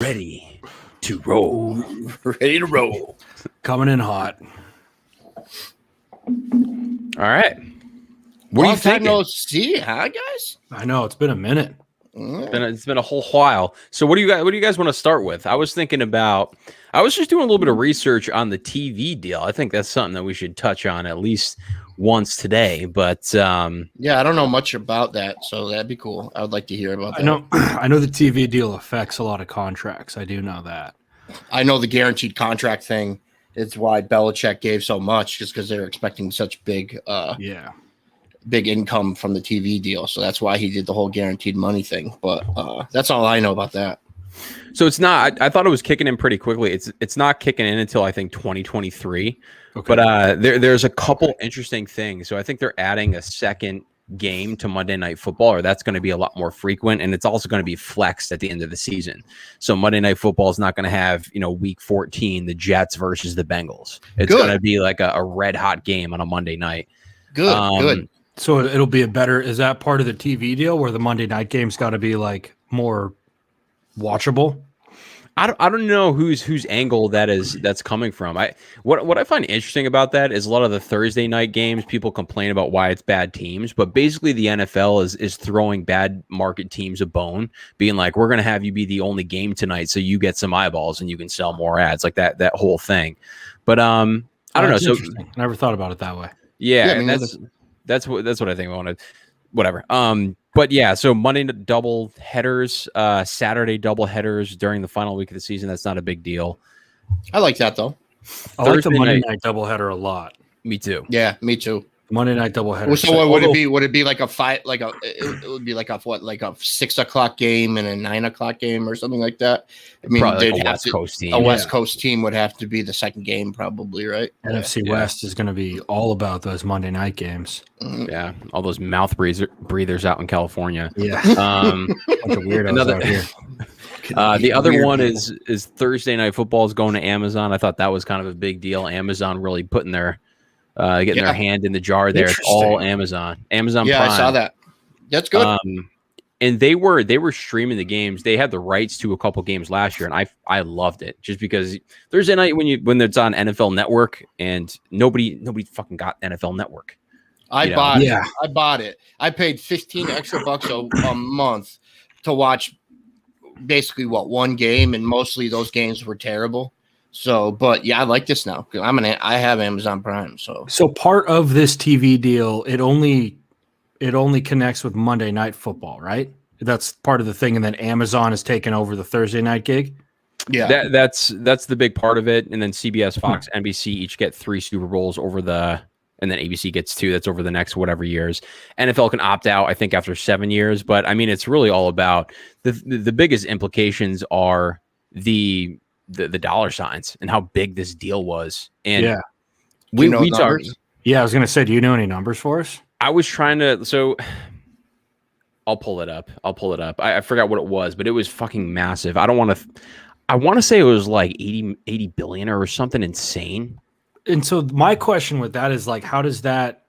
Ready to roll. Ready to roll. Coming in hot. All right. What are you thinking? No see, huh, guys? I know it's been a minute. It's been a whole while. So what do you guys want to start with? I was just doing a little bit of research on the TV deal. I think that's something that we should touch on at least once today. But yeah, I don't know much about that, so that'd be cool. I would like to hear about that. I know the TV deal affects a lot of contracts. I do know that. I know the guaranteed contract thing. It's why Belichick gave so much, just because they're expecting such big income from the TV deal. So that's why he did the whole guaranteed money thing. But that's all I know about that. So it's not. I thought it was kicking in pretty quickly. It's not kicking in until I think 2023. Okay. But there's a couple interesting things. So I think they're adding a second game to Monday Night Football, or that's going to be a lot more frequent, and it's also going to be flexed at the end of the season. So Monday Night Football is not going to have week 14 the Jets versus the Bengals. It's going to be like a red hot game on a Monday night. Good. So it'll be is that part of the TV deal where the Monday night game's got to be like more watchable? I don't know whose angle that's coming from. What I find interesting about that is a lot of the Thursday night games, people complain about why it's bad teams, but basically the NFL is throwing bad market teams a bone, being like, we're going to have you be the only game tonight so you get some eyeballs and you can sell more ads, like that whole thing. But I don't know. So I never thought about it that way. Yeah, and that's what I think I wanted. Whatever. But yeah, so Monday double headers, Saturday double headers during the final week of the season. That's not a big deal. I like that though. I like the Monday night doubleheader a lot. Me too. Yeah, me too. Monday night doubleheader. So what would it be? Would it be like a fight? It would be like a 6 o'clock game and a 9 o'clock game or something like that. I mean, probably like a West Coast team. A West Coast team would have to be the second game, probably, right? NFC West is going to be all about those Monday night games. Yeah, all those mouth breathers out in California. Yeah, bunch of weirdos out here. The other one is Thursday Night Football is going to Amazon. I thought that was kind of a big deal. Amazon really putting their getting their hand in the jar there. It's all Amazon Prime. I saw that. That's good. And they were streaming the games. They had the rights to a couple games last year, and I loved it just because Thursday night when it's on NFL Network, and nobody fucking got NFL Network. I bought it. I paid 15 extra bucks a month to watch basically one game, and mostly those games were terrible. So, but yeah, I like this now. I have Amazon Prime. So part of this TV deal, it only connects with Monday Night Football, right? That's part of the thing, and then Amazon is taking over the Thursday night gig. Yeah, that's the big part of it. And then CBS, Fox, NBC each get 3 Super Bowls and then ABC gets 2. That's over the next whatever years. NFL can opt out, I think, after 7 years. But I mean, it's really all about the biggest implications are the dollar signs and how big this deal was. And we talked. Yeah, I was going to say, do you know any numbers for us? I was trying to. So I'll pull it up. I forgot what it was, but it was fucking massive. I want to say it was like 80 billion or something insane. And so my question with that is like, how does that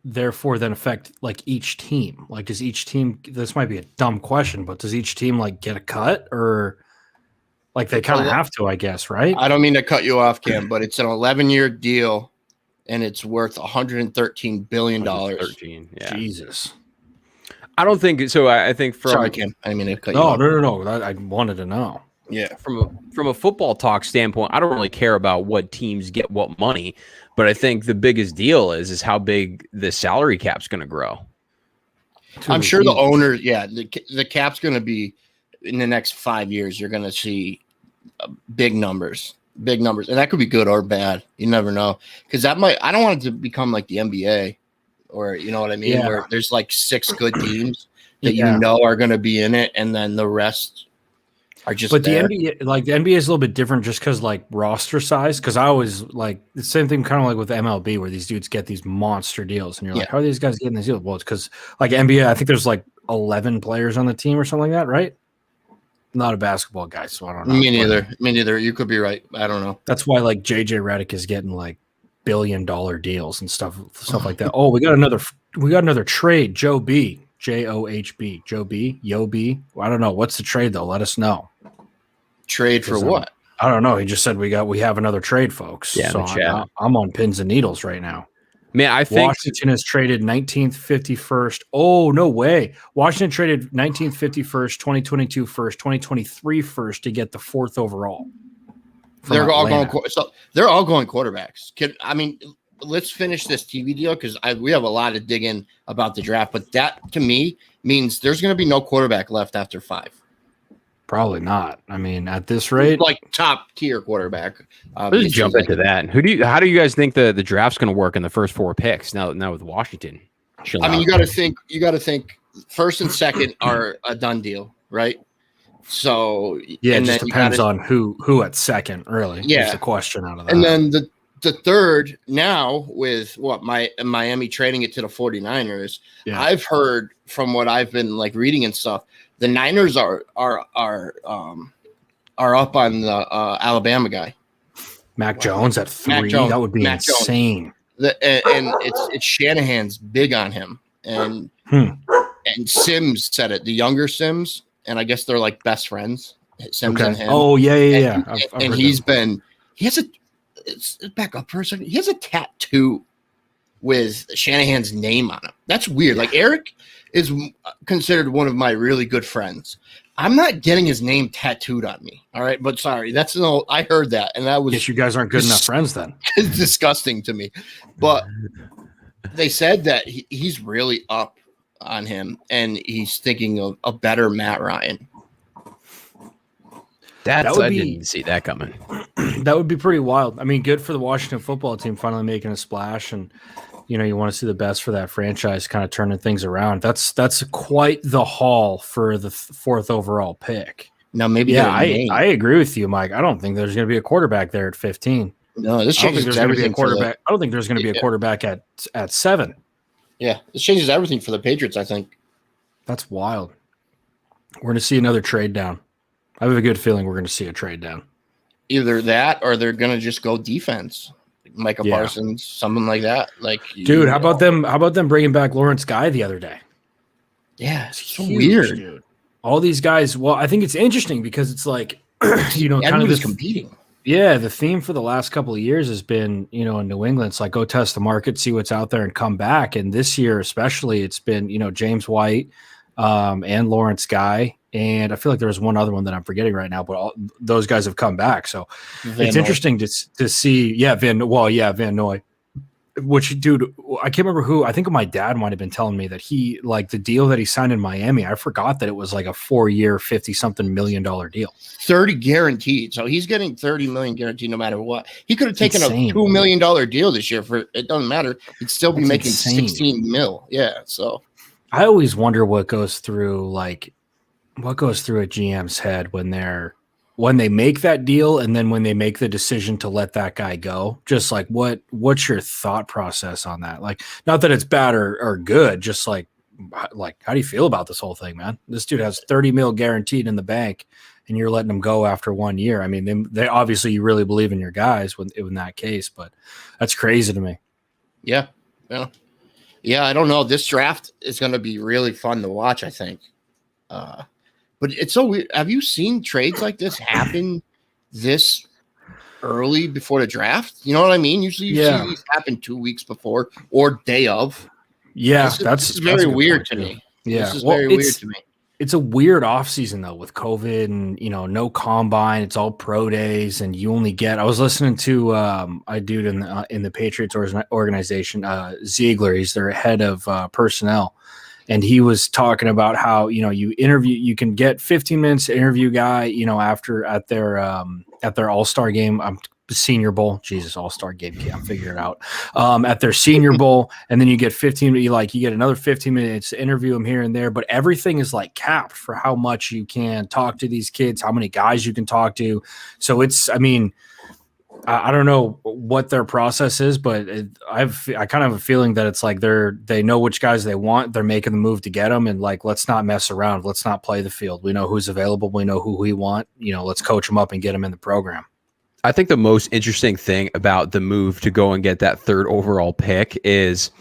therefore then affect like each team? Like, does each team, this might be a dumb question, but does each team like get a cut, or like they kind of have to, I guess, right? I don't mean to cut you off, Cam, but it's an 11-year deal and it's worth $113 billion. 13, yeah. Jesus. I don't think so. I think sorry, Cam. I didn't mean to cut you off. No. I wanted to know. Yeah, from a football talk standpoint, I don't really care about what teams get what money, but I think the biggest deal is how big the salary cap's going to grow. I'm sure the owners, the cap's going to be in the next 5 years. You're going to see big numbers, and that could be good or bad. You never know, because I don't want it to become like the NBA, or you know what I mean, where there's like 6 good teams that are going to be in it, and then the rest. But there. The NBA is a little bit different just because like roster size. Because I always like the same thing, kind of like with MLB, where these dudes get these monster deals, and you're like, how are these guys getting these deals? Well, it's because like NBA, I think there's like 11 players on the team or something like that, right? I'm not a basketball guy, so I don't know. Me neither. You could be right. I don't know. That's why like JJ Redick is getting like $1 billion deals and stuff like that. Oh, we got another trade. Joe B. JOHB. Joe B. Yo B. I don't know. What's the trade though? Let us know. Trade for what? I don't know. He just said we have another trade, folks. Yeah, so I'm on pins and needles right now. Man, I think Washington has traded 19th, 51st. Oh, no way. Washington traded 19th, 51st, 2022 first, 2023 first to get the 4th overall. They're all going quarterbacks. Let's finish this TV deal because we have a lot to dig in about the draft. But that to me means there's going to be no quarterback left after 5. Probably not. I mean, at this rate, like top tier quarterback. Let's jump into that. How do you guys think the draft's going to work in the first 4 picks now with Washington? You got to think first and second are a done deal, right? So yeah, it just depends on who at second, really. Yeah, is the question out of that. And then the third now with Miami trading it to the 49ers. Yeah. I've heard from what I've been like reading and stuff. The Niners are up on the Alabama guy, Mac Jones at 3. That would be insane. And it's Shanahan's big on him, and Sims said it. The younger Sims, and I guess they're like best friends. Sims and him. Oh yeah. Back up for a second. He has a tattoo with Shanahan's name on it. That's weird. Like Eric is considered one of my really good friends. I'm not getting his name tattooed on me. All right. But sorry, I heard that. And that was, guess you guys aren't good enough friends then. It's disgusting to me. But they said that he's really up on him and he's thinking of a better Matt Ryan. I didn't see that coming. That would be pretty wild. I mean, good for the Washington football team finally making a splash, and you want to see the best for that franchise, kind of turning things around. That's quite the haul for the 4th overall pick. Now, maybe I agree with you, Mike. I don't think there's going to be a quarterback there at 15. No, this changes everything. I don't think there's going to be a quarterback at 7. Yeah, this changes everything for the Patriots, I think. That's wild. We're going to see another trade down. I have a good feeling we're going to see a trade down. Either that or they're going to just go defense. Micah Parsons, something like that. Like, dude, how about them bringing back Lawrence Guy the other day? Yeah, it's so weird, dude. All these guys. Well, I think it's interesting because it's like, kind of this competing. Yeah, the theme for the last couple of years has been, in New England, it's like go test the market, see what's out there, and come back. And this year, especially, it's been James White and Lawrence Guy. And I feel like there was one other one that I'm forgetting right now, but those guys have come back. So it's interesting to see. Yeah, Van Noy. Which, dude, I can't remember who. I think my dad might have been telling me that he, like, the deal that he signed in Miami, I forgot that it was like a 4-year, $50-something million deal. 30 guaranteed. So he's getting $30 million guaranteed no matter what. He could have taken a $2 million deal this year for it. Doesn't matter. He'd still be making $16 million. Yeah. So I always wonder what goes through a GM's head when they make that deal and then when they make the decision to let that guy go. Just like what's your thought process on that? Like, not that it's bad or good, just like how do you feel about this whole thing, man? This dude has $30 million guaranteed in the bank and you're letting him go after 1 year. I mean, they obviously, you really believe in your guys in that case, but that's crazy to me. Yeah. I don't know. This draft is going to be really fun to watch, I think. But it's so weird. Have you seen trades like this happen this early before the draft? You know what I mean? Usually you see these happen 2 weeks before or day of. Yeah, that's very weird to me. Yeah, this is very weird to me. It's a weird offseason, though, with COVID and, no combine. It's all pro days, and you only get – I was listening to a dude in the Patriots organization, Ziegler. He's their head of personnel. And he was talking about how, you can get 15 minutes to interview guy, after at their All-Star game, Senior Bowl, All-Star game, can't figure it out. At their Senior Bowl, and then you get you get another 15 minutes to interview him here and there, but everything is like capped for how much you can talk to these kids, how many guys you can talk to. So I don't know what their process is, but I kind of have a feeling that it's like they know which guys they want. They're making the move to get them, and like, let's not mess around. Let's not play the field. We know who's available. We know who we want. Let's coach them up and get them in the program. I think the most interesting thing about the move to go and get that 3rd overall pick is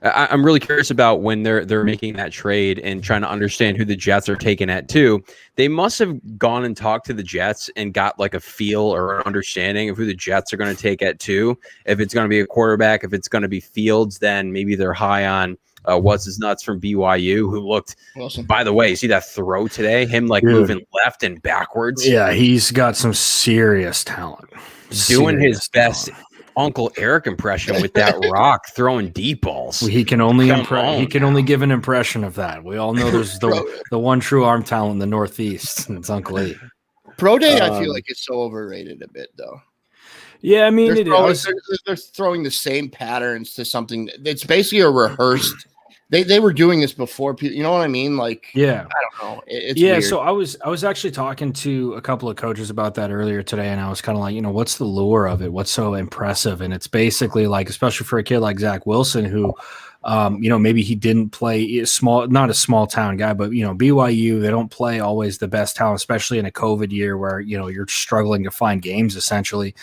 I'm really curious about when they're making that trade and trying to understand who the Jets are taking at 2. They must have gone and talked to the Jets and got like a feel or an understanding of who the Jets are going to take at 2. If it's going to be a quarterback, if it's going to be Fields, then maybe they're high on what's his nuts from BYU, who looked, Wilson. By the way, you see that throw today? Him like moving left and backwards. Yeah, he's got some serious talent. Doing his best Uncle Eric impression with that rock throwing deep balls. He can only give an impression of that. We all know there's the one true arm talent in the Northeast, and it's Uncle E. Pro Day, I feel like it's so overrated a bit, though. Yeah, I mean, they're throwing the same patterns to something. It's basically a rehearsed. They were doing this before people. You know what I mean? Like, yeah, I don't know. It's weird. So I was actually talking to a couple of coaches about that earlier today, and I was kind of like, what's the lure of it? What's so impressive? And it's basically like, especially for a kid like Zach Wilson, who, maybe he didn't play not a small town guy, but BYU, they don't play always the best talent, especially in a COVID year where you're struggling to find games essentially,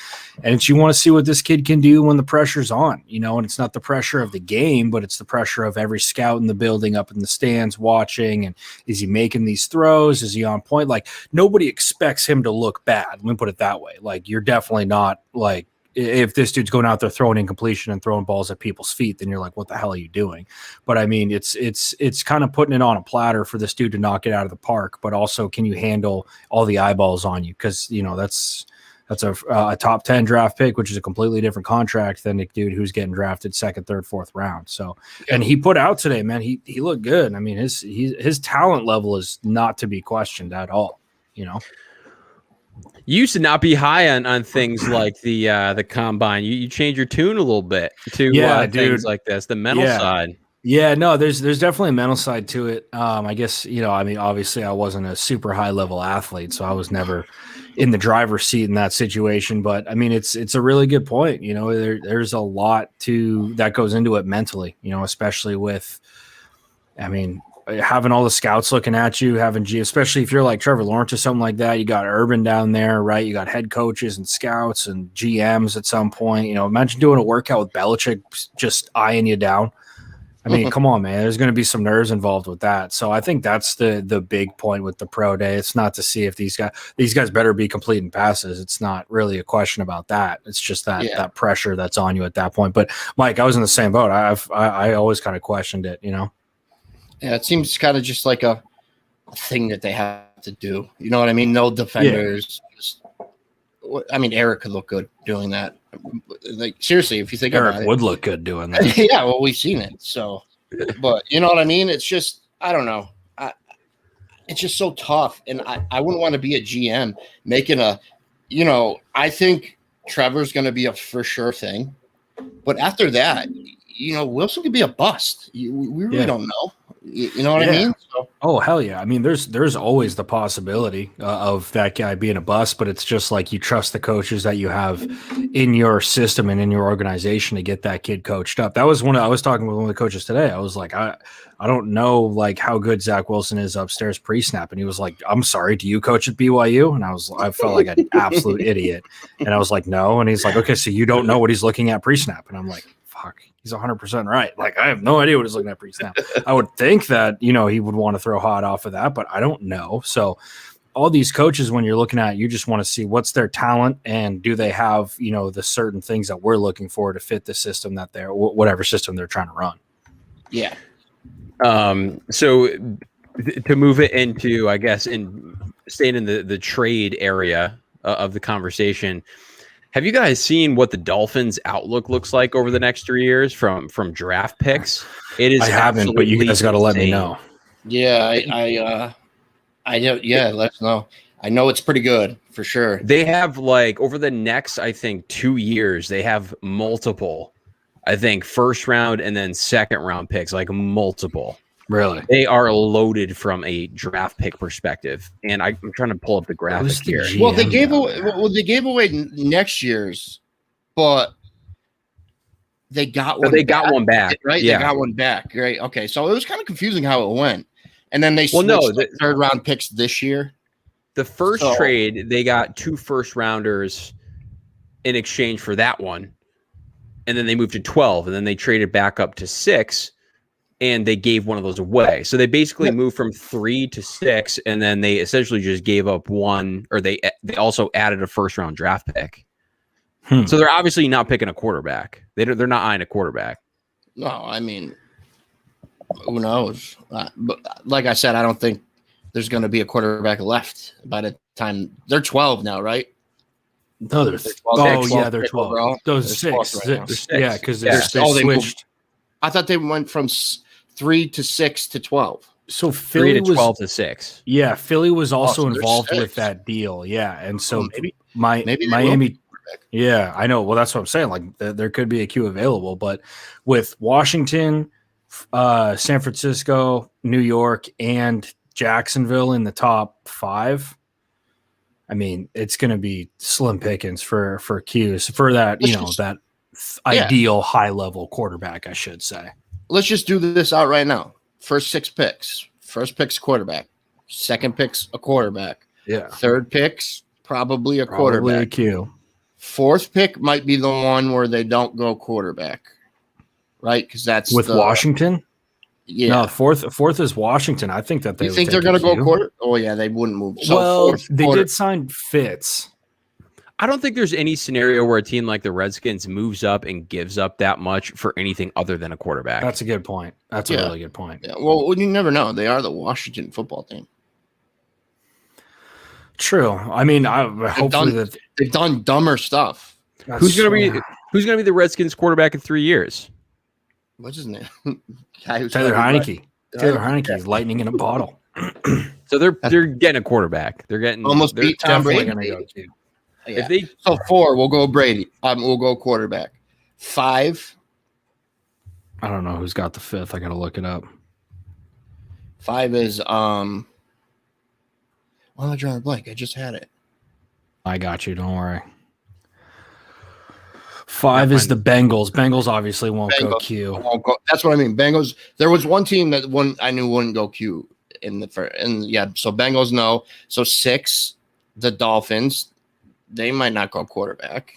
and you want to see what this kid can do when the pressure's on, and it's not the pressure of the game, but it's the pressure of every scout in the building up in the stands watching, and is he making these throws? Is he on point? Like, nobody expects him to look bad. Let me put it that way. Like, you're definitely not like, if this dude's going out there throwing incompletion and throwing balls at people's feet, then you're like, what the hell are you doing? But I mean, it's kind of putting it on a platter for this dude to knock it out of the park, but also, can you handle all the eyeballs on you? Because, that's a top 10 draft pick, which is a completely different contract than a dude who's getting drafted 2nd, 3rd, 4th round. So, and he put out today, man, he looked good. I mean, his talent level is not to be questioned at all, You used to not be high on things like the combine. You change your tune a little bit to things like this, the mental side. Yeah, no, there's definitely a mental side to it. I guess, obviously I wasn't a super high level athlete, so I was never in the driver's seat in that situation. But I mean, it's a really good point. There's a lot that goes into it mentally, especially with, having all the scouts looking at you, especially if you're like Trevor Lawrence or something like that. You got Urban down there, right? You got head coaches and scouts and GMs at some point. Imagine doing a workout with Belichick just eyeing you down. I mean, come on, man. There's going to be some nerves involved with that. So I think that's the big point with the pro day. It's not to see if these guys better be completing passes. It's not really a question about that. It's just that pressure that's on you at that point. But Mike, I was in the same boat. I always kind of questioned it, Yeah, it seems kind of just like a thing that they have to do. You know what I mean? No defenders. Yeah. Eric could look good doing that. Like, seriously, if you think Eric about it, would look good doing that. Yeah, well, we've seen it. So, but you know what I mean? It's just, I don't know. It's just so tough. And I wouldn't want to be a GM making I think Trevor's going to be a for sure thing. But after that, Wilson could be a bust. We really don't know. You know what I mean? So. Oh, hell yeah. I mean, there's always the possibility of that guy being a bust, but it's just like you trust the coaches that you have in your system and in your organization to get that kid coached up. That was I was talking with one of the coaches today. I was like, I don't know like how good Zach Wilson is upstairs pre-snap. And he was like, I'm sorry, do you coach at BYU? And I felt like an absolute idiot. And I was like, no. And he's like, okay, so you don't know what he's looking at pre-snap. And I'm like, fuck. He's 100% right. Like, I have no idea what he's looking at pre-snap. I would think that, he would want to throw hot off of that, but I don't know. So all these coaches, when you're looking at, you just want to see what's their talent and do they have, the certain things that we're looking for to fit the system that whatever system they're trying to run. Yeah. So to move it into, I guess, staying in the trade area of the conversation, have you guys seen what the Dolphins' outlook looks like over the next 3 years from draft picks? It is. I haven't, but you guys got to let me know. Yeah, I don't. Yeah, let us know. I know it's pretty good for sure. They have over the next, I think, 2 years, they have multiple, I think, first round and then second round picks, like multiple. Really? They are loaded from a draft pick perspective. And I'm trying to pull up the graphic here. Well, they gave away next year's, but they got one. They got one back, right? Yeah. They got one back, right? Okay, so it was kind of confusing how it went, and then they switched third round picks this year. The first trade, they got 2 first rounders in exchange for that one. and then they moved to 12, and then they traded back up to 6, and they gave one of those away. So they basically moved from 3 to 6, and then they essentially just gave up one, or they also added a first-round draft pick. So they're obviously not picking a quarterback. They're not eyeing a quarterback. No, I mean, who knows? But like I said, I don't think there's going to be a quarterback left by the time they're 12 now, right? No, they're 12. They're 12. Overall. Those six. Right Six. Yeah, because they they switched. I thought they went from 3 to 6 to 12. So 3 to 12 to 6. Yeah, Philly was also so involved 6. with that deal. Yeah, and so maybe Miami. Yeah, I know. Well, that's what I'm saying. Like there could be a queue available, but with Washington, San Francisco, New York, and Jacksonville in the top 5, I mean, it's going to be slim pickings for queues for that. That ideal high level quarterback, I should say. Let's just do this out right now. First 6 picks. First pick's quarterback. Second pick's a quarterback. Yeah. Third pick's probably a quarterback. Probably a queue. Fourth pick might be the one where they don't go quarterback, right? Because that's with Washington. Yeah, no, fourth is Washington. I think that they. You think they're going to go quarter? Oh yeah, they wouldn't move. So they did sign Fitz. I don't think there's any scenario where a team like the Redskins moves up and gives up that much for anything other than a quarterback. That's a good point. That's a really good point. Yeah. Well, you never know. They are the Washington football team. True. I mean, they've done dumber stuff. Who's gonna be the Redskins quarterback in 3 years? What's his name? Taylor Heineke. Taylor Heineke is lightning in a bottle. So they're getting a quarterback. They're getting almost beat Tom Brady. Go too. Yeah. So 4, we'll go Brady. We'll go quarterback. 5. I don't know who's got the 5th. I got to look it up. 5 is why am I drawing a blank? I just had it. I got you. Don't worry. 5 is the Bengals. Bengals obviously won't go Q. That's what I mean. Bengals. There was one team that I knew wouldn't go Q so Bengals no. So 6, the Dolphins. They might not go quarterback.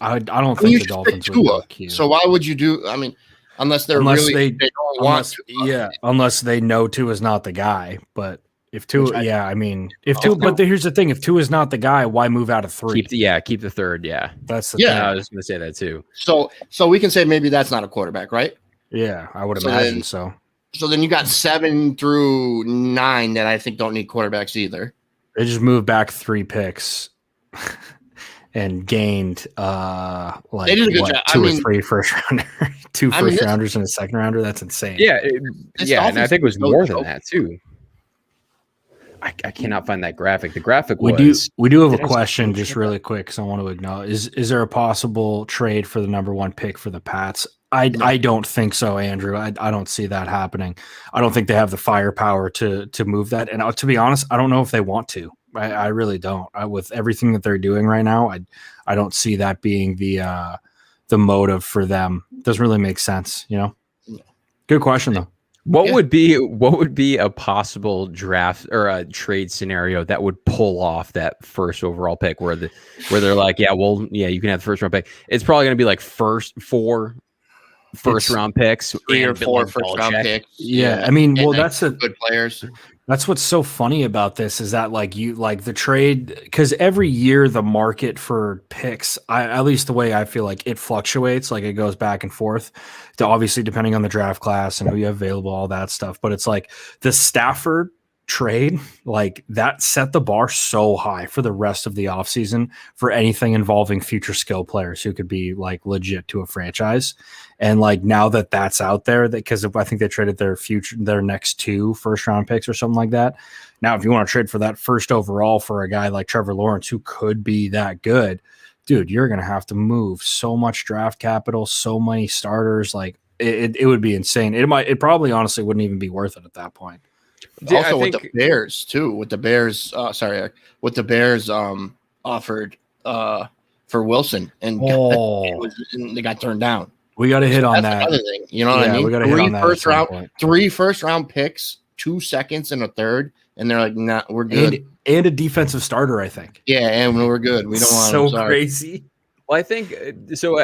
I don't think the Dolphins would go Q. So why would you do? I mean, unless they don't want to. Unless they know Tua is not the guy. But if Tua, but here's the thing: if Tua is not the guy, why move out of 3? Keep the 3rd. Yeah, that's the thing. I was going to say that too. So we can say maybe that's not a quarterback, right? Yeah, I would imagine so. So then you got 7 through 9 that I think don't need quarterbacks either. They just moved back 3 picks and gained they did a good job. 2 or 3 first rounders, 2 first rounders and a second rounder. That's insane. Yeah, and I think it was more than that too. I cannot find that graphic. The graphic we do have a question just really quick because I want to acknowledge is there a possible trade for the number 1 pick for the Pats? I don't think so, Andrew. I don't see that happening. I don't think they have the firepower to move that. And to be honest, I don't know if they want to. I really don't. With everything that they're doing right now, I don't see that being the motive for them. Doesn't really make sense, Good question though. What would be a possible draft or a trade scenario that would pull off that first overall pick where they're like, you can have the first round pick. It's probably going to be like first round picks, 3 or 4 first round picks. Yeah. I mean, that's good players. That's what's so funny about this is that the trade, because every year the market for picks, at least the way I feel like it fluctuates, like it goes back and forth, obviously depending on the draft class and who you have available, all that stuff. But it's like the Stafford trade, like that set the bar so high for the rest of the offseason for anything involving future skill players who could be like legit to a franchise. And like now that that's out there, because I think they traded their next 2 first round picks or something like that. Now, if you want to trade for that first overall for a guy like Trevor Lawrence, who could be that good, dude, you're going to have to move so much draft capital, so many starters. Like it would be insane. It probably honestly wouldn't even be worth it at that point. Also with the Bears too, with the Bears offered for Wilson and they got turned down. We got to hit on that. Another thing, you know what I mean? We got to hit on that. 3 first round picks, 2 seconds and a third, and they're like, "Nah, we're good." And a defensive starter, I think. Yeah, and we're good. We don't want crazy. Well, I think so.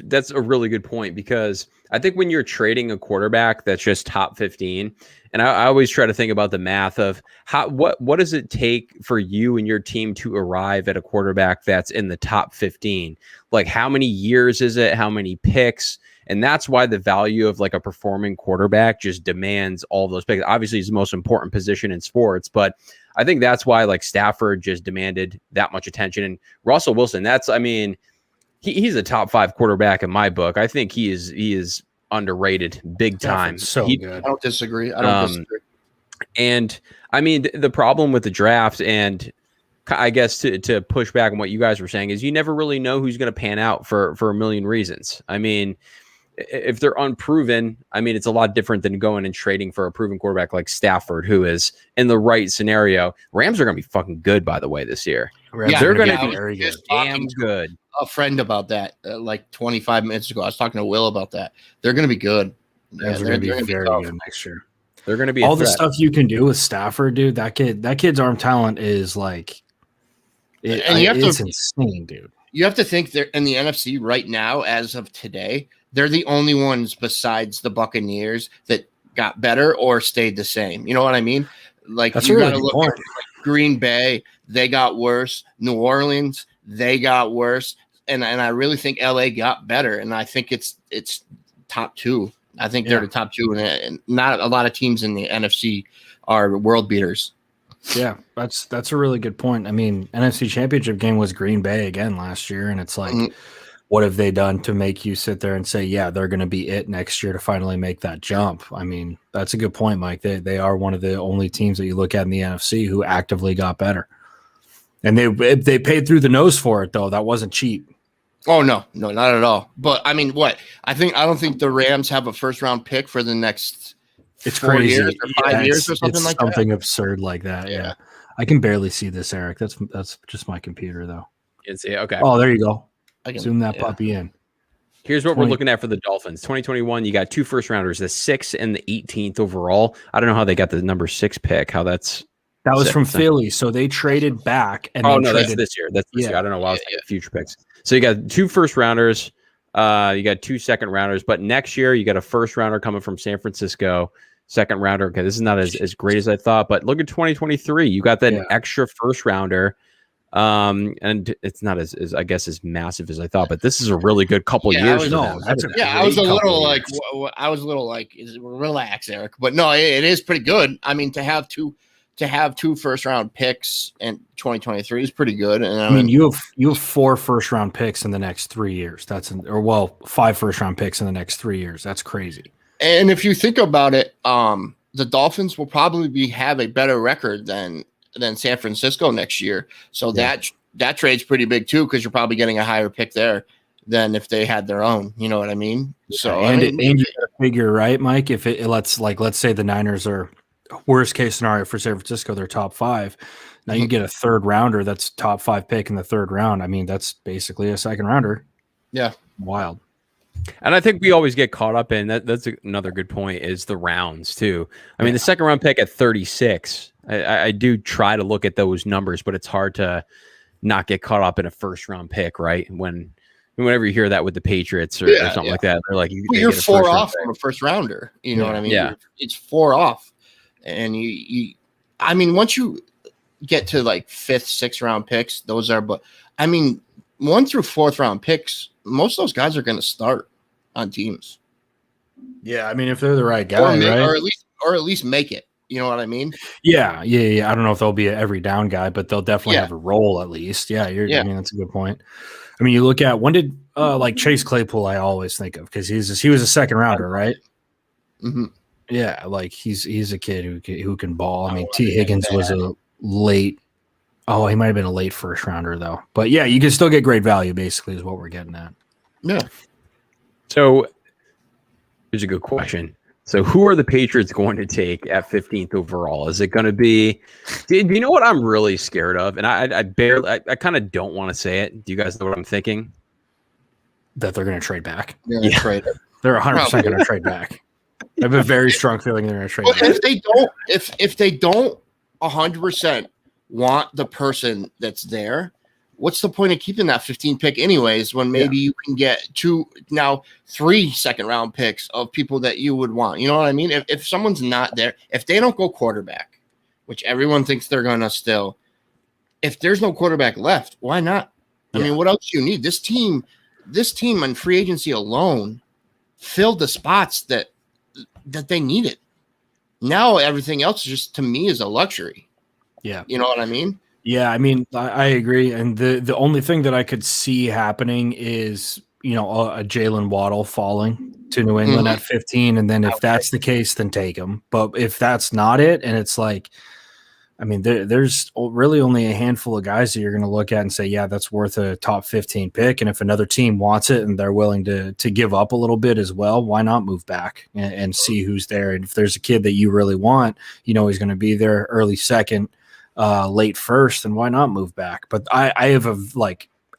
That's a really good point because I think when you're trading a quarterback that's just top 15, and I always try to think about the math of what does it take for you and your team to arrive at a quarterback that's in the top 15? Like, how many years is it? How many picks? And that's why the value of like a performing quarterback just demands all those picks. Obviously, it's the most important position in sports, but I think that's why like Stafford just demanded that much attention. And Russell Wilson, he's a top 5 quarterback in my book. I think he is underrated big time. So good. I don't disagree. And I mean, the problem with the draft, and I guess to push back on what you guys were saying, is you never really know who's going to pan out for a million reasons. I mean, if they're unproven, I mean, it's a lot different than going and trading for a proven quarterback like Stafford, who is in the right scenario. Rams are going to be fucking good, by the way, this year. They're going to be very good. Damn good. A friend about that like 25 minutes ago. I was talking to Will about that. They're going to be good. They're going to be very good next year. They're going to be all the stuff you can do with Stafford, dude. That kid's arm talent is like, it's insane, dude. You have to think they're in the NFC right now, as of today. They're the only ones besides the Buccaneers that got better or stayed the same. You know what I mean? Like, that's you really got to look at like Green Bay. They got worse. New Orleans, they got worse. And I really think LA got better. And I think it's top 2. I think they're the top 2. And not a lot of teams in the NFC are world beaters. Yeah, that's a really good point. I mean, NFC Championship game was Green Bay again last year. And it's like, what have they done to make you sit there and say, yeah, they're going to be it next year to finally make that jump? I mean, that's a good point, Mike. They are one of the only teams that you look at in the NFC who actively got better. And they paid through the nose for it, though. That wasn't cheap. Oh, no, not at all. But, I mean, what? I don't think the Rams have a first-round pick for the next it's 4 crazy. Years or 5 years or something like that. Something absurd like that, yeah. I can barely see this, Eric. That's just my computer, though. Okay. Oh, there you go. Zoom that puppy in. Here's what we're looking at for the Dolphins. 2021, you got 2 first-rounders, the 6th and the 18th overall. I don't know how they got the number 6 pick, how that's... That was from Philly, so they traded back. And that's this year. That's this year. I don't know why I was thinking future picks. So you got 2 first-rounders, you got 2 second-rounders, but next year you got a first-rounder coming from San Francisco, second-rounder. Okay, this is not as great as I thought, but look at 2023. You got that extra first-rounder, and it's not as I guess as massive as I thought, but this is a really good couple years. I was a little like, relax, Eric, but no, it is pretty good. I mean, to have 2 first round picks in 2023 is pretty good. And I mean, you have 4 first round picks in the next 3 years. 5 first round picks in the next 3 years. That's crazy. And if you think about it, the Dolphins will probably have a better record than San Francisco next year. So that trade's pretty big too, because you're probably getting a higher pick there than if they had their own. You know what I mean? So and you gotta figure, right, Mike? If let's say the Niners are worst case scenario for San Francisco, they're top 5. Now you get a third rounder that's top 5 pick in the third round. I mean, that's basically a second rounder. Yeah, wild. And I think we always get caught up in that's another good point is the rounds too. I mean, the second round pick at 36. I do try to look at those numbers, but it's hard to not get caught up in a first round pick, right? Whenever you hear that with the Patriots or something like that, they're like, you're 4 off from a first rounder. You know what I mean? Yeah, it's 4 off. And I mean, once you get to like 5th, 6th round picks, those are, but I mean, 1 through 4th round picks, most of those guys are going to start on teams. Yeah. I mean, if they're the right guy, or at least make it, you know what I mean? Yeah. I don't know if they'll be an every down guy, but they'll definitely have a role at least. Yeah. I mean, that's a good point. I mean, you look at when did like Chase Claypool, I always think of, because he was a second rounder, right? Mm-hmm. Yeah, like he's a kid who can ball. I mean, T. Higgins was a late. Oh, he might have been a late first rounder though. But yeah, you can still get great value. Basically, is what we're getting at. Yeah. So here's a good question. So who are the Patriots going to take at 15th overall? Is it going to be? Do you know what I'm really scared of? And I kind of don't want to say it. Do you guys know what I'm thinking? That they're going to trade back. Yeah, trade it. They're 100% going to trade back. I have a very strong feeling they're going to trade. But if they don't 100% want the person that's there, what's the point of keeping that 15 pick anyways, when maybe you can get 3 second-round picks of people that you would want? You know what I mean? If someone's not there, if they don't go quarterback, which everyone thinks they're going to still, if there's no quarterback left, why not? I mean, what else do you need? This team on free agency alone filled the spots that they needed. Now everything else just, to me, is a luxury. Yeah. You know what I mean? Yeah, I mean, I agree. And the only thing that I could see happening is, a Jalen Waddle falling to New England at 15. And then if that's the case, then take him. But if that's not it, and it's like, I mean, there's really only a handful of guys that you're going to look at and say, yeah, that's worth a top 15 pick. And if another team wants it and they're willing to give up a little bit as well, why not move back and see who's there? And if there's a kid that you really want, he's going to be there early second, late first, then why not move back? But I have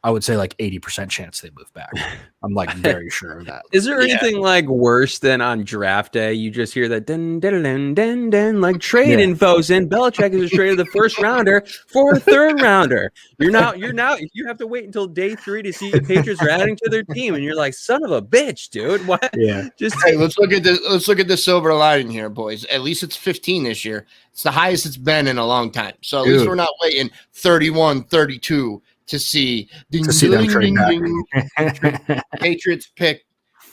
I would say 80% chance they move back. I'm very sure of that. Is there anything worse than on draft day? You just hear that dun, dun, dun, dun, dun, like trade info's in. Belichick has traded the first rounder for a third rounder. You're now you have to wait until day 3 to see the Patriots are adding to their team, and you're like, son of a bitch, dude. What? Yeah. Hey, let's look at the silver lining here, boys. At least it's 15 this year. It's the highest it's been in a long time. So at least we're not waiting 31, 32 to see them trade back. Patriots pick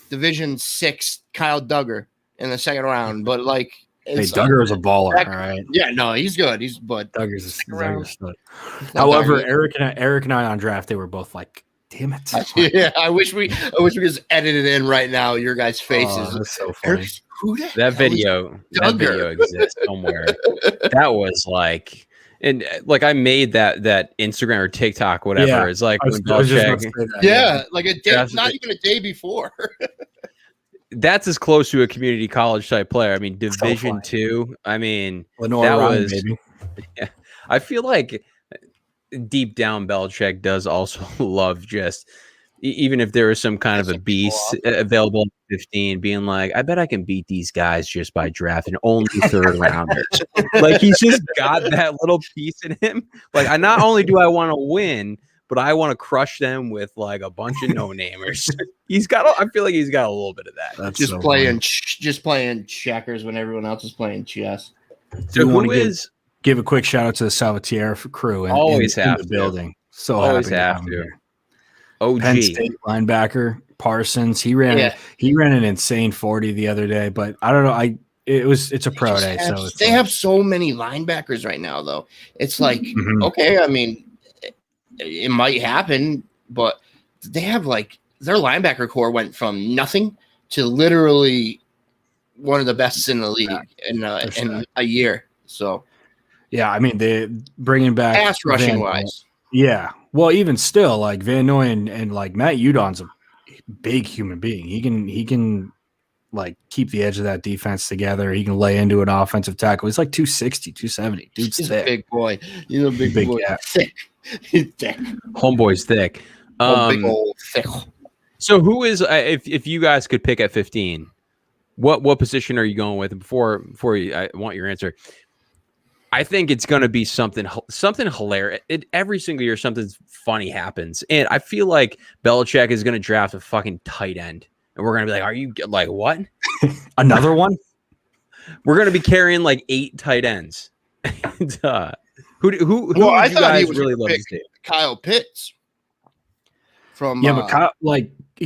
Division 6 Kyle Duggar in the second round. But Duggar is a baller, all right? Yeah, no, he's good. Duggar's a stud. However, Eric and I on draft, they were both like, damn it. Yeah, I wish we just edited in right now your guys' faces. That's so funny. That video exists somewhere. That was and I made that Instagram or TikTok, whatever. Yeah, it's like when Belichick, like a day, not even a day before. That's as close to a community college type player. I mean, Division II. I mean, Lenore that Ryan, was. baby. Yeah, I feel like deep down, Belichick does also love just. Even if there was some kind of a beast available at 15, being like, I bet I can beat these guys just by drafting only third rounders. He's just got that little piece in him. Not only do I want to win, but I want to crush them with a bunch of no-namers. I feel like he's got a little bit of that. That's just playing checkers when everyone else is playing chess. So who is give a quick shout out to the Salvatierre crew in the building. So always happy have to. OG. Penn State linebacker Parsons. He ran an insane 40 the other day, but I don't know. It's a pro day, so they have so many linebackers right now, though. It's okay. I mean, it might happen, but they have their linebacker core went from nothing to literally one of the best in the league in a year. So, yeah, I mean, they bringing back pass rushing wise. Yeah. Well, even still, Van Noy and Matt Judon's a big human being. He can keep the edge of that defense together. He can lay into an offensive tackle. He's 260, 270. Dude's He's thick. A big boy. He's a big boy. Yeah. Thick. He's thick. Homeboy's thick. Big old thick. So who is if you guys could pick at 15, what position are you going with? Before you, I want your answer. I think it's going to be something hilarious. Every single year, something funny happens. And I feel like Belichick is going to draft a fucking tight end. And we're going to be like, are you what? Another one? We're going to be carrying 8 tight ends. And, who I you thought guys he was really love to see? Kyle Pitts. But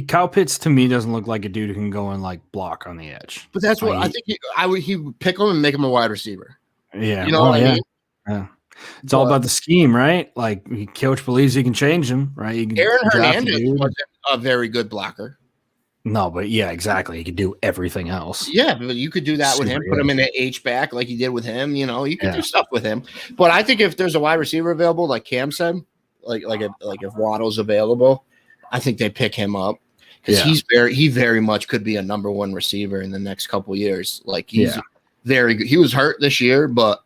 Kyle Pitts to me doesn't look like a dude who can go and block on the edge. But that's what I think he would pick him and make him a wide receiver. Yeah. You know what I mean? Yeah. It's all about the scheme, right? Coach believes he can change him, right? Aaron Hernandez wasn't a very good blocker. No, but yeah, exactly. He could do everything else. Yeah, but you could do that with him. Put him in an H-back like you did with him. You could do stuff with him. But I think if there's a wide receiver available, like Cam said, if Waddle's available, I think they pick him up because he very much could be a number 1 receiver in the next couple years. He's very good. He was hurt this year, but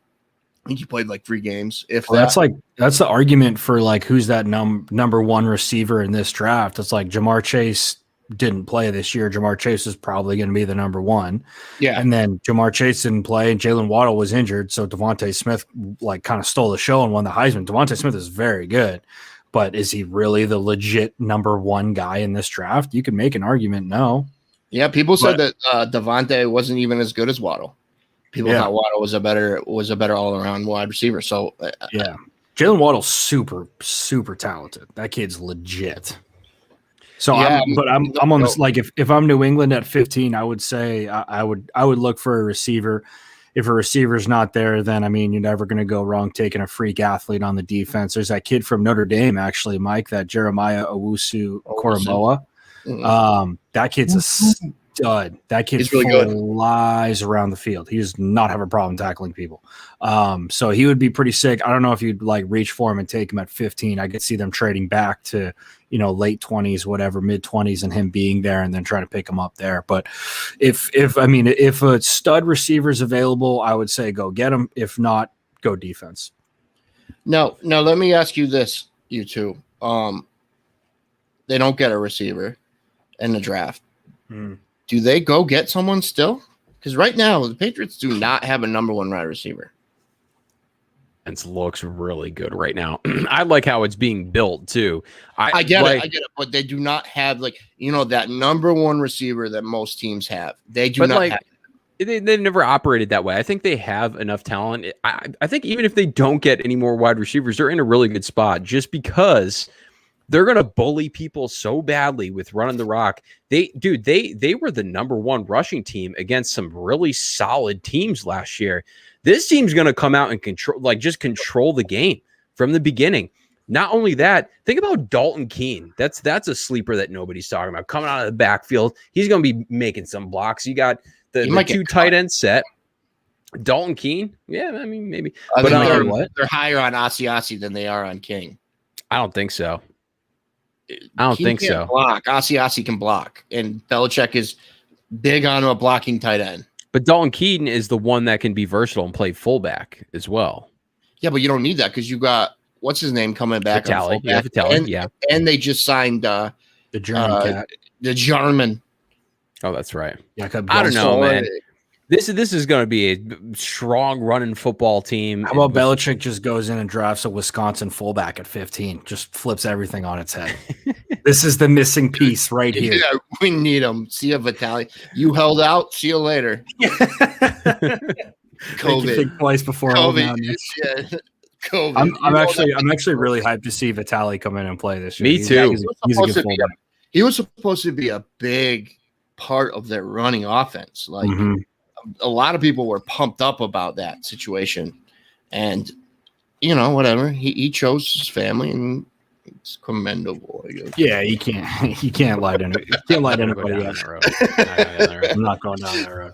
I think he played 3 games. That's the argument for who's that number 1 receiver in this draft. It's Jamar Chase didn't play this year. Jamar Chase is probably going to be the number 1. Yeah. And then Jamar Chase didn't play and Jalen Waddle was injured. So Devontae Smith kind of stole the show and won the Heisman. Devontae Smith is very good, but is he really the legit number one guy in this draft? You can make an argument. No. Yeah, people said that Devontae wasn't even as good as Waddle. People thought Waddle was a better all around wide receiver. So Jalen Waddle's super, super talented. That kid's legit. So I'm on this. Like if I'm New England at 15, I would say I would look for a receiver. If a receiver's not there, then I mean you're never going to go wrong taking a freak athlete on the defense. There's that kid from Notre Dame, actually, Mike, that Jeremiah Owusu-Koramoah. That kid's a stud. That kid really flies around the field. He does not have a problem tackling people. So he would be pretty sick. I don't know if you'd like reach for him and take him at 15. I could see them trading back to, late 20s, whatever, mid 20s, and him being there and then trying to pick him up there. But if a stud receiver is available, I would say go get him. If not, go defense. Now let me ask you this, you two. They don't get a receiver in the draft. Do they go get someone still? Because right now the Patriots do not have a number one wide receiver. It looks really good right now. I like how it's being built too. I get it, but they do not have that number one receiver that most teams have. They do not have. They've never operated that way. I think they have enough talent. I think even if they don't get any more wide receivers, they're in a really good spot just because they're going to bully people so badly with running the rock. They were the number one rushing team against some really solid teams last year. This team's going to come out and control the game from the beginning. Not only that, think about Dalton Keene. That's a sleeper that nobody's talking about. Coming out of the backfield, he's going to be making some blocks. You got the two tight end set. Dalton Keene, yeah, I mean maybe. But they're higher on Asiasi than they are on King. I don't think so. Block. Asiasi can block, and Belichick is big on a blocking tight end. But Dalton Keene is the one that can be versatile and play fullback as well. Yeah, but you don't need that because you got what's his name coming back. Vitale, and they just signed the German cat. The German. Oh, that's right. Yeah, I don't know, man. This is going to be a strong running football team. How about Belichick just goes in and drafts a Wisconsin fullback at 15, just flips everything on its head. This is the missing piece right here. Yeah, we need him. See ya, Vitale. You held out. See you later. COVID. Think twice before COVID. COVID. I'm actually really hyped to see Vitale come in and play this year. Me too. He's a good fullback. He was supposed to be a big part of their running offense. Like a lot of people were pumped up about that situation, and whatever. He chose his family, and it's commendable, I guess. Yeah, you can't lie to anybody else. I'm not going down that road.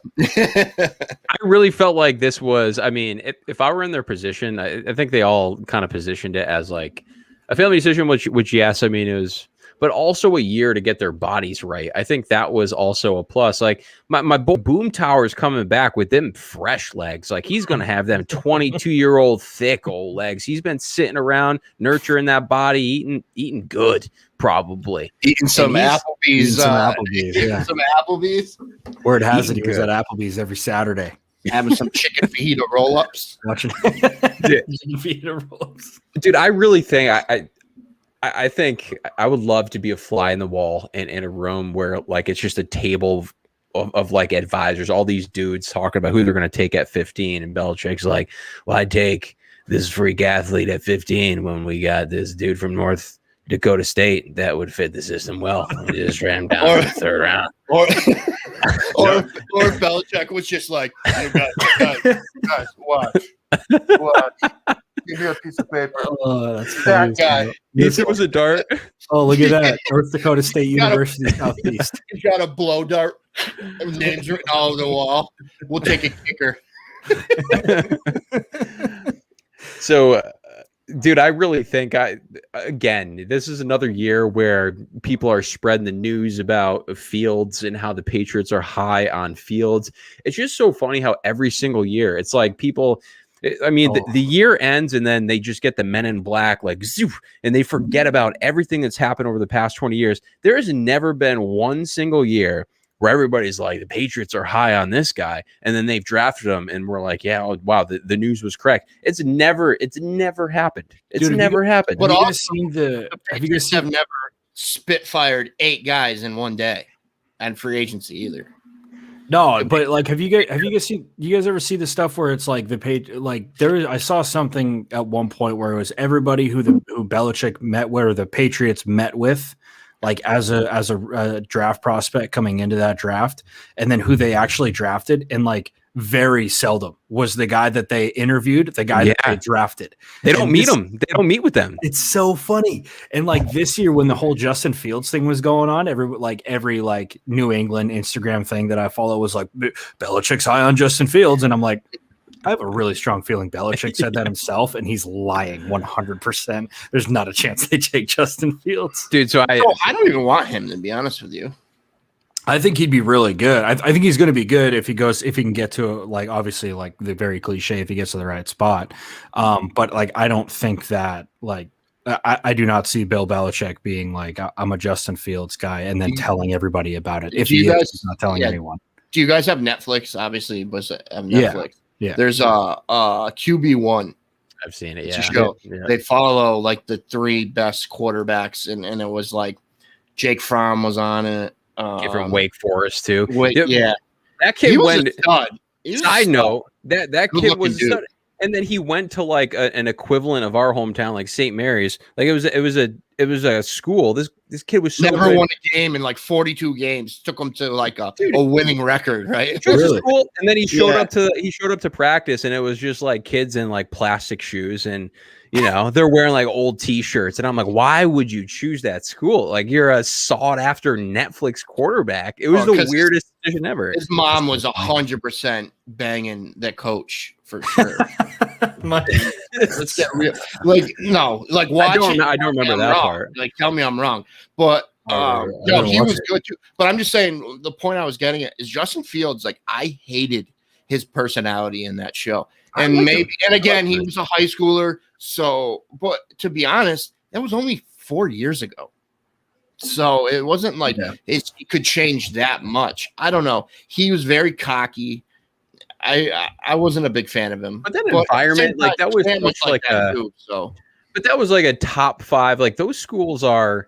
I really felt like this was, I mean, if I were in their position, I think they all kind of positioned it as like a family decision, which yes, I mean, it was, but also a year to get their bodies right. I think that was also a plus. Like my boy Boom Tower is coming back with them fresh legs. Like he's going to have them 22-year-old thick old legs. He's been sitting around nurturing that body, eating good, probably. Eating some Applebee's. Some Applebee's. Word has it, he was at Applebee's every Saturday. Having some chicken fajita roll-ups. Watching chicken fajita roll-ups. Dude, I really think I think I would love to be a fly in the wall in a room where like it's just a table of like advisors, all these dudes talking about who they're going to take at 15, and Belichick's like, well, I'd take this freak athlete at 15 when we got this dude from North Dakota State that would fit the system well. We just ran him down in the third round. Or Belichick was just like, hey, guys, watch. Give me a piece of paper. Oh, that's that guy. It was a dart. Oh, look at that. North Dakota State University Southeast. He's got a blow dart. Names written all over the wall. We'll take a kicker. So, dude, I really think this is another year where people are spreading the news about Fields and how the Patriots are high on Fields. It's just so funny how every single year it's like people. I mean, the year ends and then they just get the men in black, like, zoop, and they forget about everything that's happened over the past 20 years. There has never been one single year where everybody's like, the Patriots are high on this guy, and then they've drafted him, and we're like, yeah, oh, wow, the news was correct. It's never happened. It's never happened. But have you also, guys seen the Patriots have never spitfired 8 guys in one day and free agency either. No, but like, have you guys ever see the stuff where it's like I saw something at one point where it was everybody who Belichick met, where the Patriots met with, like as a draft prospect coming into that draft, and then who they actually drafted, and like very seldom was the guy that they interviewed, the guy that they drafted. They don't meet him. They don't meet with them. It's so funny. And like this year, when the whole Justin Fields thing was going on, every New England Instagram thing that I follow was like, Belichick's high on Justin Fields, and I'm like, I have a really strong feeling Belichick said that himself, and he's lying 100%. There's not a chance they take Justin Fields, dude. So I don't even want him, to be honest with you. I think he'd be really good. I think he's going to be good if he can get to like, obviously, like the very cliche, if he gets to the right spot. But like, I don't think that like, I do not see Bill Belichick being like, I'm a Justin Fields guy, and then telling everybody about it. If he's not telling anyone. Do you guys have Netflix? Obviously, but Netflix. Yeah. There's a QB1. I've seen it. It's Yeah. a show. Yeah. They follow like the 3 best quarterbacks, and it was like Jake Fromm was on it. From Wake Forest too. Yeah, that kid went. Side note, that kid was a stud. And then he went to like an equivalent of our hometown, like St. Mary's. Like it was a school. This kid was so never good. Won a game in like 42 games. Took him to like a winning record, right? Really? Cool. And then he showed up to practice, and it was just like kids in like plastic shoes, and they're wearing like old T-shirts, and I'm like, why would you choose that school? Like, you're a sought after Netflix quarterback. It was the weirdest decision ever. His mom was 100% banging that coach for sure. Let's get real. Like, no, like watch I don't remember that part. Like, tell me I'm wrong, but he was good too. But I'm just saying, the point I was getting at is Justin Fields. Like, I hated his personality in that show, and again, he was a high schooler. So, but to be honest, that was only 4 years ago. So it wasn't like it could change that much. I don't know. He was very cocky. I wasn't a big fan of him. But that environment, like that was much like a. But that was like a top 5. Like those schools are,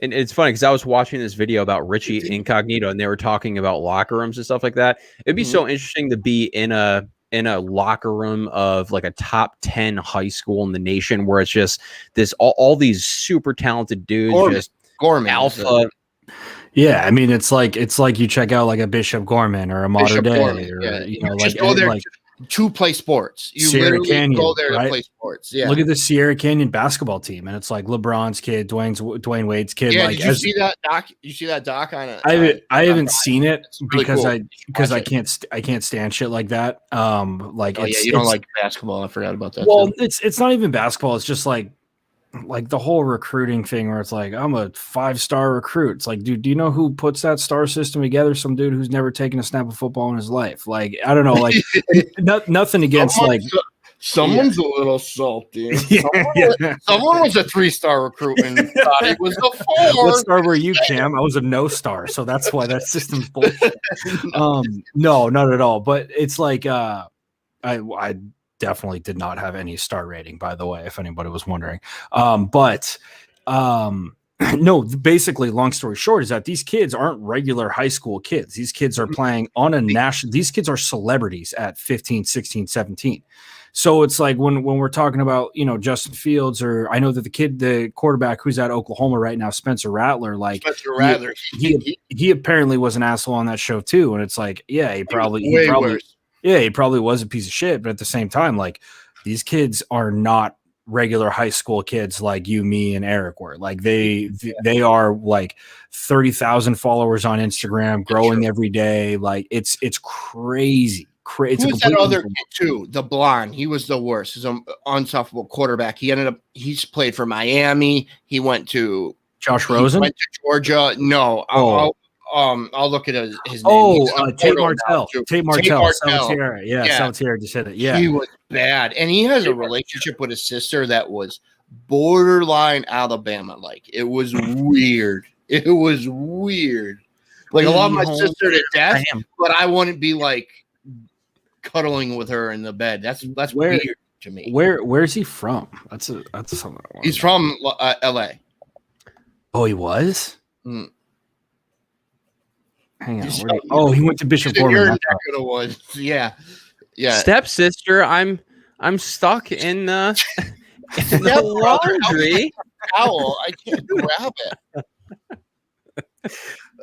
and it's funny because I was watching this video about Richie Incognito, and they were talking about locker rooms and stuff like that. It'd be so interesting to be in a locker room of like a top 10 high school in the nation, where it's just this all these super talented dudes, Gorman, alpha. Yeah, I mean, it's like you check out like a Bishop Gorman or a Modern Day, or just go there to play sports. You Sierra literally Canyon, go there right? to play sports. Yeah, look at the Sierra Canyon basketball team, and it's like LeBron's kid, Dwayne Wade's kid. Yeah, like, did you see that doc? You see that doc on it? I haven't seen it really because cool. I can't stand shit like that. You don't like basketball. I forgot about that. Well, it's not even basketball. It's just like the whole recruiting thing where it's like, I'm a 5-star recruit. It's like, dude, do you know who puts that star system together? Some dude who's never taken a snap of football in his life. Like, I don't know, like nothing against someone's a little salty. Someone was a 3-star recruit and thought it was a 4. What star were you, Cam? I was a no star, so that's why that system's bullshit. No, not at all. But it's like I definitely did not have any star rating, by the way, if anybody was wondering. No, basically, long story short is that these kids aren't regular high school kids. These kids are playing on a national. These kids are celebrities at 15, 16, 17. So it's like when we're talking about, Justin Fields, or I know that the quarterback who's at Oklahoma right now, Spencer Rattler, he apparently was an asshole on that show too. And it's like, he probably was a piece of shit. But at the same time, like, these kids are not regular high school kids like you, me, and Eric were. Like they are like 30,000 followers on Instagram, growing every day. Like it's crazy. It's Who's that other kid too? The blonde. He was the worst. He's an unstoppable quarterback. He's played for Miami. He went to Josh Rosen. Went to Georgia. No. I'll look at his name. Tate Martell. Salvatierra. Salvatierra just said it. Yeah. He was bad. And he has a relationship with his sister that was borderline Alabama. Like, it was weird. Like, I love my sister to death, but I wouldn't be like cuddling with her in the bed. That's weird to me. Where's he from? That's something. He's from L.A. Oh, he was. Mm. Hang on. He went to Bishop Gorman. Yeah. Stepsister, I'm stuck in the laundry. Towel. I can't grab it.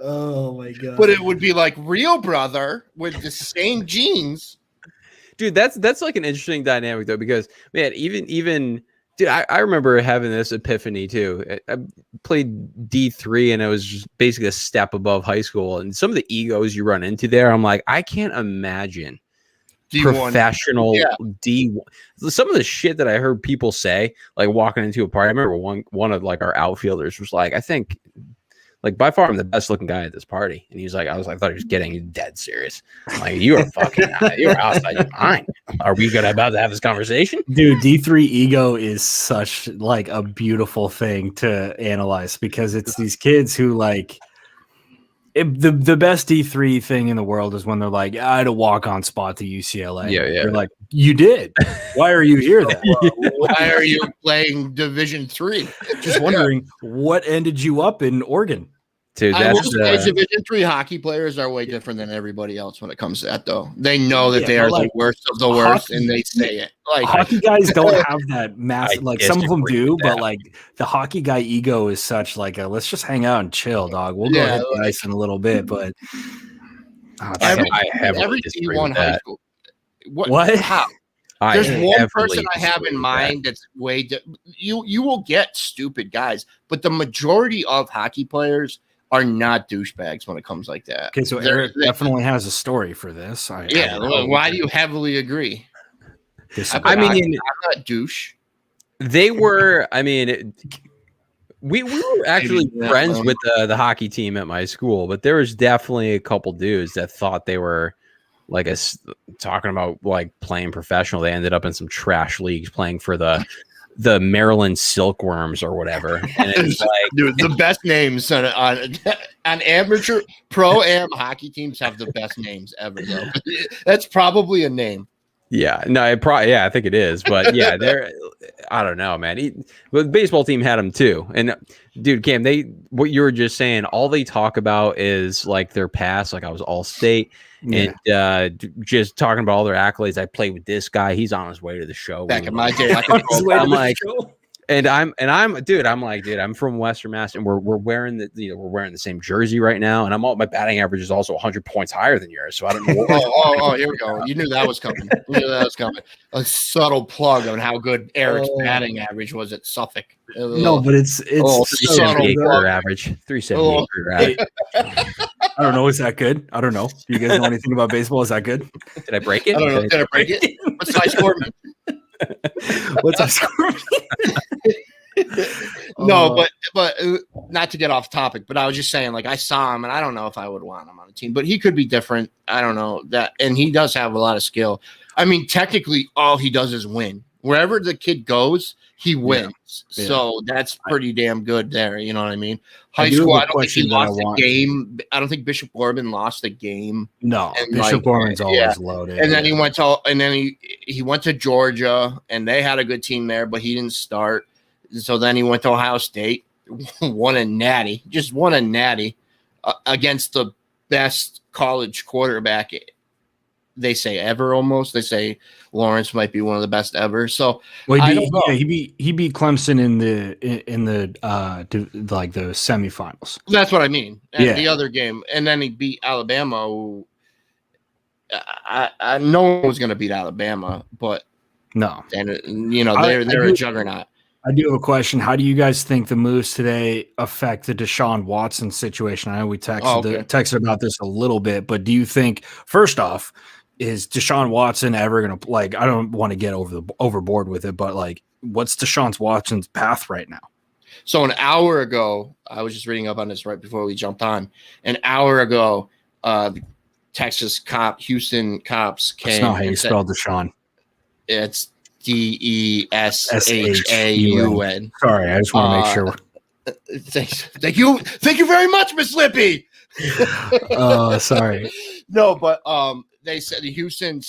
Oh my god! But it would be like real brother with the same jeans. Dude, that's like an interesting dynamic though, because man, even dude, I remember having this epiphany too. I played D3 and it was just basically a step above high school, and some of the egos you run into there, I'm like, I can't imagine D1. Professional D1. Some of the shit that I heard people say, like walking into a party. I remember one of like our outfielders was like, I think like by far I'm the best looking guy at this party. And he's like, I thought he was getting dead serious. I'm like, you are fucking you're outside your mind. Are we about to have this conversation? Dude, D3 ego is such like a beautiful thing to analyze, because it's these kids who like the best D3 thing in the world is when they're like, I had a walk-on spot to UCLA. Yeah. You're like, you did. Why are you here then? Why are you playing Division 3? Just wondering, what ended you up in Oregon? Dude, Division 3 hockey players are way different than everybody else when it comes to that, though. They know that they are the worst of the worst, and they say it. Like hockey guys don't have that massive. Like some of them do, but like the hockey guy ego is such like a let's just hang out and chill, dog. We'll go hit the ice in a little bit, but every D1 high school. What? How? There's one person I have in mind that's you will get stupid guys, but the majority of hockey players are not douchebags when it comes like that. Okay, so Eric definitely has a story for this. Why do you heavily agree? I'm not douche. They were. I mean, we were actually friends with the hockey team at my school, but there was definitely a couple dudes that thought they were like talking about like playing professional. They ended up in some trash leagues playing for the Maryland Silkworms or whatever. And it's like, dude, the best names on amateur pro-am hockey teams have the best names ever, though. That's probably a name. Yeah, no, I think it is, but yeah, I don't know, man. But the baseball team had them too, and dude, Cam, what you were just saying, all they talk about is like their past. Like I was all state, and just talking about all their accolades. I played with this guy; he's on his way to the show. Back in my day, I'm like, I'm from Western Mass, and we're wearing the same jersey right now, and my batting average is also 100 points higher than yours. So I don't know. Here we go. You knew that was coming. A subtle plug on how good Eric's batting average was at Suffolk. No, but it's 378 career average. 378 career average. I don't know. Is that good? I don't know. Do you guys know anything about baseball? Is that good? Did I break it? I don't know. Did I break it? What's my score? What's our score? No, but not to get off topic, but I was just saying, like, I saw him and I don't know if I would want him on a team, but he could be different. I don't know that. And he does have a lot of skill. I mean, technically all he does is win. Wherever the kid goes, he wins. Yeah. So that's pretty damn good there. You know what I mean? High school, I don't think he lost a game. I don't think Bishop Gorman lost a game. No, and Bishop Gorman's always loaded. And then he went to Georgia, and they had a good team there, but he didn't start. So then he went to Ohio State, won a natty against the best college quarterback, they say ever almost. They say Lawrence might be one of the best ever. So he beat Clemson in the semifinals. That's what I mean. And the other game, and then he beat Alabama. Who, no one was going to beat Alabama, but no, and they're a juggernaut. I do have a question. How do you guys think the moves today affect the Deshaun Watson situation? I know we texted about this a little bit, but do you think, first off, is Deshaun Watson ever going to, like, I don't want to get overboard with it, but like, what's Deshaun Watson's path right now? So an hour ago, I was just reading up on this right before we jumped on. An hour ago, the Houston cops came. That's not how you spell Deshaun. It's DESHAUN. Sorry, I just want to make sure. Thank you very much, Miss Lippy. Sorry. No, but they said Houston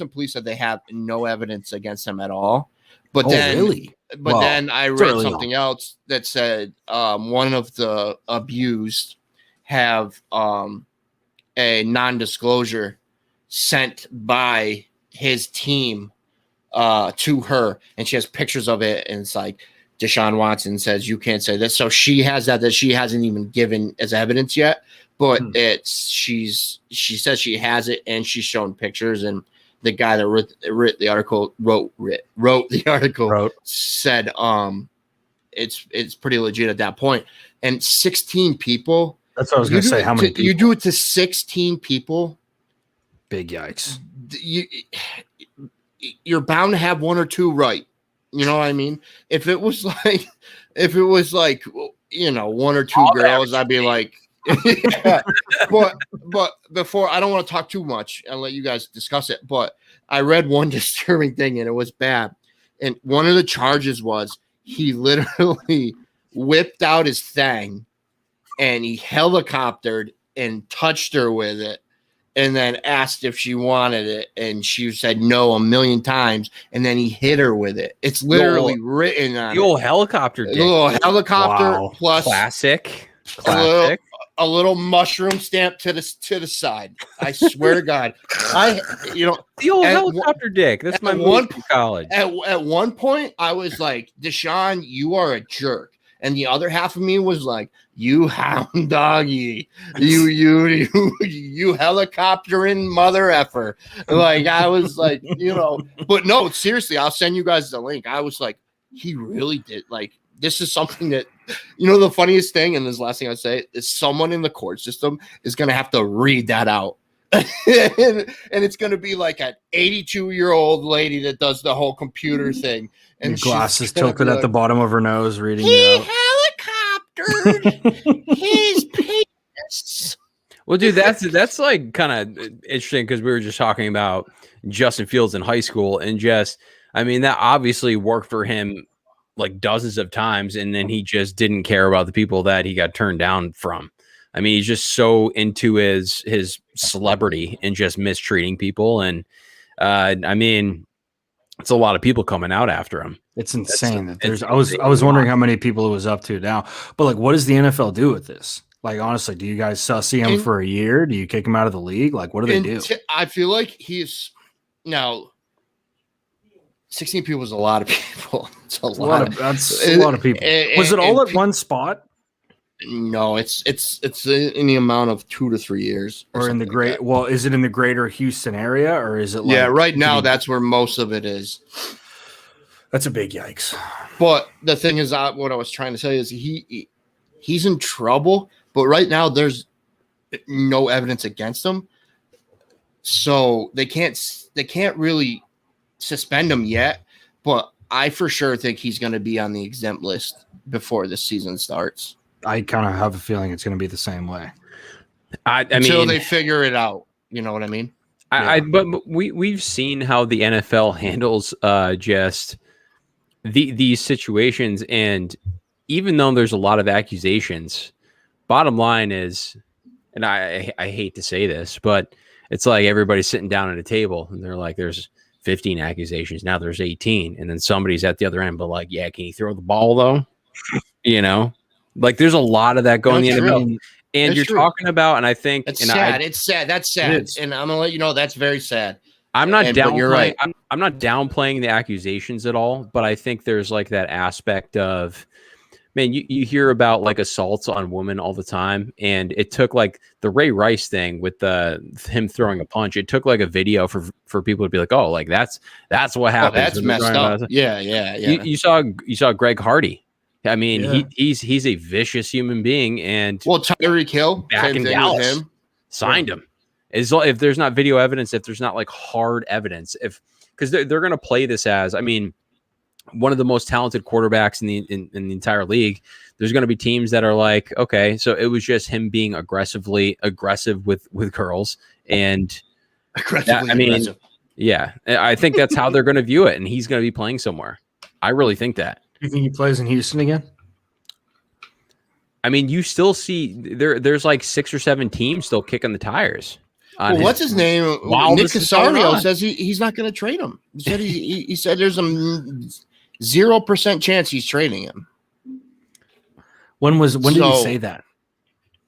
police said they have no evidence against him at all. But really? Then I read something else that said one of the abused have a non-disclosure sent by his team to her, and she has pictures of it, and it's like Deshaun Watson says you can't say this, so she has that she hasn't even given as evidence yet, but she says she has it, and she's shown pictures, and the guy that wrote the article said it's pretty legit at that point. And 16 people. That's what I was going to say. How many people? You do it to 16 people. Big yikes. You're bound to have one or two right. You know what I mean? If it was like, one or two girls, I'd be like, yeah. But before, I don't want to talk too much and let you guys discuss it, but I read one disturbing thing and it was bad. And one of the charges was he literally whipped out his thing and he helicoptered and touched her with it and then asked if she wanted it. And she said no 1,000,000 times. And then he hit her with it. It's literally written on the old helicopter dick. The little helicopter plus classic. A little mushroom stamp to the side. I swear to God, the old helicopter dick. That's my one college. At one point, I was like, Deshaun, you are a jerk, and the other half of me was like, you hound doggy, you helicoptering mother effer. Like I was like, but no, seriously, I'll send you guys the link. I was like, he really did like. This is something that, the funniest thing, and this last thing I'd say, is someone in the court system is going to have to read that out. and it's going to be like an 82-year-old lady that does the whole computer thing. And glasses tilted at the bottom of her nose reading he it out. Helicoptered his penis. Well, dude, that's like kind of interesting because we were just talking about Justin Fields in high school and that obviously worked for him like dozens of times, and then he just didn't care about the people that he got turned down from. He's just so into his celebrity and just mistreating people, and it's a lot of people coming out after him. It's insane. I was wondering how many people it was up to now, but like, what does the NFL do with this? Like, honestly, do you guys see him for a year? Do you kick him out of the league? Like, what do they do? I feel like he's now. 16 people is a lot of people. It's a lot of people. Was it all at one spot? No, it's in the amount of 2 to 3 years, or in the great. Well, is it in the greater Houston area, or is it? Like, right now, that's where most of it is. That's a big yikes. But the thing is, what I was trying to say is he's in trouble. But right now, there's no evidence against him, so they can't really suspend him yet, but I for sure think he's going to be on the exempt list before the season starts. I kind of have a feeling it's going to be the same way. Until they figure it out. You know what I mean? But we've seen how the NFL handles just these situations, and even though there's a lot of accusations, bottom line is, and I hate to say this, but it's like everybody's sitting down at a table and they're like, there's 15 accusations. Now there's 18. And then somebody's at the other end, but like, yeah, can you throw the ball though? Like there's a lot of that going in the NFL. And you're talking about, and I think it's sad. It's sad. That's sad. And I'm gonna let you know that's very sad. I'm not downplaying. You're right. I'm not downplaying the accusations at all, but I think there's like that aspect of, man, you hear about like assaults on women all the time, and it took like the Ray Rice thing with him throwing a punch. It took like a video for people to be like, oh, like that's what happened. That's messed up. Yeah. You saw Greg Hardy. He's a vicious human being, and Tyreek Hill back in Dallas signed him. If there's not video evidence, if there's not like hard evidence, because they're going to play this as, one of the most talented quarterbacks in the entire league. There's going to be teams that are like, okay, so it was just him being aggressive with girls, and aggressive. Yeah, I think that's how they're going to view it, and he's going to be playing somewhere. I really think that. You think he plays in Houston again? I mean, you still see there's like 6 or 7 teams still kicking the tires. Well, what's his name? Nick Casario says he's not going to trade him. He said there's a 0% chance he's trading him. When did he say that?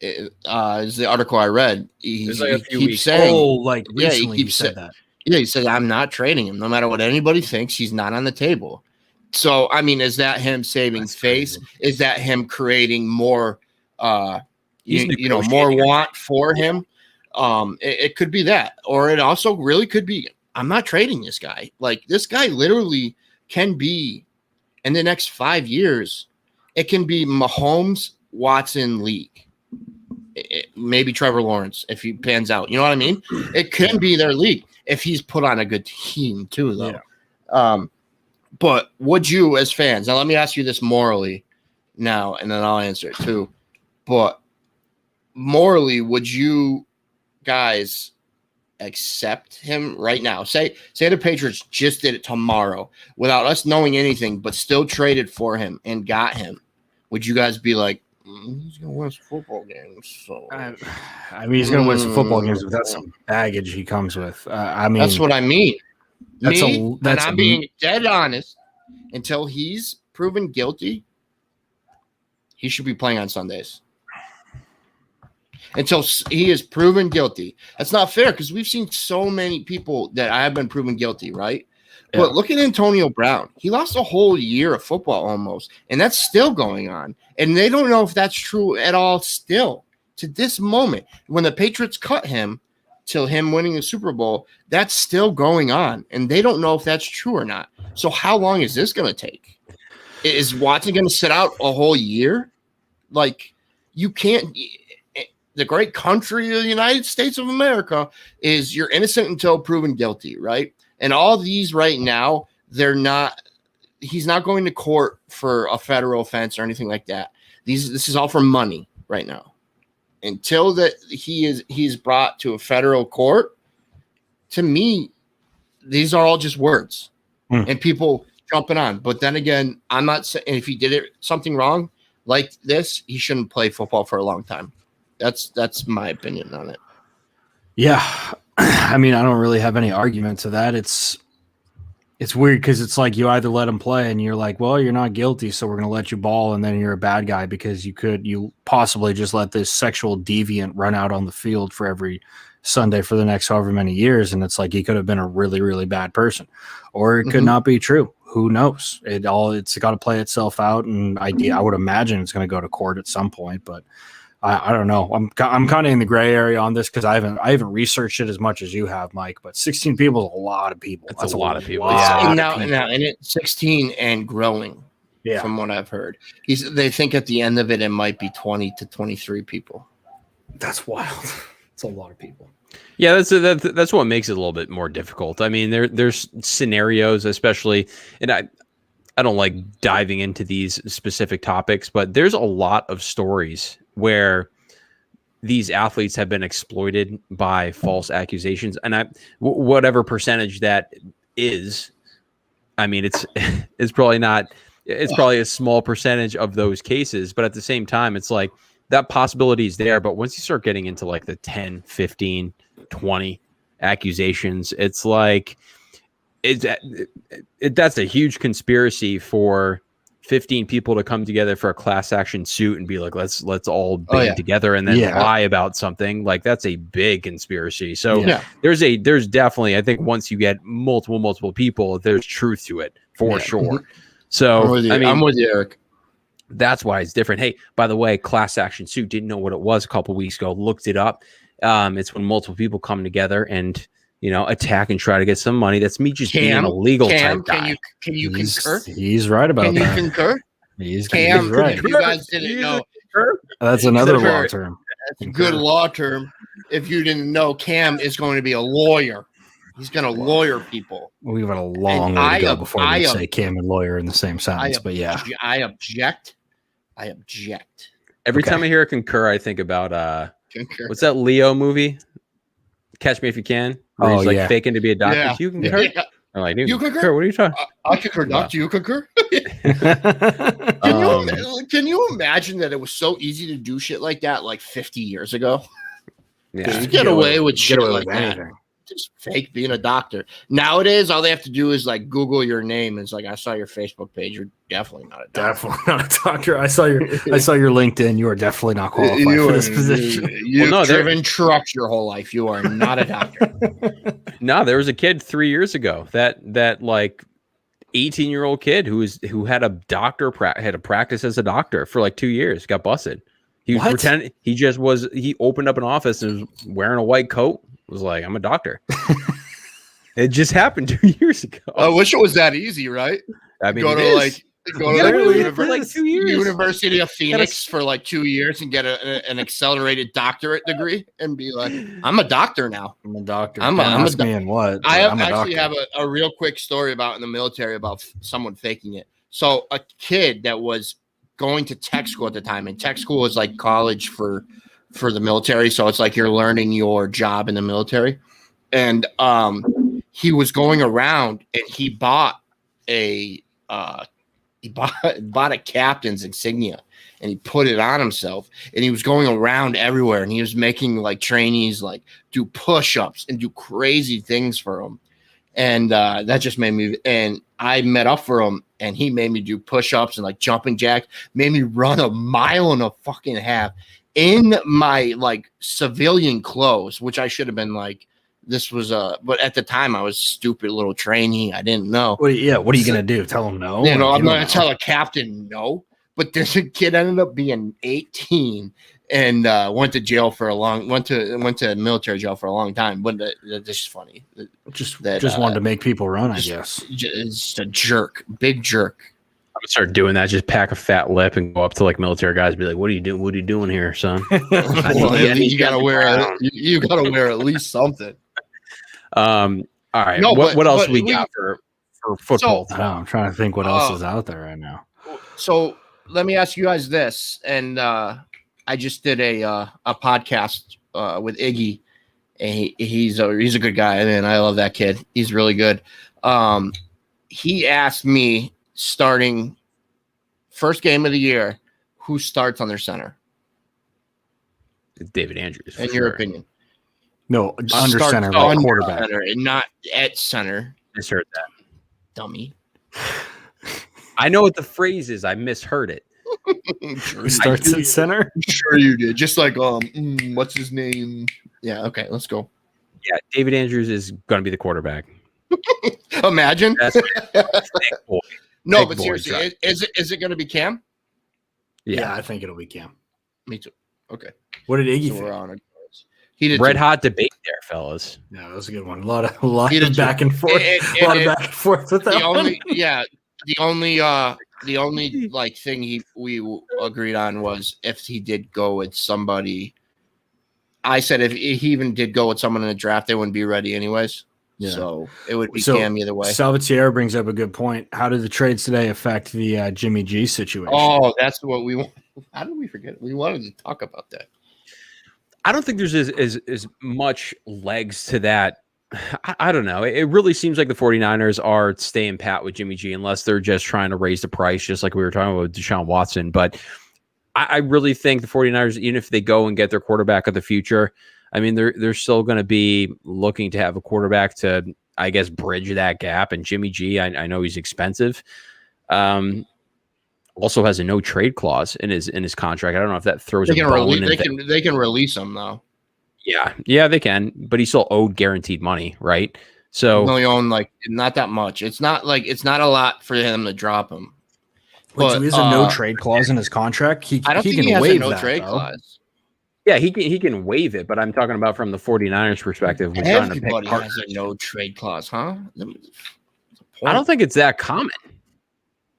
Is the article I read. He keeps saying, recently he said that. Yeah, he said, I'm not trading him. No matter what anybody thinks, he's not on the table. So, I mean, is that him saving face? Crazy. Is that him creating more, more want for him? It could be that. Or it also really could be, I'm not trading this guy. Like, this guy literally can be, in the next 5 years, it can be Mahomes, Watson league. Maybe Trevor Lawrence if he pans out. You know what I mean? It can be their league if he's put on a good team too, though. Yeah. But would you, as fans, now let me ask you this morally now, and then I'll answer it too. But morally, would you guys accept him right now? Say the Patriots just did it tomorrow without us knowing anything, but still traded for him and got him. Would you guys be like, he's gonna win some football games? So I mean, he's gonna win some football games, but that's some baggage he comes with. I mean, that's what I mean. I'm being dead honest. Until he's proven guilty, he should be playing on Sundays. Until he is proven guilty. That's not fair because we've seen so many people that have been proven guilty, right? Yeah. But look at Antonio Brown. He lost a whole year of football almost, and that's still going on. And they don't know if that's true at all still to this moment. When the Patriots cut him till him winning the Super Bowl, that's still going on, and they don't know if that's true or not. So how long is this going to take? Is Watson going to sit out a whole year? Like, you can't – the great country of the United States of America is you're innocent until proven guilty, right? And all these right now, they're not – he's not going to court for a federal offense or anything like that. This is all for money right now. Until that he's brought to a federal court, to me, these are all just words and people jumping on. But then again, I'm not saying if he did something wrong like this, he shouldn't play football for a long time. That's my opinion on it. Yeah, I mean, I don't really have any argument to that. It's weird because it's like you either let him play and you're like, well, you're not guilty, so we're going to let you ball, and then you're a bad guy because you possibly just let this sexual deviant run out on the field for every Sunday for the next however many years, and it's like he could have been a really, really bad person. Or it could not be true. Who knows? It's got to play itself out, and I would imagine it's going to go to court at some point, but I don't know. I'm kind of in the gray area on this because I haven't researched it as much as you have, Mike. But 16 people is a lot of people. That's a lot of people. And it's 16 and growing. Yeah, from what I've heard, they think at the end of it might be 20 to 23 people. That's wild. It's a lot of people. Yeah, that's what makes it a little bit more difficult. I mean, there's scenarios, especially, and I don't like diving into these specific topics, but there's a lot of stories where these athletes have been exploited by false accusations, and whatever percentage that is, I mean, it's probably not. It's probably a small percentage of those cases, but at the same time, it's like that possibility is there. But once you start getting into like the 10, 15, 20 accusations, it's like that's a huge conspiracy for 15 people to come together for a class action suit and be like, let's all band together and then lie about something. Like, that's a big conspiracy. So there's definitely, I think once you get multiple people, there's truth to it for sure. So I'm with you, Eric. That's why it's different. Hey, by the way, class action suit, didn't know what it was a couple weeks ago, looked it up. It's when multiple people come together and, attack and try to get some money. That's me just being a legal type guy. Can you concur? He's right about that. Can you concur? He's right. If you guys didn't know, that's another law term. That's a good law term. If you didn't know, Cam is going to be a lawyer. He's going to lawyer people. We've got a long way to go before we say Cam and lawyer in the same sentence. But yeah, I object. Every time I hear a concur, I think about what's that Leo movie? Catch Me If You Can. Where he's like faking to be a doctor. You concur? I'm like, dude, you concur? What are you talking? I concur, Doc. Do you concur? Can you imagine that it was so easy to do shit like that like 50 years ago? Yeah, Just get away with shit like that. anything. Just fake being a doctor. Nowadays, all they have to do is like Google your name. It's like, I saw your Facebook page. You're definitely not a doctor. Definitely not a doctor. I saw your LinkedIn. You are definitely not qualified for this position. You've driven trucks your whole life. You are not a doctor. No, there was a kid 3 years ago that like 18-year-old kid who had a had a practice as a doctor for like 2 years, got busted. He was pretending he opened up an office and was wearing a white coat. Was like, I'm a doctor. It just happened 2 years ago. I wish it was that easy, right? I mean, go to like 2 years. University of Phoenix for like 2 years and get an accelerated doctorate degree and be like, I'm a doctor now. I'm a doctor. I'm a man what? I actually have a real quick story about in the military about someone faking it. So a kid that was going to tech school at the time, and tech school is like college for the military. So it's like you're learning your job in the military. And he was going around and he bought a captain's insignia and he put it on himself, and he was going around everywhere and he was making like trainees like do push-ups and do crazy things for him. And that just made me, and I met up for him and he made me do push-ups and like jumping jacks, made me run 1.5 miles in my like civilian clothes, which I should have been like, this was but at the time I was stupid little trainee. I didn't know. What are you going to do? Tell him no? You know, I'm not going to tell a captain no, but this kid ended up being 18 and went to military jail for a long time. But this is funny. Just wanted to make people run, I guess. Just a jerk, big jerk. I'm gonna start doing that. Just pack a fat lip and go up to like military guys and be like, "What are you doing? What are you doing here, son?" You gotta wear. You gotta wear at least something. All right. No, what else we got for football? So, I'm trying to think what else is out there right now. So let me ask you guys this, and I just did a podcast with Iggy, and he's a good guy, man. I love that kid. He's really good. He asked me, starting first game of the year, who starts on their center? David Andrews. In your opinion? No, under center, like quarterback. Center, and not at center. I misheard that. Dummy. I know what the phrase is. I misheard it. Who starts at center? I'm sure you did. Just like, what's his name? Yeah, okay, let's go. Yeah, David Andrews is going to be the quarterback. Imagine. No, big but boy, seriously, right. is it going to be Cam? Yeah, I think it'll be Cam. Me too. Okay. What did Iggy so think? We're on it. He did red hot debate there, fellas. Yeah, that was a good one. A lot of back and forth. A lot of back and forth with that one. The only like thing we agreed on was if he did go with somebody. I said if he even did go with someone in the draft, they wouldn't be ready anyways. Yeah. So it would be Cam either way. Salvatierra brings up a good point. How did the trades today affect the Jimmy G situation? Oh, that's what we want. How did we forget? We wanted to talk about that. I don't think there's as much legs to that. I don't know. It really seems like the 49ers are staying pat with Jimmy G unless they're just trying to raise the price, just like we were talking about with Deshaun Watson. But I really think the 49ers, even if they go and get their quarterback of the future, I mean, they're still going to be looking to have a quarterback to, I guess, bridge that gap. And Jimmy G, I know he's expensive. Also has a no trade clause in his contract. I don't know if that throws a bone. They can release him though. Yeah, they can, but he still owed guaranteed money, right? So he owned like not that much. It's not a lot for him to drop him. But is a no trade clause in his contract? I don't think he has a no trade clause. Yeah, he can waive it, but I'm talking about from the 49ers perspective. Everybody has a no trade clause, huh? I don't think it's that common.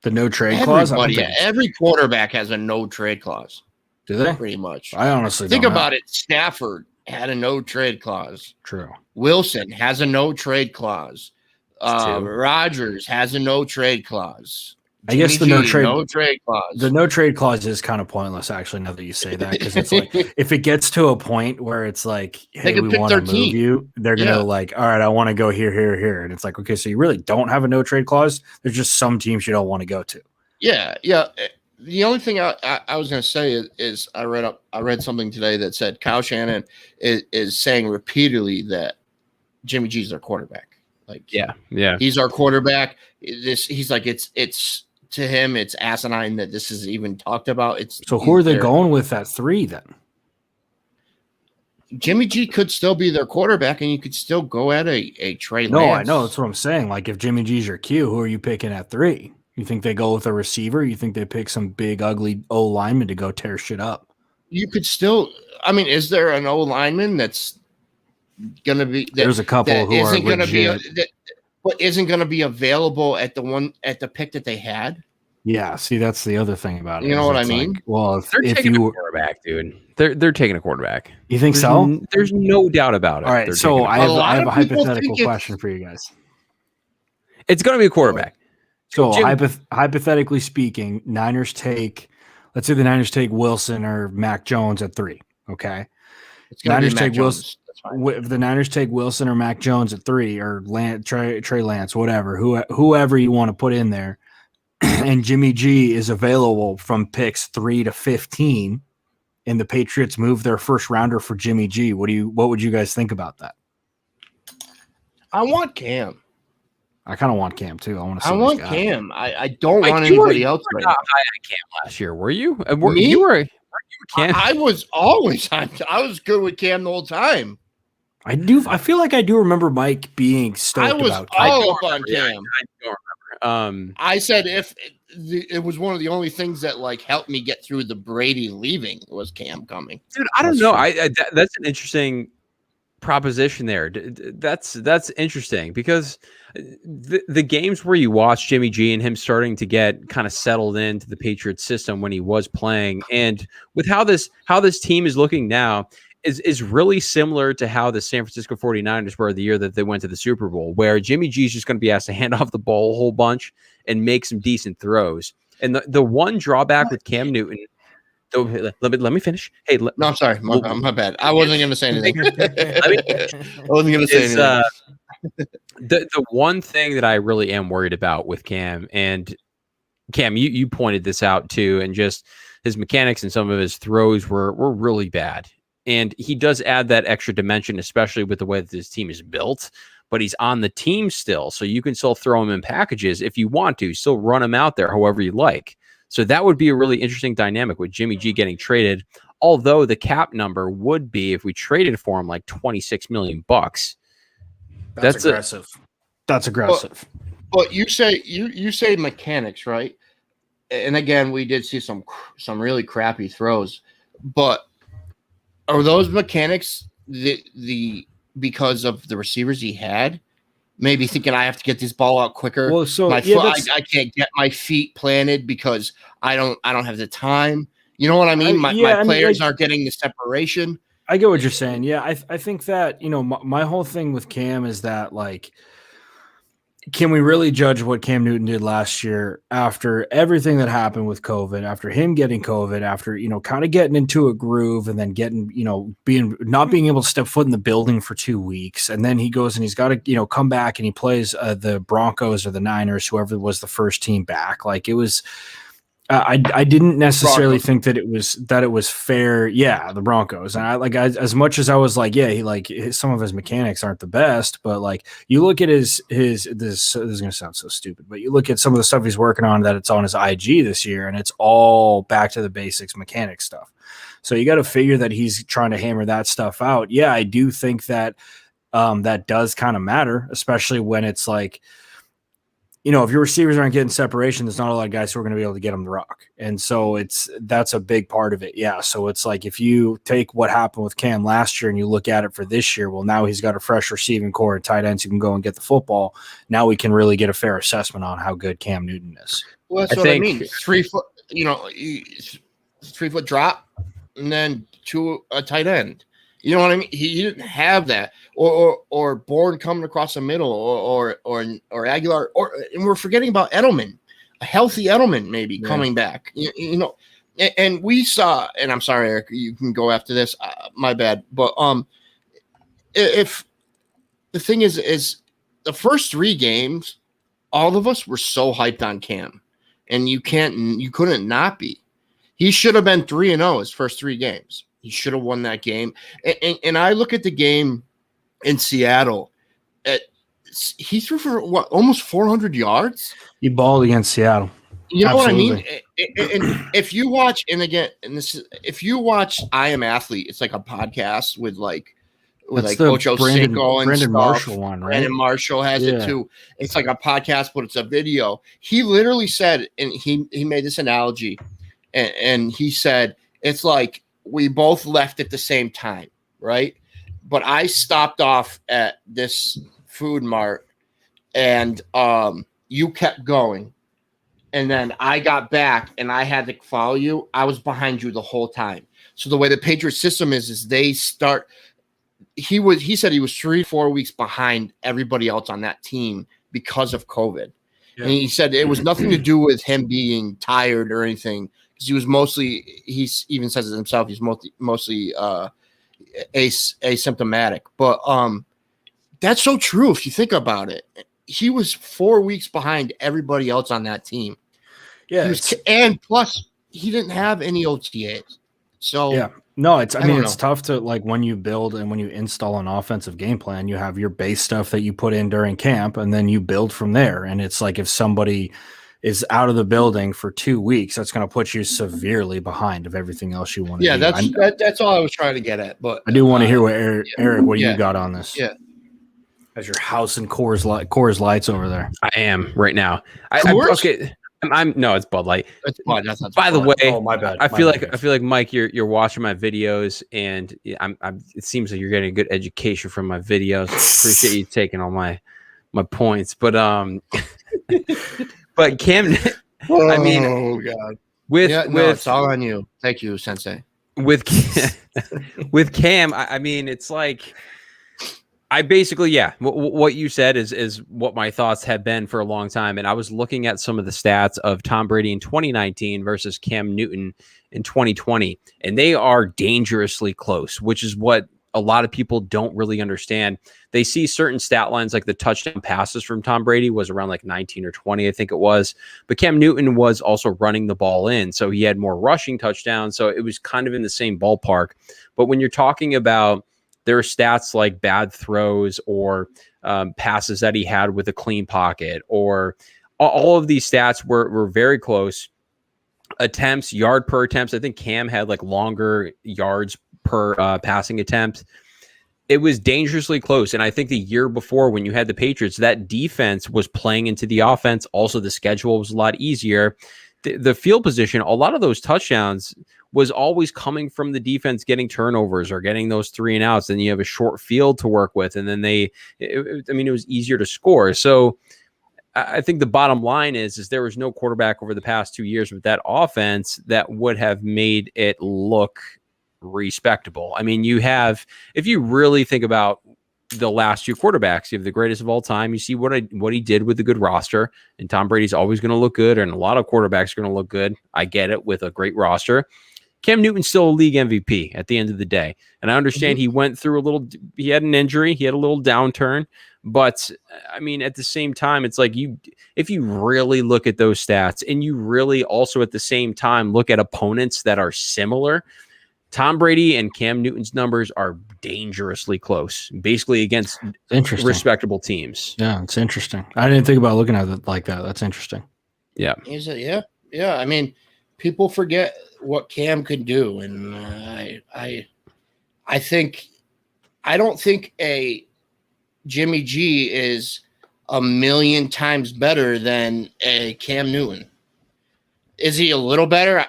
The no trade clause? Every quarterback has a no trade clause. Do they? Pretty much. I honestly think about it. Stafford had a no trade clause. True. Wilson has a no trade clause. Rodgers has a no trade clause. I guess the no trade clause. The no trade clause is kind of pointless, actually. Now that you say that, because it's like if it gets to a point where it's like, hey, we want to move you, they're gonna like, all right, I want to go here, and it's like, okay, so you really don't have a no trade clause. There's just some teams you don't want to go to. Yeah. The only thing I was gonna say is I read something today that said Kyle Shanahan is saying repeatedly that Jimmy G's their quarterback. Like, yeah, he's our quarterback. He's like, it's to him, it's asinine that this is even talked about. So who are they going with at 3 then? Jimmy G could still be their quarterback, and you could still go at a Trey Lance. No, I know. That's what I'm saying. Like, if Jimmy G's your Q, who are you picking at 3? You think they go with a receiver? You think they pick some big, ugly O lineman to go tear shit up? You could still – I mean, is there an O lineman that's going to be – There's a couple who are legit. But isn't going to be available at the pick that they had? Yeah, see, that's the other thing about it. You know what I mean? Like, well, they're taking a quarterback, dude. They're taking a quarterback. You think so? There's no doubt about it. All right, so I have a hypothetical question for you guys. It's going to be a quarterback. So hypothetically speaking, let's say the Niners take Wilson or Mac Jones at 3. Okay, Niners take Wilson. If the Niners take Wilson or Mac Jones at 3, or Trey Lance, whatever, whoever you want to put in there, and Jimmy G is available from picks 3 to 15, and the Patriots move their first rounder for Jimmy G, what would you guys think about that? I want Cam. I kind of want Cam too. I want Cam. I don't want anybody else. You were not high on Cam last year, were you? Me? You were Cam. I was always high. I was good with Cam the whole time. I feel like I do remember Mike being stoked about Cam. I was all up on Cam. I don't remember. I said if it was one of the only things that like helped me get through the Brady leaving was Cam coming. Dude, I don't know. That's an interesting proposition there. That's interesting because the games where you watch Jimmy G and him starting to get kind of settled into the Patriots system when he was playing, and with how this team is looking now is really similar to how the San Francisco 49ers were the year that they went to the Super Bowl, where Jimmy G is just going to be asked to hand off the ball a whole bunch and make some decent throws. And the one drawback with Cam Newton, let me finish. Hey, no, I'm sorry, my bad. I wasn't going to say anything. I wasn't going to say anything. The one thing that I really am worried about with Cam, and Cam, you pointed this out too, and just his mechanics and some of his throws were really bad. And he does add that extra dimension, especially with the way that this team is built. But he's on the team still, so you can still throw him in packages if you want to. Still run him out there however you like. So that would be a really interesting dynamic with Jimmy G getting traded. Although the cap number would be, if we traded for him, like $26 million. That's aggressive. That's aggressive. But you say mechanics, right? And again, we did see some really crappy throws, but are those mechanics the because of the receivers he had? Maybe thinking I have to get this ball out quicker. Well, so I can't get my feet planted because I don't have the time. You know what I mean? My players aren't getting the separation. I get what you're saying. Yeah, I think that, my whole thing with Cam is that, like, can we really judge what Cam Newton did last year after everything that happened with COVID, after him getting COVID, after, kind of getting into a groove and then getting, not being able to step foot in the building for 2 weeks. And then he goes and he's got to, come back and he plays the Broncos or the Niners, whoever was the first team back. Like, it was, I didn't necessarily think that it was fair. Yeah, the Broncos. And I as much as I was like, yeah, some of his mechanics aren't the best, but like you look at this is going to sound so stupid, but you look at some of the stuff he's working on that it's on his IG this year, and it's all back to the basics mechanic stuff. So you got to figure that he's trying to hammer that stuff out. Yeah, I do think that that does kind of matter, especially when it's like, if your receivers aren't getting separation, there's not a lot of guys who are going to be able to get them the rock. And so that's a big part of it. Yeah. So it's like, if you take what happened with Cam last year and you look at it for this year, well, now he's got a fresh receiving core and tight ends who can go and get the football. Now we can really get a fair assessment on how good Cam Newton is. Well, that's what I mean. 3 foot, 3 foot drop and then to a tight end. You know what I mean? He didn't have that, or Bourne coming across the middle, or Aguilar, and we're forgetting about Edelman. a healthy Edelman maybe coming back. You know, and we saw. And I'm sorry, Eric, you can go after this. My bad. But if the thing is the first 3 games, all of us were so hyped on Cam, and you couldn't not be. He should have been 3-0 his first 3 games. He should have won that game. And I look at the game in Seattle. He threw for almost 400 yards. He balled against Seattle. You know Absolutely. What I mean? And if you watch, if you watch I Am Athlete, it's like a podcast with Ocho Cinco and Brandon stuff. Marshall one, right? Brandon Marshall has it too. It's like a podcast, but it's a video. He literally said, and he made this analogy, and he said, it's like we both left at the same time, right? But I stopped off at this food mart, and you kept going. And then I got back and I had to follow you. I was behind you the whole time. So the way the Patriots system is they start. He said he was 3-4 weeks behind everybody else on that team because of COVID. Yeah. And he said it was nothing to do with him being tired or anything, because he was mostly. He even says it himself. He's mostly asymptomatic. But that's so true if you think about it. He was 4 weeks behind everybody else on that team. Yeah, and plus he didn't have any OTAs. So yeah, no, it's it's tough to, like, when you build and when you install an offensive game plan, you have your base stuff that you put in during camp, and then you build from there. And it's like if somebody is out of the building for 2 weeks, that's going to put you severely behind of everything else you want to do. Yeah, that's all I was trying to get at. But I do want to hear what Eric, what you got on this? Yeah. As your house and Coors Lights over there. I am right now. No, it's Bud Light. It's Bud. That's not By the way, oh, my bad. I feel like Mike, you're watching my videos, and it seems like you're getting a good education from my videos. Appreciate you taking all my points, but but Cam, I mean, oh god, it's all on you. Thank you, Sensei. With Cam, I mean, it's like. I basically, what you said is what my thoughts have been for a long time. And I was looking at some of the stats of Tom Brady in 2019 versus Cam Newton in 2020, and they are dangerously close, which is what a lot of people don't really understand. They see certain stat lines, like the touchdown passes from Tom Brady was around like 19 or 20, I think it was. But Cam Newton was also running the ball in, so he had more rushing touchdowns. So it was kind of in the same ballpark. But when you're talking about there are stats like bad throws or passes that he had with a clean pocket, or all of these stats were very close. Attempts, yard per attempts. I think Cam had like longer yards per passing attempt. It was dangerously close. And I think the year before, when you had the Patriots, that defense was playing into the offense. Also, the schedule was a lot easier. The field position, a lot of those touchdowns was always coming from the defense getting turnovers or getting those 3 and outs. Then you have a short field to work with, and then it was easier to score. So I think the bottom line is there was no quarterback over the past 2 years with that offense that would have made it look respectable. I mean, if you really think about the last 2 quarterbacks, you have the greatest of all time. You see what he did with the good roster, and Tom Brady's always going to look good, and a lot of quarterbacks are going to look good. I get it, with a great roster. Cam Newton's still a league MVP at the end of the day. And I understand he went through he had an injury, he had a little downturn, but I mean, at the same time, it's like if you really look at those stats, and you really also at the same time look at opponents that are similar, Tom Brady and Cam Newton's numbers are dangerously close, basically against respectable teams. Yeah, it's interesting. I didn't think about looking at it like that. That's interesting. Yeah. Yeah. I mean, people forget what Cam could do, and I don't think a Jimmy G is a million times better than a Cam Newton. Is he a little better?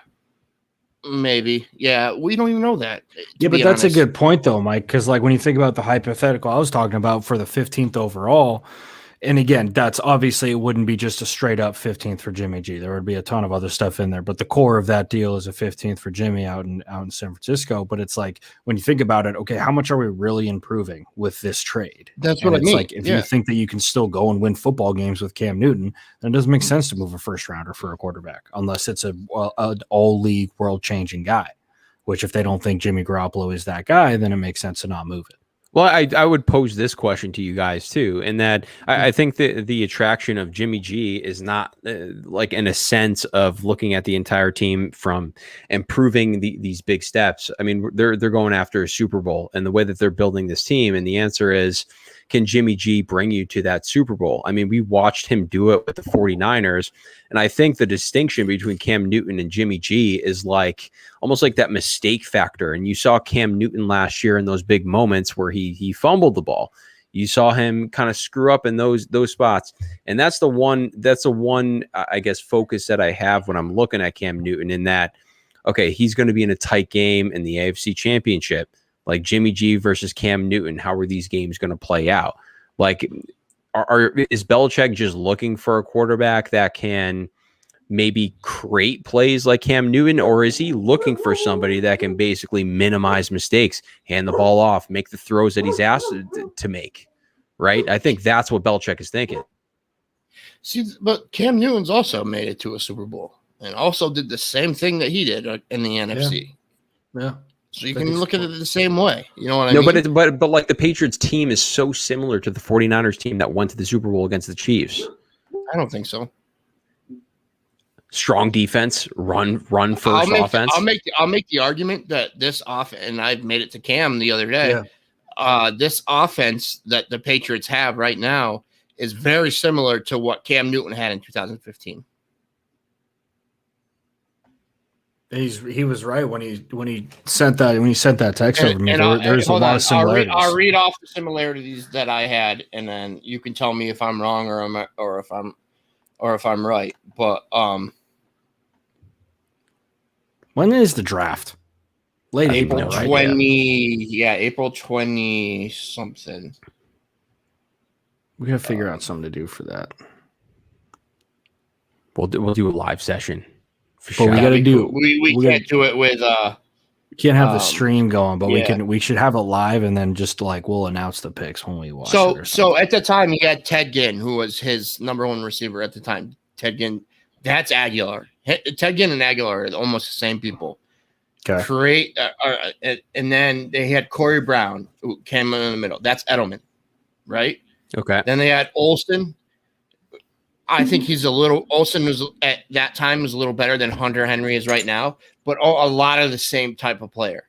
Maybe. Yeah, we don't even know that. Yeah, but that's a good point though, Mike, because like when you think about the hypothetical I was talking about for the 15th overall, and again, that's obviously it wouldn't be just a straight up 15th for Jimmy G. There would be a ton of other stuff in there, but the core of that deal is a 15th for Jimmy out in San Francisco. But it's like when you think about it, okay, how much are we really improving with this trade? That's what I it's mean. Like if you think that you can still go and win football games with Cam Newton, then it doesn't make sense to move a first rounder for a quarterback unless it's an all league world changing guy. Which if they don't think Jimmy Garoppolo is that guy, then it makes sense to not move it. Well, I would pose this question to you guys too, in that I think that the attraction of Jimmy G is not like in a sense of looking at the entire team from improving these big steps. I mean, they're going after a Super Bowl, and the way that they're building this team, and the answer is, can Jimmy G bring you to that Super Bowl? I mean, we watched him do it with the 49ers, and I think the distinction between Cam Newton and Jimmy G is like almost like that mistake factor. And you saw Cam Newton last year in those big moments where he fumbled the ball. You saw him kind of screw up in those spots. And that's the one I guess focus that I have when I'm looking at Cam Newton, in that, okay, he's going to be in a tight game in the AFC Championship. Like Jimmy G versus Cam Newton, how are these games going to play out? Like, is Belichick just looking for a quarterback that can maybe create plays like Cam Newton, or is he looking for somebody that can basically minimize mistakes, hand the ball off, make the throws that he's asked to make? Right? I think that's what Belichick is thinking. See, but Cam Newton's also made it to a Super Bowl and also did the same thing that he did in the NFC. Yeah. So you can look at it the same way. You know what I mean? No, but like the Patriots team is so similar to the 49ers team that went to the Super Bowl against the Chiefs. I don't think so. Strong defense, run first offense. I'll make the argument that this offense, and I've made it to Cam the other day. Yeah. This offense that the Patriots have right now is very similar to what Cam Newton had in 2015. He was right when he sent that text over to me. There's a lot of similarities. I'll read off the similarities that I had, and then you can tell me if I'm wrong or if I'm right. But when is the draft? Late April 20, right? Yeah, April 20 something. We gotta figure out something to do for that. We'll do a live session. But we got to do. We can't do it with. We can't have the stream going, but we should have it live, and then just like we'll announce the picks when we watch. So at the time he had Ted Ginn, who was his number one receiver at the time. Ted Ginn, that's Aguilar. Ted Ginn and Aguilar are almost the same people. Okay. And then they had Corey Brown, who came in the middle. That's Edelman, right? Okay. Then they had Olsen. I think Olsen was at that time was a little better than Hunter Henry is right now, but a lot of the same type of player.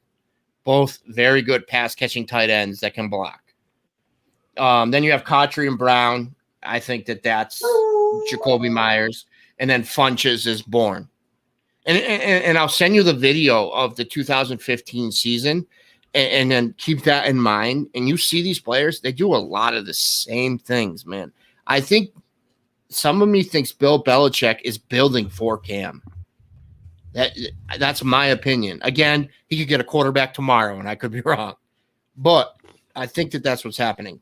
Both very good pass catching tight ends that can block. Then you have Cotry and Brown. I think that's Jacoby Myers, and then Funches is Bourne. And I'll send you the video of the 2015 season, and then keep that in mind. And you see these players; they do a lot of the same things, man. I think. Some of me thinks Bill Belichick is building for Cam. That's my opinion. Again, he could get a quarterback tomorrow, and I could be wrong. But I think that's what's happening.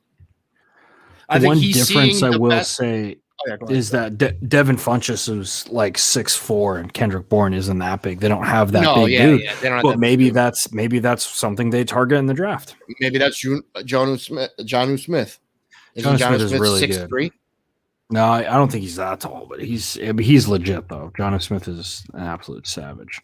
One difference I will say is that Devin Funchess is like 6'4", and Kendrick Bourne isn't that big. They don't have that big dude. Yeah, they don't have but maybe that's something they target in the draft. Maybe that's Jonnu Smith. Jonnu Smith is really 6'3"? Good. No, I don't think he's that tall, but he's legit though. Jonnu Smith is an absolute savage.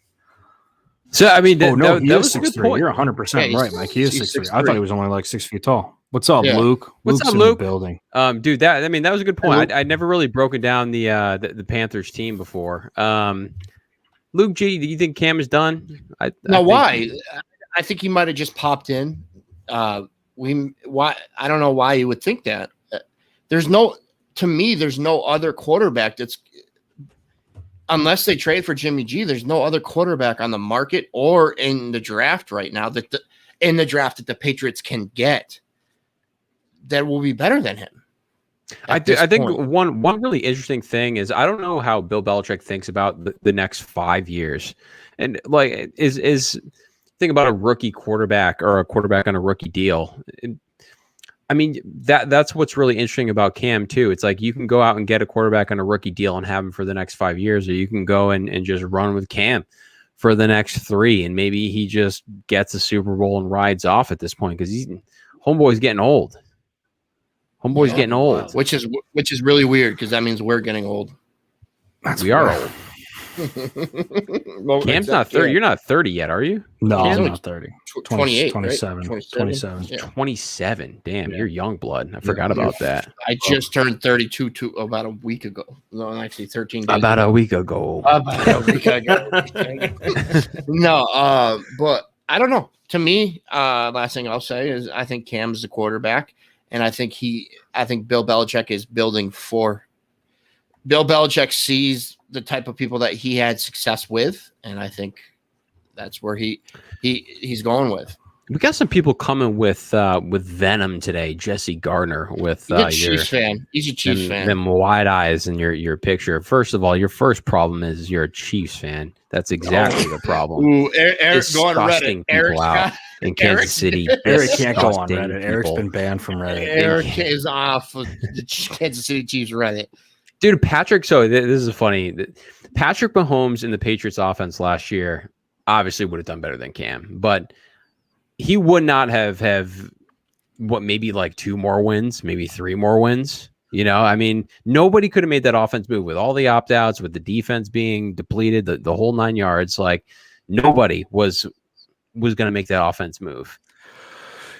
So I mean, he is 6'3". You're 100% right, Mike. He is 6'3". I thought he was only like 6 feet tall. What's up, Luke? What's up, Luke? In the building. Dude, that was a good point. Hey, I never really broken down the Panthers team before. Luke G, do you think Cam is done? Why? I think he might have just popped in. Why? I don't know why you would think that. To me, there's no other quarterback that's unless they trade for Jimmy G. There's no other quarterback on the market or in the draft right now that the Patriots can get that will be better than him. I think one really interesting thing is I don't know how Bill Belichick thinks about the next 5 years, and like is think about a rookie quarterback or a quarterback on a rookie deal. I mean, that's what's really interesting about Cam too. It's like you can go out and get a quarterback on a rookie deal and have him for the next 5 years, or you can go and just run with Cam for the next 3, and maybe he just gets a Super Bowl and rides off at this point because homeboy's getting old. Homeboy's getting old, which is really weird because that means we're getting old. We are old. Well, Cam's not 30. You're not 30 yet, are you? No, Cam's I'm not 30. 28, 27. Right? 27. Yeah. 27. Damn, you're young blood. I forgot about that. I just turned 32 about a week ago. No, actually 13 days About ago. a week ago. No, but I don't know. To me, last thing I'll say is I think Cam's the quarterback, and I think Bill Belichick is building for. Bill Belichick sees the type of people that he had success with, and I think that's where he's going with. We got some people coming with venom today. Jesse Gardner with He's a Chiefs fan. He's a Chiefs fan. Them wide eyes in your picture. First of all, your first problem is you're a Chiefs fan. That's exactly the problem. Ooh, Eric going on Reddit. Eric's out in Kansas City. Eric can't go on Reddit. People. Eric's been banned from Reddit. Eric is off of the Kansas City Chiefs Reddit. Dude, Patrick. So this is funny. Patrick Mahomes in the Patriots offense last year obviously would have done better than Cam, but he would not have maybe like 2 more wins, maybe 3 more wins. You know, I mean, nobody could have made that offense move with all the opt-outs, with the defense being depleted, the whole 9 yards. Like nobody was going to make that offense move.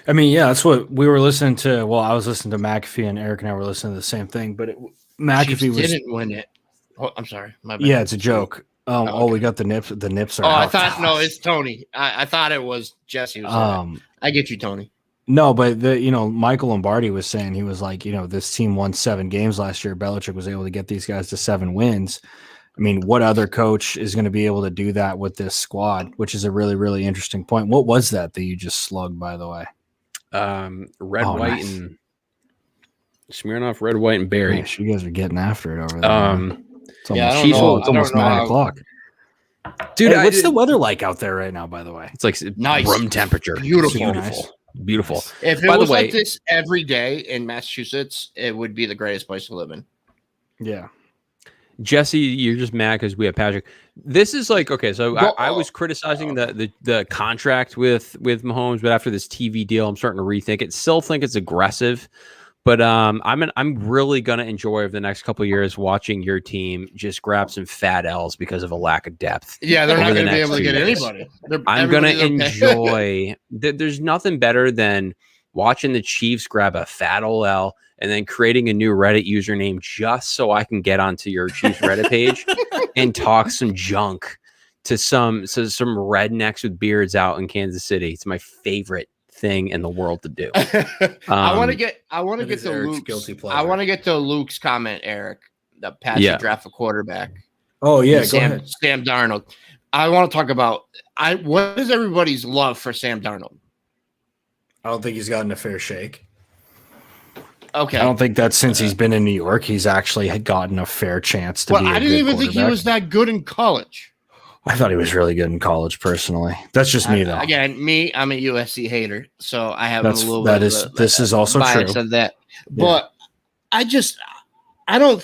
I mean, yeah, that's what we were listening to. Well, I was listening to McAfee, and Eric and I were listening to the same thing, but McAfee didn't win it. Oh, I'm sorry. My bad. Yeah, it's a joke. Okay. Oh, we got the nips. The nips are. I thought no, it's Tony. I thought it was Jesse. I get you, Tony. No, but Michael Lombardi was saying, he was like, this team won 7 games last year. Belichick was able to get these guys to 7 wins. I mean, what other coach is going to be able to do that with this squad? Which is a really, really interesting point. What was that you just slugged, by the way? Red, white, nice. And Smirnoff, red, white, and berry. Gosh, you guys are getting after it over there. It's almost 9 o'clock. Dude, hey, what's the weather like out there right now, by the way? It's like nice. Room temperature. Beautiful. Beautiful. If it was like this every day in Massachusetts, it would be the greatest place to live in. Yeah. Jesse, you're just mad because we have Patrick. This is like, okay, so I was criticizing the contract with Mahomes, but after this TV deal, I'm starting to rethink it. Still think it's aggressive, but I'm really gonna enjoy over the next couple of years watching your team just grab some fat L's because of a lack of depth. Yeah, they're not gonna be able to get anybody. I'm gonna enjoy. There's nothing better than watching the Chiefs grab a fat old L and then creating a new Reddit username just so I can get onto your Chiefs Reddit page and talk some junk to some rednecks with beards out in Kansas City. It's my favorite thing in the world to do. I want to get to Luke's. I want to get to Luke's comment, Eric. That Patrick draft a quarterback. Oh yeah, Sam Darnold. I want to talk about what is everybody's love for Sam Darnold? I don't think he's gotten a fair shake. Okay. I don't think that since he's been in New York, he's actually gotten a fair chance to be. I didn't even think he was that good in college. I thought he was really good in college, personally. That's just me, though. Again, I'm a USC hater, so I have this is also bias true. Of that. But I don't.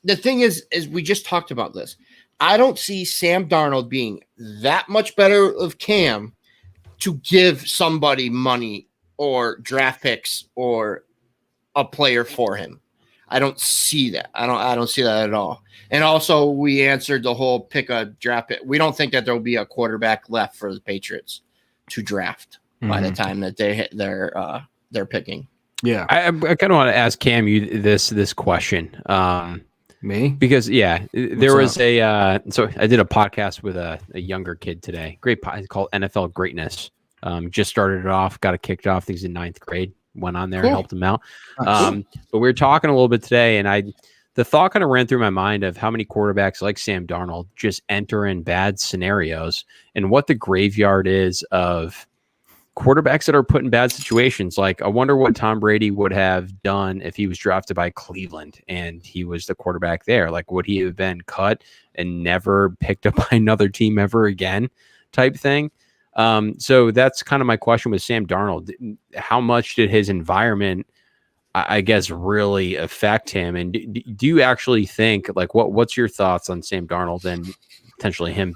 The thing is we just talked about this. I don't see Sam Darnold being that much better of Cam to give somebody money or draft picks or a player for him. I don't see that. I don't see that at all. And also, we answered the whole pick a draft pick. We don't think that there will be a quarterback left for the Patriots to draft by the time that they're picking. Yeah, I kind of want to ask Cam you this question. Me? Because there was so I did a podcast with a younger kid today. Great podcast called NFL Greatness. Just started it off, got it kicked off. I think he's in 9th grade. Went on there and helped him out. But we were talking a little bit today, and the thought kind of ran through my mind of how many quarterbacks like Sam Darnold just enter in bad scenarios and what the graveyard is of quarterbacks that are put in bad situations. Like, I wonder what Tom Brady would have done if he was drafted by Cleveland and he was the quarterback there. Like, would he have been cut and never picked up by another team ever again type thing? So that's kind of my question with Sam Darnold. How much did his environment I guess, really affect him. And do you actually think, like, what's your thoughts on Sam Darnold and potentially him?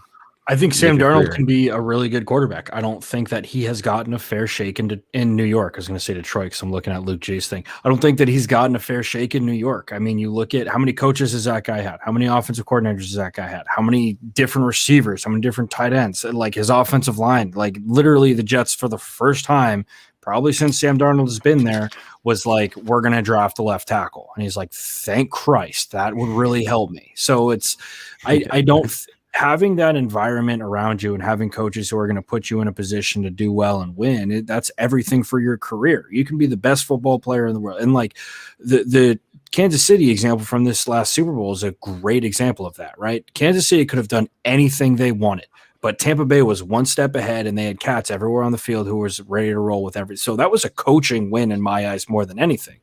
I think Sam Darnold can be a really good quarterback. I don't think that he has gotten a fair shake in New York. I was going to say Detroit because I'm looking at Luke J's thing. I don't think that he's gotten a fair shake in New York. I mean, you look at how many coaches has that guy had? How many offensive coordinators has that guy had? How many different receivers? How many different tight ends? And like his offensive line, like literally the Jets for the first time, probably since Sam Darnold has been there, was like, we're going to draft a left tackle. And he's like, thank Christ, that would really help me. So it's, I don't having that environment around you and having coaches who are going to put you in a position to do well and win, that's everything for your career. You can be the best football player in the world. And like the Kansas City example from this last Super Bowl is a great example of that, right? Kansas City could have done anything they wanted, but Tampa Bay was one step ahead and they had cats everywhere on the field who was ready to roll with everything. So that was a coaching win in my eyes more than anything.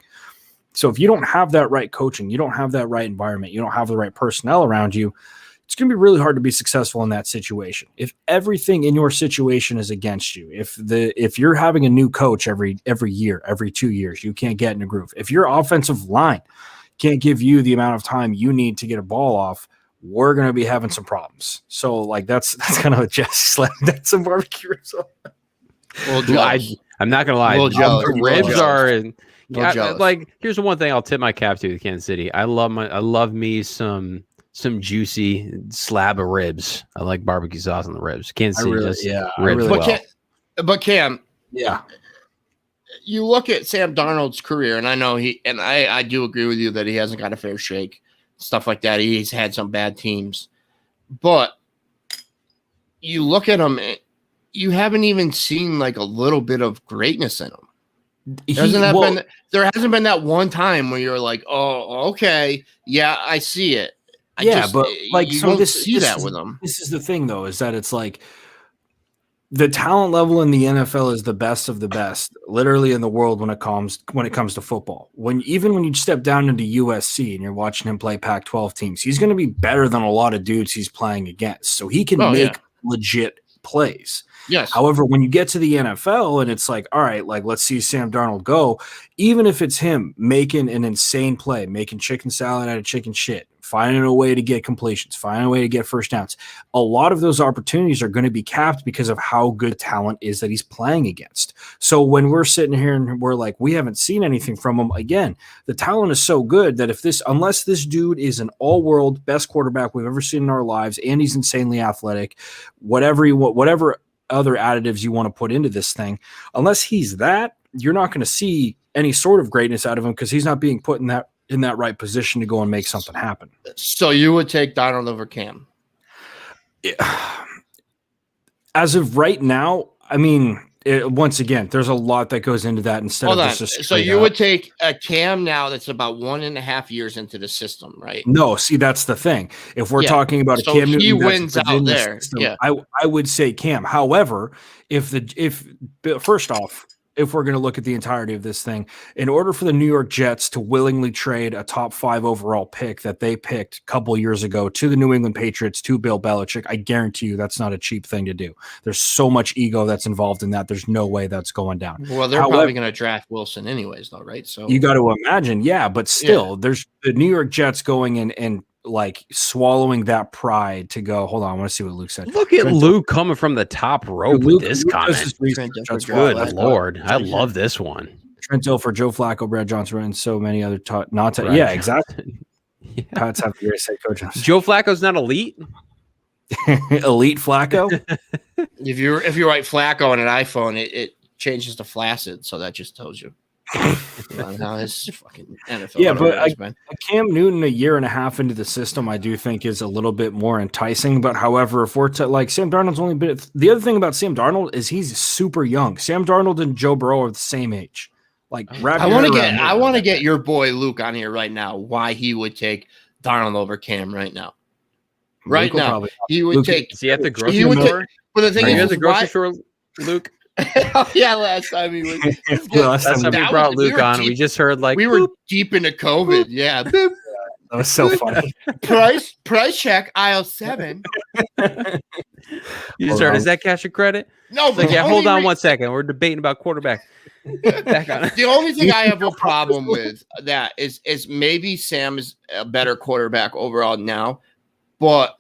So if you don't have that right coaching, you don't have that right environment, you don't have the right personnel around you, it's going to be really hard to be successful in that situation. If everything in your situation is against you, if you're having a new coach every year, every 2 years, you can't get in a groove. If your offensive line can't give you the amount of time you need to get a ball off, we're going to be having some problems. So like that's kind of a Jesse slam. That's some barbecue ribs. I'm not going to lie. The ribs are like, here's the one thing I'll tip my cap to Kansas City. I love me some juicy slab of ribs. I like barbecue sauce on the ribs. Kansas City ribs. But Cam, yeah, you look at Sam Darnold's career, and I know I do agree with you that he hasn't got a fair shake, stuff like that. He's had some bad teams, but you look at him, you haven't even seen like a little bit of greatness in him. There hasn't been that one time where you're like, oh, okay, yeah, I see it. But like, you so don't this see that with them. This is the thing, though, is that it's like the talent level in the NFL is the best of the best, literally in the world when it comes to football. Even when you step down into USC and you're watching him play Pac-12 teams, he's going to be better than a lot of dudes he's playing against. So he can make legit plays. Yes. However, when you get to the NFL and it's like, all right, like let's see Sam Darnold go, even if it's him making an insane play, making chicken salad out of chicken shit, finding a way to get completions, finding a way to get first downs, a lot of those opportunities are going to be capped because of how good talent is that he's playing against. So when we're sitting here and we're like, we haven't seen anything from him, again, the talent is so good that unless this dude is an all-world best quarterback we've ever seen in our lives and he's insanely athletic, whatever other additives you want to put into this thing, unless he's that, you're not going to see any sort of greatness out of him because he's not being put in that right position to go and make something happen. So you would take Darnold over Cam? As of right now, I mean, once again, there's a lot that goes into that instead of just so you would take a Cam now that's about 1.5 years into the system, right? No, see, that's the thing. If we're talking about a Cam Newton, he wins out there. System, I would say Cam. However, first off, if we're going to look at the entirety of this thing, in order for the New York Jets to willingly trade a top 5 overall pick that they picked a couple years ago to the New England Patriots, to Bill Belichick, I guarantee you that's not a cheap thing to do. There's so much ego that's involved in that. There's no way that's going down. Well, they're probably going to draft Wilson anyways, though, right? So you got to imagine, but still, there's the New York Jets going in and like swallowing that pride to go, hold on, I want to see what Luke said. Look at Luke coming from the top rope with this comment. Good Lord. I love this one. Trent Dilfer, Joe Flacco, Brad Johnson, and so many other yeah, exactly. Pats have the greatest head coach. Joe Flacco's not elite? Elite Flacco? If you write Flacco on an iPhone, it changes to flaccid, so that just tells you. Now his fucking NFL. But Cam Newton a year and a half into the system, I do think is a little bit more enticing. But however, if we're to like Sam Darnold's only been the other thing about Sam Darnold is he's super young. Sam Darnold and Joe Burrow are the same age. Like I want to get your boy Luke on here right now. Why he would take Darnold over Cam right now? Right now, he would take. Is he at the grocery store? But the thing is, at the grocery store, Luke. Last time he was. Last time we brought Luke on, we just heard like we were deep into COVID. Yeah, That was so funny. Price check, aisle 7. You start, is that cash or credit? No, but like, yeah, hold on 1 second. We're debating about quarterback. Back on. The only thing I have a problem with that is maybe Sam is a better quarterback overall now, but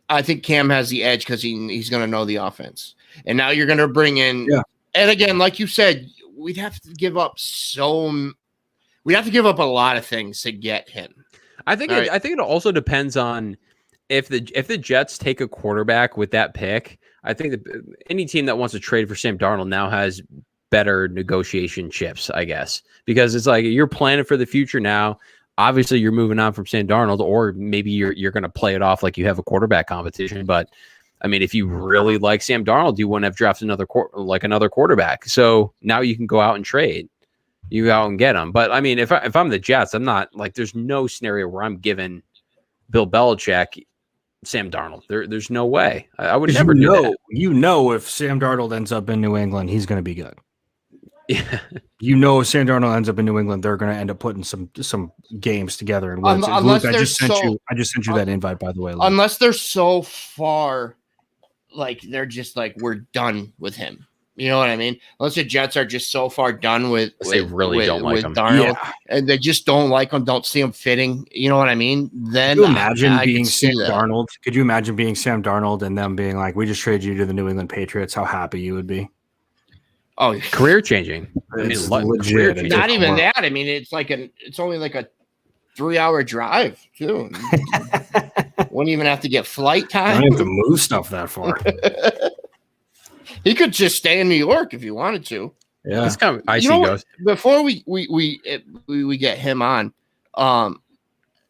I think Cam has the edge because he's going to know the offense. And now you're going to bring in, and again, like you said, we'd have to give up a lot of things to get him. I think it also depends on if the Jets take a quarterback with that pick. I think that any team that wants to trade for Sam Darnold now has better negotiation chips, I guess, because it's like you're planning for the future now. Obviously, you're moving on from Sam Darnold, or maybe you're going to play it off like you have a quarterback competition. But I mean, if you really like Sam Darnold, you wouldn't have drafted another quarterback. So now you can go out and trade. You go out and get him. But I mean, if I'm the Jets, I'm not like, there's no scenario where I'm giving Bill Belichick Sam Darnold. There's no way. I would never do that. If Sam Darnold ends up in New England, he's going to be good. Yeah. If Sam Darnold ends up in New England, they're going to end up putting some games together. And Luke, I just sent you that invite, by the way. Luke. Unless they're so far, like they're just like, we're done with him. You know what I mean? Unless the Jets are just so far done with they really don't like him. Darnold, and they just don't like him, don't see him fitting. You know what I mean? Then Could you imagine being Sam Darnold? Could you imagine being Sam Darnold and them being like, we just traded you to the New England Patriots? How happy you would be? Oh, career changing. It's legit. Not even that. I mean, it's only like a 3-hour drive too. Wouldn't even have to get flight time. I don't have to move stuff that far. He could just stay in New York if he wanted to. Yeah, it's kind of icy ghost. Before we get him on,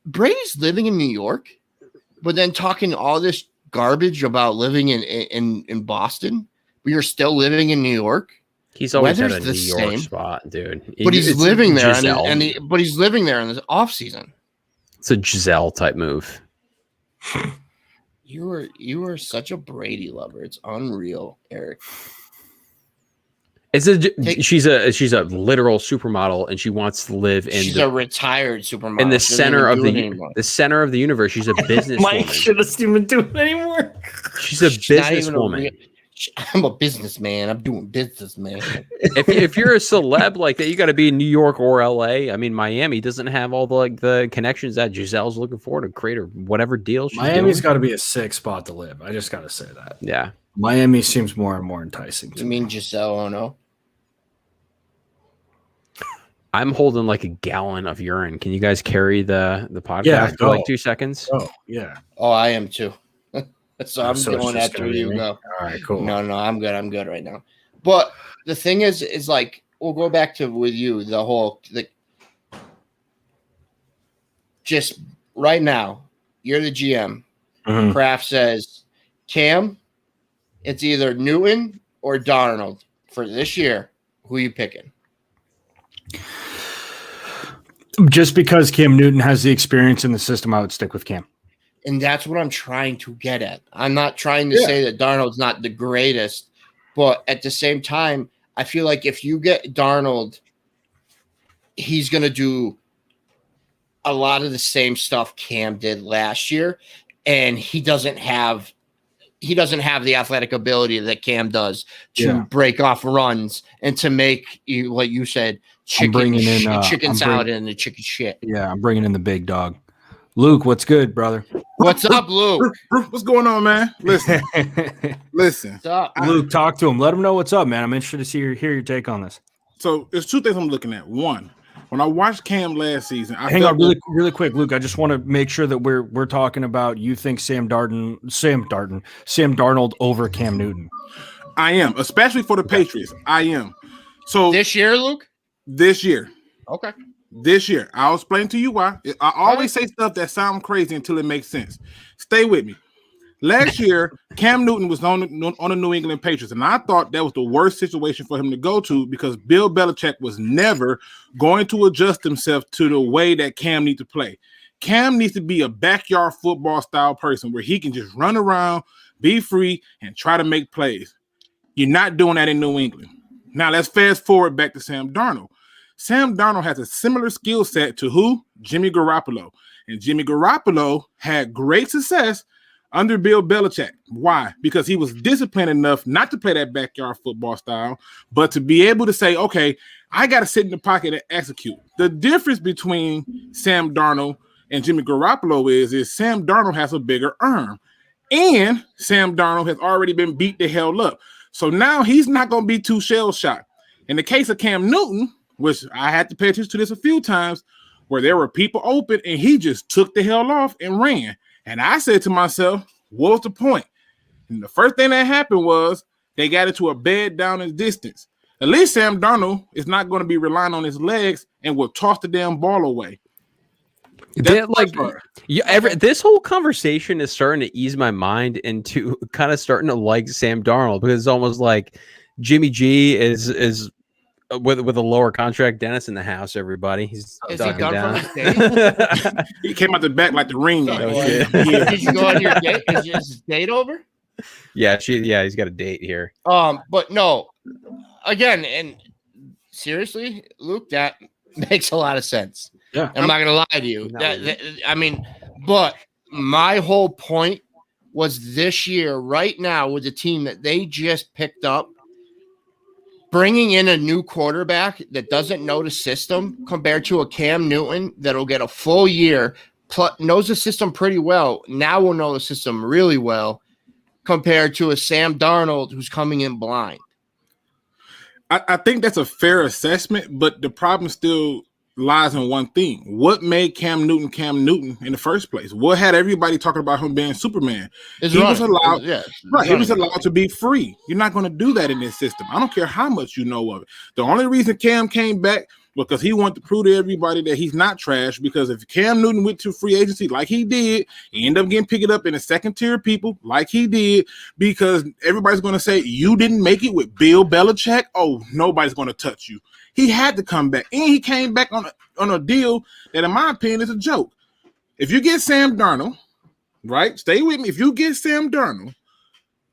Brady's living in New York, but then talking all this garbage about living in Boston. But you're still living in New York. He's always had a New York spot, dude. But he's living there, but he's living there in the off season. It's a Giselle type move. You are such a Brady lover. It's unreal, Eric. She's a literal supermodel, and she wants to live in. She's a retired supermodel in the center of the universe. She's a businesswoman. Mike shouldn't even do it anymore. She's a businesswoman. I'm a businessman. I'm doing business, man. if you're a celeb like that, you got to be in New York or LA. I mean, Miami doesn't have all the connections that Giselle's looking for to create her whatever deal she's Miami's got to be a sick spot to live. I just got to say that. Yeah. Miami seems more and more enticing. You mean Giselle Ono? I'm holding like a gallon of urine. Can you guys carry the podcast for like 2 seconds? Oh, yeah. Oh, I am too. So I'm going after you. All right, cool. No, I'm good. I'm good right now. But the thing is like, we'll go back to with you, just right now, you're the GM. Mm-hmm. Kraft says, Cam, it's either Newton or Darnold for this year. Who are you picking? Just because Cam Newton has the experience in the system, I would stick with Cam. And that's what I'm trying to get at. I'm not trying to say that Darnold's not the greatest, but at the same time, I feel like if you get Darnold, he's going to do a lot of the same stuff Cam did last year, and he doesn't have the athletic ability that Cam does to break off runs and to make, what you said, chicken salad and the chicken shit. Yeah, I'm bringing in the big dog. Luke, what's good, brother? What's up, Luke? What's going on, man? Listen. What's up? Luke, talk to him. Let him know what's up, man. I'm interested to hear your take on this. So there's two things I'm looking at. One, when I watched Cam last season, hang on really quick, Luke. I just want to make sure that we're talking about you think Sam Darnold over Cam Newton. I am, especially for the Patriots. I am. So this year, Luke? This year. Okay. This year. I'll explain to you why. I always say stuff that sounds crazy until it makes sense. Stay with me. Last year, Cam Newton was on the New England Patriots, and I thought that was the worst situation for him to go to because Bill Belichick was never going to adjust himself to the way that Cam needs to play. Cam needs to be a backyard football style person where he can just run around, be free, and try to make plays. You're not doing that in New England. Now, let's fast forward back to Sam Darnold. Sam Darnold has a similar skill set to who? Jimmy Garoppolo. And Jimmy Garoppolo had great success under Bill Belichick. Why? Because he was disciplined enough not to play that backyard football style, but to be able to say, okay, I got to sit in the pocket and execute. The difference between Sam Darnold and Jimmy Garoppolo is Sam Darnold has a bigger arm. And Sam Darnold has already been beat the hell up. So now he's not going to be too shell-shocked. In the case of Cam Newton, which I had to pay attention to this a few times, where there were people open and he just took the hell off and ran. And I said to myself, what was the point? And the first thing that happened was they got into a bed down in distance. At least Sam Darnold is not going to be relying on his legs and will toss the damn ball away. This whole conversation is starting to ease my mind into kind of starting to like Sam Darnold, because it's almost like Jimmy G is with a lower contract. Dennis in the house, everybody. Is he done down. From his date? He came out the back like the ring. Did you go on your date? Is his date over? Yeah, he's got a date here. But no, again, and seriously, Luke, that makes a lot of sense. Yeah, I'm not gonna lie to you. But my whole point was this year, right now, with the team that they just picked up, bringing in a new quarterback that doesn't know the system compared to a Cam Newton that'll get a full year, knows the system pretty well. Now will know the system really well compared to a Sam Darnold who's coming in blind. I think that's a fair assessment, but the problem still lies in one thing. What made Cam Newton in the first place? What had everybody talking about him being Superman? He was allowed to be free. You're not going to do that in this system. I don't care how much you know of it. The only reason Cam came back was because he wanted to prove to everybody that he's not trash, because if Cam Newton went to free agency like he did, he ended up getting picked up in the second tier of people like he did, because everybody's going to say, you didn't make it with Bill Belichick. Oh, nobody's going to touch you. He had to come back, and he came back on a deal that, in my opinion, is a joke. If you get Sam Darnold, right? Stay with me. If you get Sam Darnold,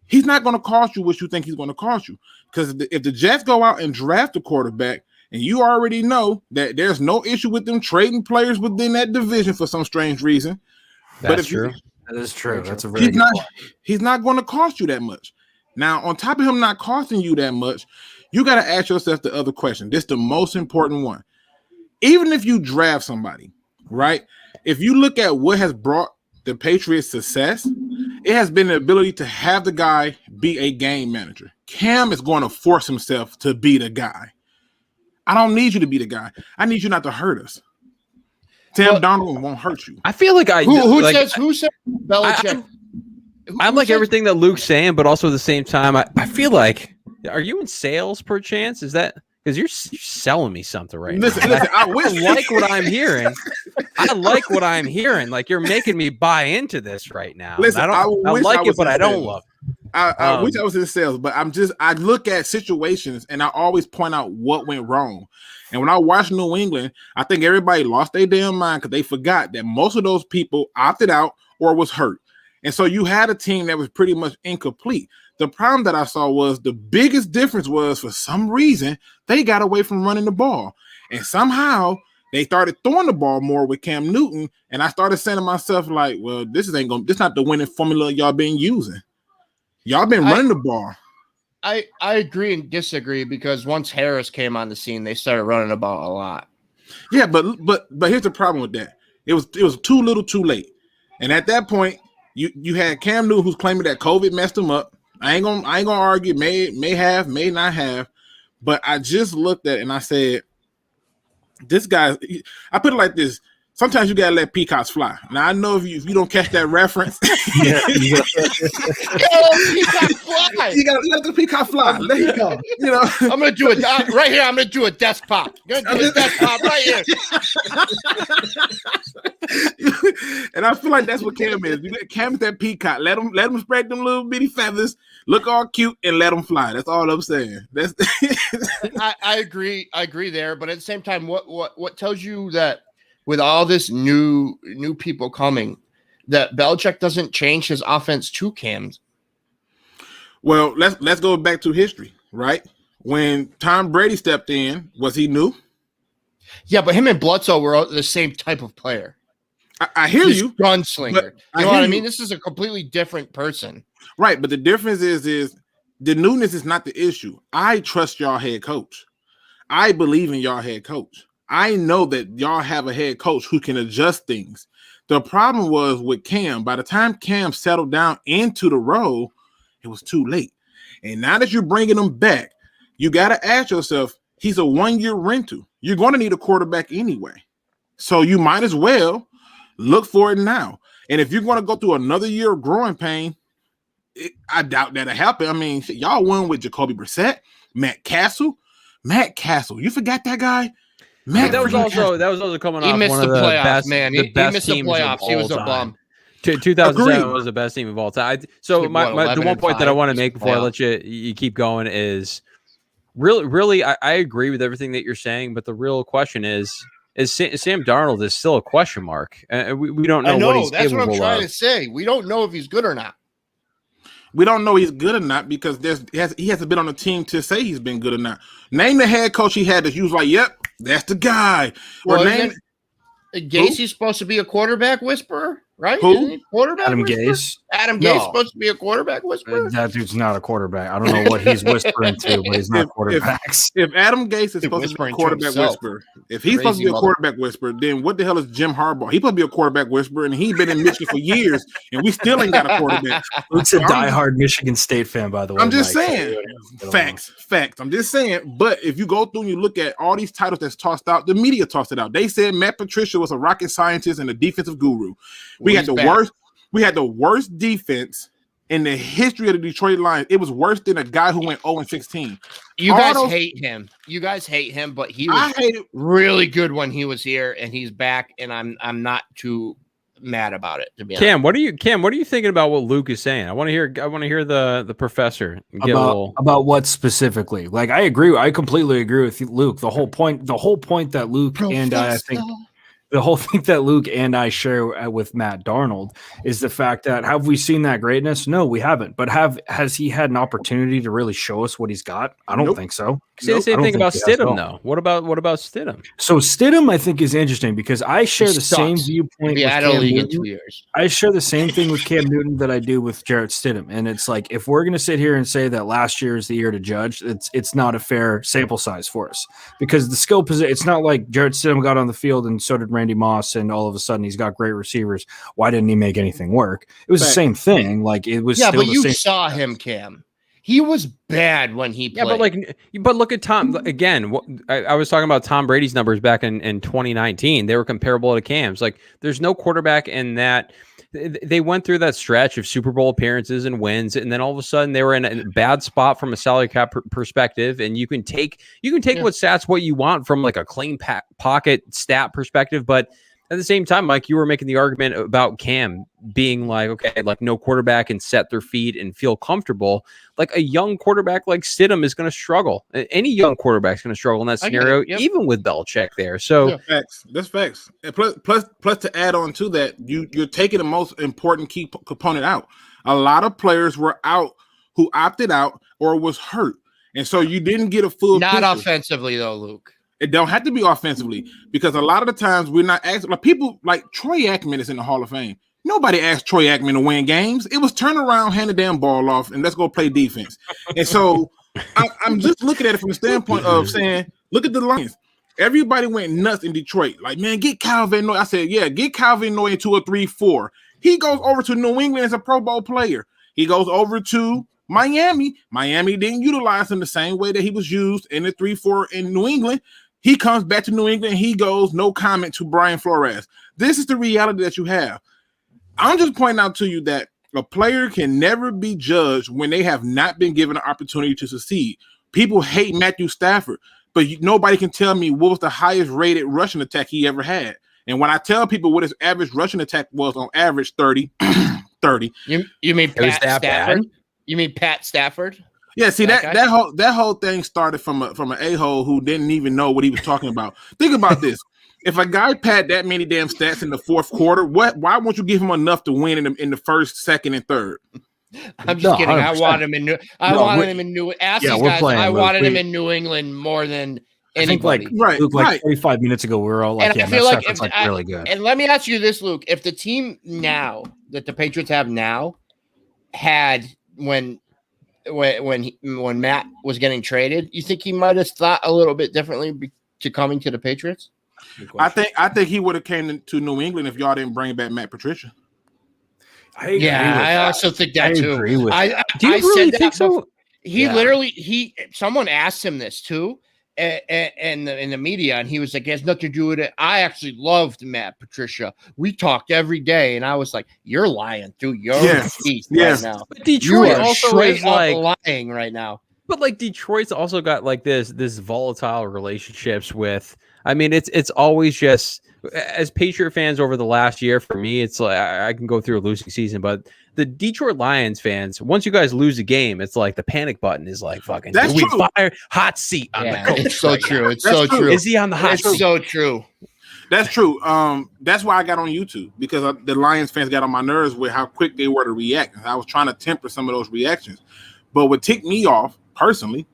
he's not going to cost you what you think he's going to cost you. Because if the Jets go out and draft a quarterback, and you already know that there's no issue with them trading players within that division for some strange reason. That's true. That is true. That's a very good point. He's not going to cost you that much. Now, on top of him not costing you that much, you got to ask yourself the other question. This is the most important one. Even if you draft somebody, right? If you look at what has brought the Patriots success, it has been the ability to have the guy be a game manager. Cam is going to force himself to be the guy. I don't need you to be the guy. I need you not to hurt us. Sam Darnold won't hurt you. I feel like who says Belichick? I like everything that Luke's saying, but also at the same time, I feel like, are you in sales per chance? Is that because you're selling me something right now? Listen, I like what I'm hearing. I like what I'm hearing. Like, you're making me buy into this right now. Listen, I like it, but I don't love it. I wish I was in sales, but I look at situations and I always point out what went wrong. And when I watch New England, I think everybody lost their damn mind because they forgot that most of those people opted out or was hurt. And so you had a team that was pretty much incomplete. The problem that I saw was the biggest difference was, for some reason, they got away from running the ball. And somehow they started throwing the ball more with Cam Newton. And I started saying to myself, like, well, this not the winning formula y'all been using. Y'all been running the ball. I agree and disagree, because once Harris came on the scene, they started running the ball a lot. Yeah, but here's the problem with that. It was too little, too late. And at that point, you had Cam Newton, who's claiming that COVID messed him up. I ain't gonna argue. May have, may not have. But I just looked at it and I said, this guy. I put it like this. Sometimes you gotta let peacocks fly. Now I know if you don't catch that reference, peacock fly. You gotta let the peacock fly. Let it go. You know, I'm gonna do it right here. I'm gonna do a desk pop. I'm gonna do a desk pop right here. And I feel like that's what Cam is. Cam is that peacock. Let him spread them little bitty feathers, look all cute, and let them fly. That's all I'm saying. That's. I agree. I agree there, but at the same time, what tells you that? With all this new people coming, that Belichick doesn't change his offense to Cam's. Well, let's go back to history, right? When Tom Brady stepped in, was he new? Yeah, but him and Bledsoe were the same type of player. I hear you. Gunslinger. You know what I mean? This is a completely different person. Right, but the difference is the newness is not the issue. I trust y'all head coach. I believe in y'all head coach. I know that y'all have a head coach who can adjust things. The problem was with Cam. By the time Cam settled down into the role, it was too late. And now that you're bringing him back, you got to ask yourself, he's a 1-year rental. You're going to need a quarterback anyway. So you might as well look for it now. And if you're going to go through another year of growing pain, I doubt that'll happen. I mean, y'all won with Jacoby Brissett, Matt Castle. You forgot that guy? That was also coming off one of the best, man. He missed the playoffs. He was a bum. 2007 was the best team of all time. So the one point that I want to make before I let you keep going is really I agree with everything that you're saying, but the real question is Sam Darnold is still a question mark. We don't know what he's capable of. That's what I'm trying to say. We don't know if he's good or not. We don't know he's good or not because he hasn't been on the team to say he's been good or not. Name the head coach he had that you was like, yep, that's the guy. Or Gase's supposed to be a quarterback whisperer, right? Who? Quarterback Adam whisperer? Gase. Adam Gase supposed to be a quarterback whisperer? That dude's not a quarterback. I don't know what he's whispering to, but he's not quarterbacks. If Adam Gase is supposed to be a quarterback whisperer, if he's supposed to be a quarterback whisperer, then what the hell is Jim Harbaugh? He's supposed to be a quarterback whisperer, and he's been in Michigan for years, and we still ain't got a quarterback. Luke's a diehard Michigan State fan, by the way. I'm just saying. Facts. I'm just saying. But if you go through and you look at all these titles that's tossed out, the media tossed it out. They said Matt Patricia was a rocket scientist and a defensive guru. We had the worst defense in the history of the Detroit Lions. It was worse than a guy who went 0-16. You guys hate him, but he was really good when he was here, and he's back, and I'm not too mad about it, to be honest. Cam, what are you thinking about what Luke is saying? I want to hear the professor about what specifically. Like I completely agree with Luke. The whole point that Luke and I think the whole thing that Luke and I share with Matt Darnold is the fact that have we seen that greatness? No, we haven't. But has he had an opportunity to really show us what he's got? I don't think so. Say the same thing about Stidham, though. What about Stidham? So Stidham, I think, is interesting because I share the same viewpoint. Yeah, with Cam league Newton. in 2 years. I share the same thing with Cam Newton that I do with Jarrett Stidham, and it's like if we're going to sit here and say that last year is the year to judge, it's not a fair sample size for us because the skill position. It's not like Jarrett Stidham got on the field and so did Randy Moss, and all of a sudden he's got great receivers. Why didn't he make anything work? It was the same thing. Like it was. Yeah, but you saw him, Cam. He was bad when he played. Yeah, but look at Tom again. I was talking about Tom Brady's numbers back in 2019. They were comparable to Cam's. Like, there's no quarterback in that. They went through that stretch of Super Bowl appearances and wins, and then all of a sudden they were in a bad spot from a salary cap perspective. And you can take what stats what you want from like a clean pocket stat perspective, but at the same time, Mike, you were making the argument about Cam being like, okay, like no quarterback can set their feet and feel comfortable. Like a young quarterback like Stidham is going to struggle. Any young quarterback is going to struggle in that scenario, even with Belichick there. So that's facts. And plus to add on to that, you're taking the most important key component out. A lot of players were out who opted out or was hurt, and so you didn't get a full. Not picture. Offensively though, Luke. It don't have to be offensively because a lot of the times we're not asking. Like people like Troy Aikman is in the Hall of Fame. Nobody asked Troy Aikman to win games. It was turn around, hand the damn ball off, and let's go play defense. And so I'm just looking at it from the standpoint of saying, look at the Lions. Everybody went nuts in Detroit. Like, man, get Kyle Van Noy. I said, yeah, get Kyle Van Noy in 2 or 3, 4. He goes over to New England as a Pro Bowl player. He goes over to Miami. Miami didn't utilize him the same way that he was used in the 3-4 in New England. He comes back to New England. He goes, no comment to Brian Flores. This is the reality that you have. I'm just pointing out to you that a player can never be judged when they have not been given an opportunity to succeed. People hate Matthew Stafford, but nobody can tell me what was the highest rated rushing attack he ever had. And when I tell people what his average rushing attack was on average 30. You mean Pat Stafford? You mean Pat Stafford? Yeah, see that whole thing started from an a-hole who didn't even know what he was talking about. Think about this. If a guy pad that many damn stats in the fourth quarter, why won't you give him enough to win in the first, second, and third? I'm just kidding. 100%. I wanted him in New. Ask these guys. I wanted him in New England more than I think like Luke, like 45 minutes ago, we were all like, and yeah, I feel like it's like really good. And let me ask you this, Luke: if the team now that the Patriots have now had when Matt was getting traded, you think he might have thought a little bit differently to coming to the Patriots? I think he would have came to New England if y'all didn't bring back Matt Patricia. I also think that too. Agree with that. Do you really think so? He literally someone asked him this too, in the media, and he was like, "It has nothing to do with it. I actually loved Matt Patricia. We talked every day," and I was like, "You're lying through your teeth right now." But Detroit also is like lying right now. But like Detroit's also got like this volatile relationships with. I mean, it's always just as Patriot fans over the last year. For me, it's like I can go through a losing season, but the Detroit Lions fans, once you guys lose a game, it's like the panic button is like fucking. That's we true. Fire hot seat on the coach. It's so true. It's so true. Is he on the hot seat? It's so true. That's true. That's why I got on YouTube because the Lions fans got on my nerves with how quick they were to react. I was trying to temper some of those reactions, but what ticked me off personally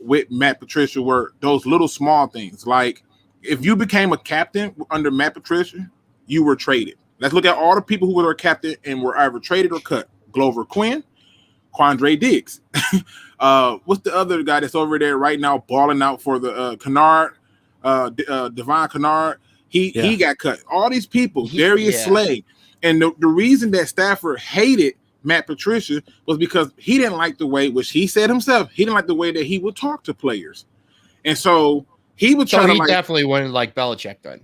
with Matt Patricia were those little small things. Like if you became a captain under Matt Patricia, you were traded. Let's look at all the people who were a captain and were either traded or cut. Glover Quinn, Quandre Diggs. What's the other guy that's over there right now balling out for the Kennard, Devon Kennard? He got cut. All these people, Darius Slay. And the reason that Stafford hated Matt Patricia was because he didn't like the way, which he said himself, he didn't like the way that he would talk to players. And so he would try to definitely wouldn't like Belichick then.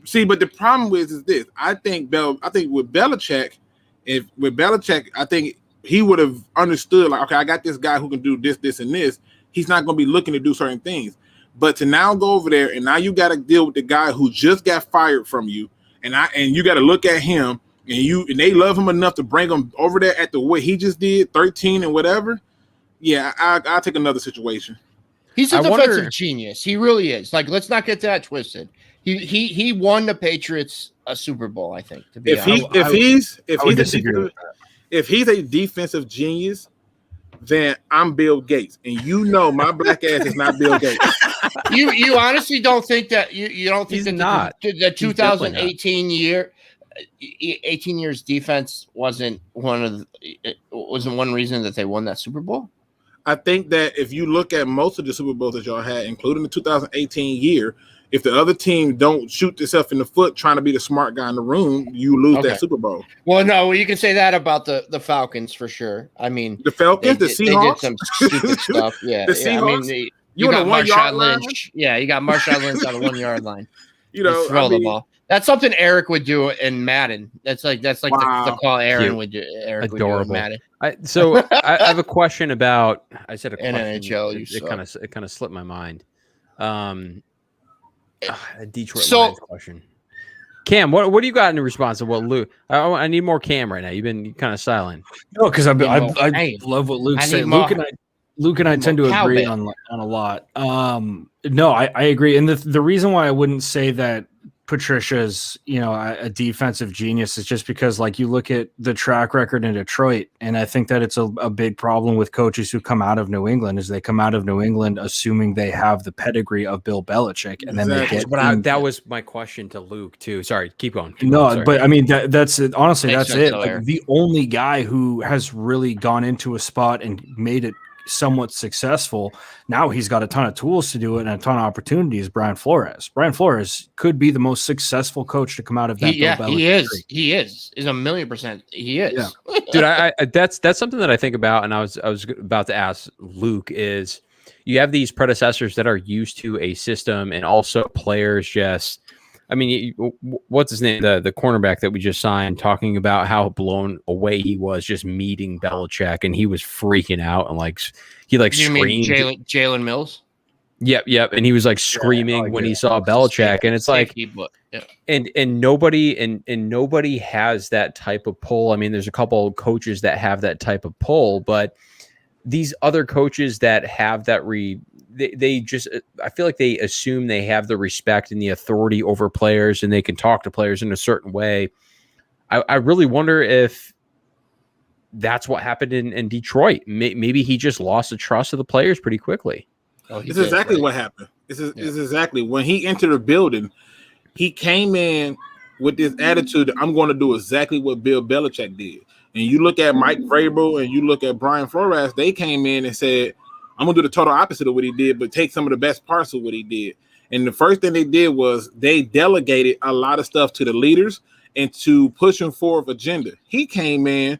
See, but the problem is this. I think with Belichick, I think he would have understood, like, okay, I got this guy who can do this, this, and this. He's not going to be looking to do certain things. But to now go over there and now you got to deal with the guy who just got fired from you, and you got to look at him, and they love him enough to bring him over there at the way he just did, 13 and whatever. Yeah, I'll take another situation. He's a defensive genius. He really is. Like, let's not get that twisted. He won the Patriots a Super Bowl, I think. To be honest. If he's a defensive genius, then I'm Bill Gates, and you know my black ass is not Bill Gates. You honestly don't think that you don't think he's not the 2018 year, 18 years defense wasn't one reason that they won that Super Bowl? I think that if you look at most of the Super Bowls that y'all had, including the 2018 year, if the other team don't shoot themselves in the foot trying to be the smart guy in the room, you lose that Super Bowl. Well, no, you can say that about the Falcons for sure. I mean, the Falcons, the Seahawks, they did some stupid stuff. Yeah, the Seahawks. I mean, you got Marshawn Lynch. Yeah, you got Marshawn Lynch on the 1 yard line. Throw the ball. That's something Eric would do in Madden. That's like the call Aaron would do. Eric Adorable. Would do in Madden. I have a question about. I said a question. NHL. It kind of slipped my mind. A Detroit Lions question. Cam, what do you got in response to what Luke? I need more Cam right now. You've been kind of silent. No, because I love what Luke said. Luke and I tend to agree on a lot. No, I agree. And the reason why I wouldn't say that Patricia's, a defensive genius is just because, like, you look at the track record in Detroit, and I think that it's a big problem with coaches who come out of New England is they come out of New England assuming they have the pedigree of Bill Belichick, and then they get. That was my question to Luke too. Sorry, keep going. But I mean that's it. Honestly, that's it. Like, the only guy who has really gone into a spot and made it somewhat successful. Now he's got a ton of tools to do it and a ton of opportunities. Brian Flores. Brian Flores could be the most successful coach to come out of that. He is. He is. Is 1,000,000%. He is. Yeah. Dude, I that's something that I think about, and I was about to ask Luke is you have these predecessors that are used to a system, and also players just. I mean, what's his name? The cornerback that we just signed, talking about how blown away he was just meeting Belichick, and he was freaking out and he screamed. Jalen Mills. Yep, and he was screaming when he saw Belichick, and it's and nobody has that type of pull. I mean, there's a couple of coaches that have that type of pull, but these other coaches that have that they just, I feel like they assume they have the respect and the authority over players and they can talk to players in a certain way. I really wonder if that's what happened in Detroit. Maybe he just lost the trust of the players pretty quickly. It's exactly what happened. This is exactly when he entered the building. He came in with this attitude that I'm going to do exactly what Bill Belichick did. And you look at Mike Vrabel and you look at Brian Flores, they came in and said, I'm going to do the total opposite of what he did, but take some of the best parts of what he did. And the first thing they did was they delegated a lot of stuff to the leaders and to pushing forward agenda. He came in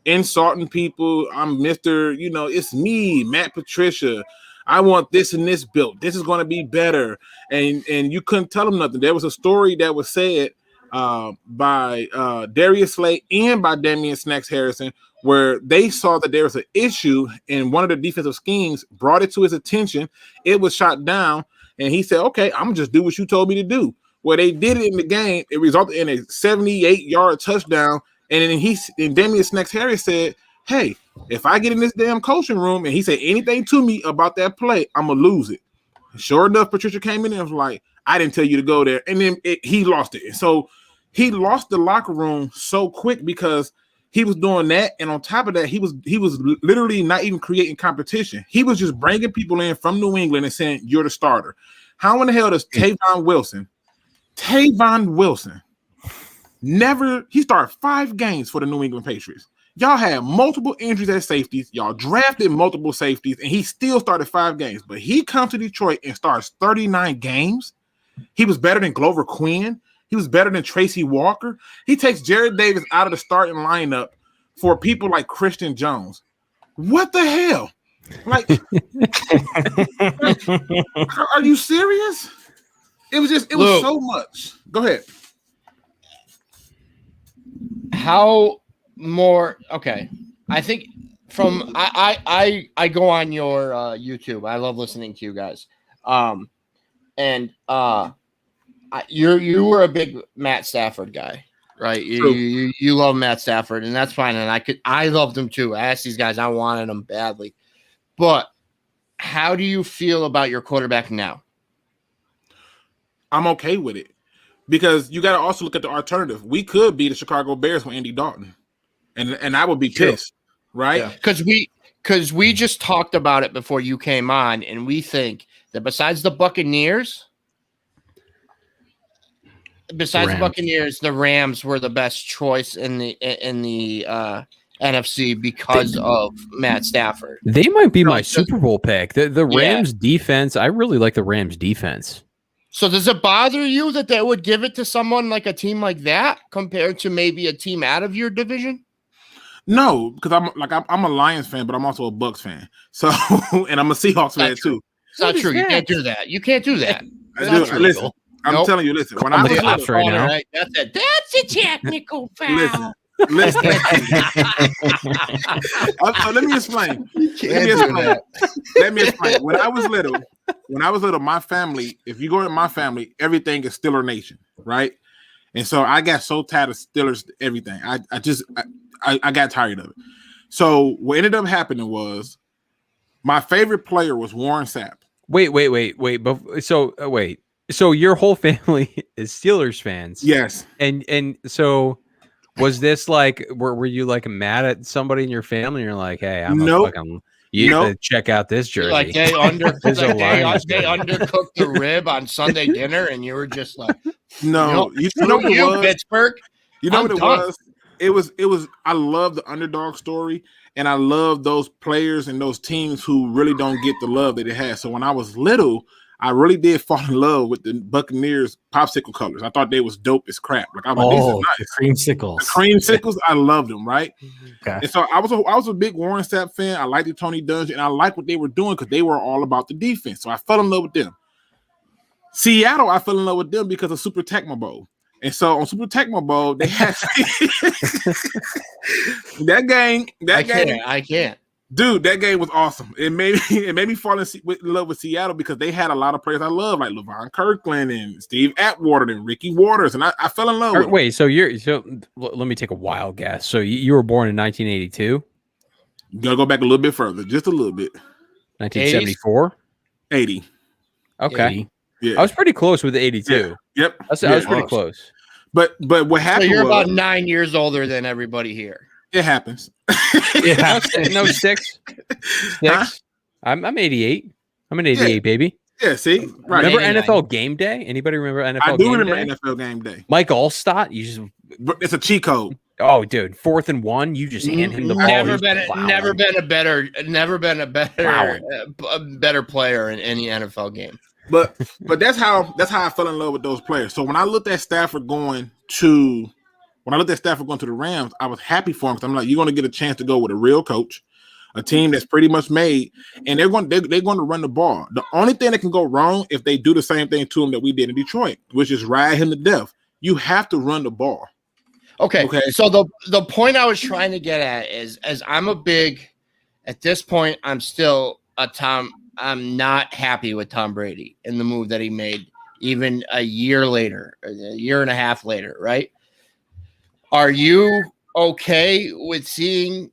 insulting people. I'm Mr. It's me, Matt Patricia. I want this and this built. This is going to be better. And you couldn't tell him nothing. There was a story that was said by Darius Slay and by Damian Snacks Harrison, where they saw that there was an issue in one of the defensive schemes, brought it to his attention. It was shot down. And he said, okay, I'm going to just do what you told me to do. Well, they did it in the game. It resulted in a 78-yard touchdown. And then Damian Snacks Harris said, hey, if I get in this damn coaching room and he said anything to me about that play, I'm going to lose it. Sure enough, Patricia came in and was like, I didn't tell you to go there. And then he lost it. And so he lost the locker room so quick because he was doing that. And on top of that, he was literally not even creating competition. He was just bringing people in from New England and saying, you're the starter. How in the hell does Tavon Wilson, he started 5 games for the New England Patriots. Y'all had multiple injuries at safeties. Y'all drafted multiple safeties, and he still started 5 games. But he comes to Detroit and starts 39 games. He was better than Glover Quinn. He was better than Tracy Walker. He takes Jared Davis out of the starting lineup for people like Christian Jones. What the hell? Like, are you serious? It was so much. Go ahead. How more? Okay, I think I go on your YouTube. I love listening to you guys. You were a big Matt Stafford guy, right? You love Matt Stafford, and that's fine. And I loved him too. I asked these guys, I wanted him badly. But how do you feel about your quarterback now? I'm okay with it because you got to also look at the alternative. We could be the Chicago Bears with Andy Dalton, and I would be pissed, right? Because we just talked about it before you came on, and we think that besides the Buccaneers, the Rams were the best choice in the NFC because of Matt Stafford. They might be my Super Bowl pick. The Rams defense, I really like the Rams defense. So does it bother you that they would give it to someone like a team like that compared to maybe a team out of your division? No, because I'm a Lions fan, but I'm also a Bucs fan. So and I'm a Seahawks fan too. It's not true. You can't do that. You can't do that. Listen, I'm telling you, listen. When I was cops right now, that's a technical foul. Listen. Let me explain. Let me explain. When I was little, my family, if you go to my family, everything is Steeler Nation, right? And so I got so tired of Steelers, everything. I got tired of it. So what ended up happening was my favorite player was Warren Sapp. Wait. So your whole family is Steelers fans? Yes. And so was this like, were you like mad at somebody in your family? And you're like, hey, I'm you have to check out this jersey. Like they undercooked the rib on Sunday dinner, and you were just like, no, you know what it was? Pittsburgh. You know what it was? It was. I love the underdog story, and I love those players and those teams who really don't get the love that it has. So when I was little, I really did fall in love with the Buccaneers popsicle colors. I thought they was dope as crap. Like I'm like, these are nice. The creamsicles. The creamsicles, I loved them, right? Okay. And so I was a big Warren Sapp fan. I liked the Tony Dungy, and I liked what they were doing because they were all about the defense. So I fell in love with them. Seattle, I fell in love with them because of Super Tecmo Bowl. And so on Super Tecmo Bowl, they had that game. I can't. Dude, that game was awesome. It made me fall in love with Seattle because they had a lot of players I love, like LeVon Kirkland and Steve Atwater and Ricky Waters, and I fell in love with them. Wait, so let me take a wild guess. So you were born in 1982? You gotta go back a little bit further, just a little bit. 1974? 80. Okay. 80. Yeah. I was pretty close with the 82. Yeah. Yep. I was pretty close. But what happened? So you're about 9 years older than everybody here. It happens. No, 6. Huh? I'm 88. I'm an 88 baby. Yeah, see, right. Remember NFL Game Day? Anybody remember NFL? I do Game remember Day? NFL Game Day. Mike Allstott, you just it's a cheat code. Oh, dude, 4th and 1, you just hand him the ball. Never been a better player in any NFL game. But that's how I fell in love with those players. So when I looked at Stafford going to the Rams, I was happy for him because I'm like, you're going to get a chance to go with a real coach, a team that's pretty much made, and they're going to run the ball. The only thing that can go wrong if they do the same thing to him that we did in Detroit, which is ride him to death. You have to run the ball. Okay. So the point I was trying to get at is, as at this point, I'm still I'm not happy with Tom Brady and the move that he made, even a year and a half later, right? Are you okay with seeing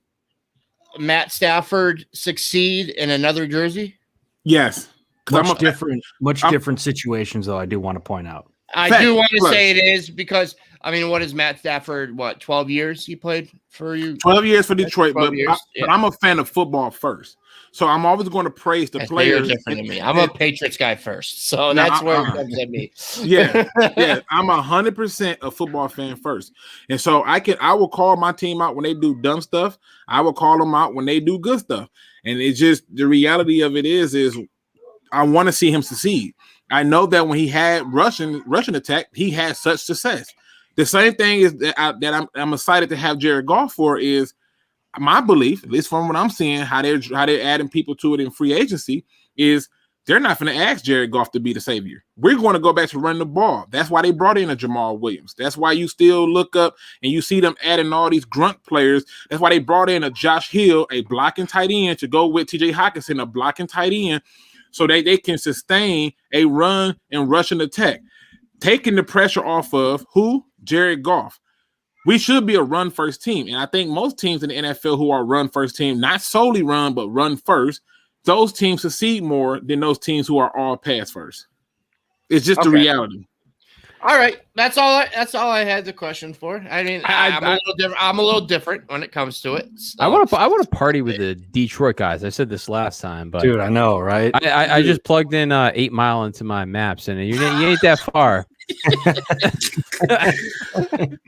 Matt Stafford succeed in another jersey? Yes. Much different situations, though, I do want to point out. I do want to say it is because, I mean, what is Matt Stafford? 12 years he played for you? 12 years for Detroit, but I'm a fan of football first. So I'm always going to praise the players. Different than me. I'm a Patriots guy first. So that's where it comes at me. Yeah. I'm 100% a football fan first. And so I will call my team out when they do dumb stuff. I will call them out when they do good stuff. And it's just the reality of it is I want to see him succeed. I know that when he had Russian attack, he had such success. The same thing is that I'm excited to have Jared Goff for is my belief, at least from what I'm seeing, how they're adding people to it in free agency, is they're not going to ask Jared Goff to be the savior. We're going to go back to running the ball. That's why they brought in a Jamal Williams. That's why you still look up and you see them adding all these grunt players. That's why they brought in a Josh Hill, a blocking tight end, to go with TJ Hockenson, a blocking tight end, so they can sustain a run and rushing attack, taking the pressure off of who? Jared Goff. We should be a run-first team, and I think most teams in the NFL who are run-first team, not solely run, but run first, those teams succeed more than those teams who are all pass first. It's just the reality. All right, that's all I had the question for. I mean, I'm a little different when it comes to it. So. I want to party with the Detroit guys. I said this last time, but dude, I know, right? I just plugged in 8 Mile into my maps, and you ain't that far.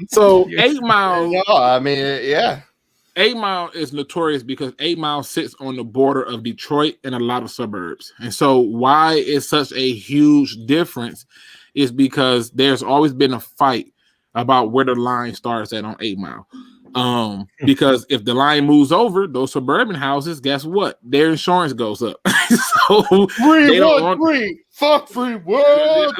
So 8 Mile. No, I mean, yeah. 8 Mile is notorious because 8 Mile sits on the border of Detroit and a lot of suburbs. And so why it's such a huge difference is because there's always been a fight about where the line starts at on 8 Mile. Because if the line moves over those suburban houses, guess what? Their insurance goes up. So free one, free, fuck free world,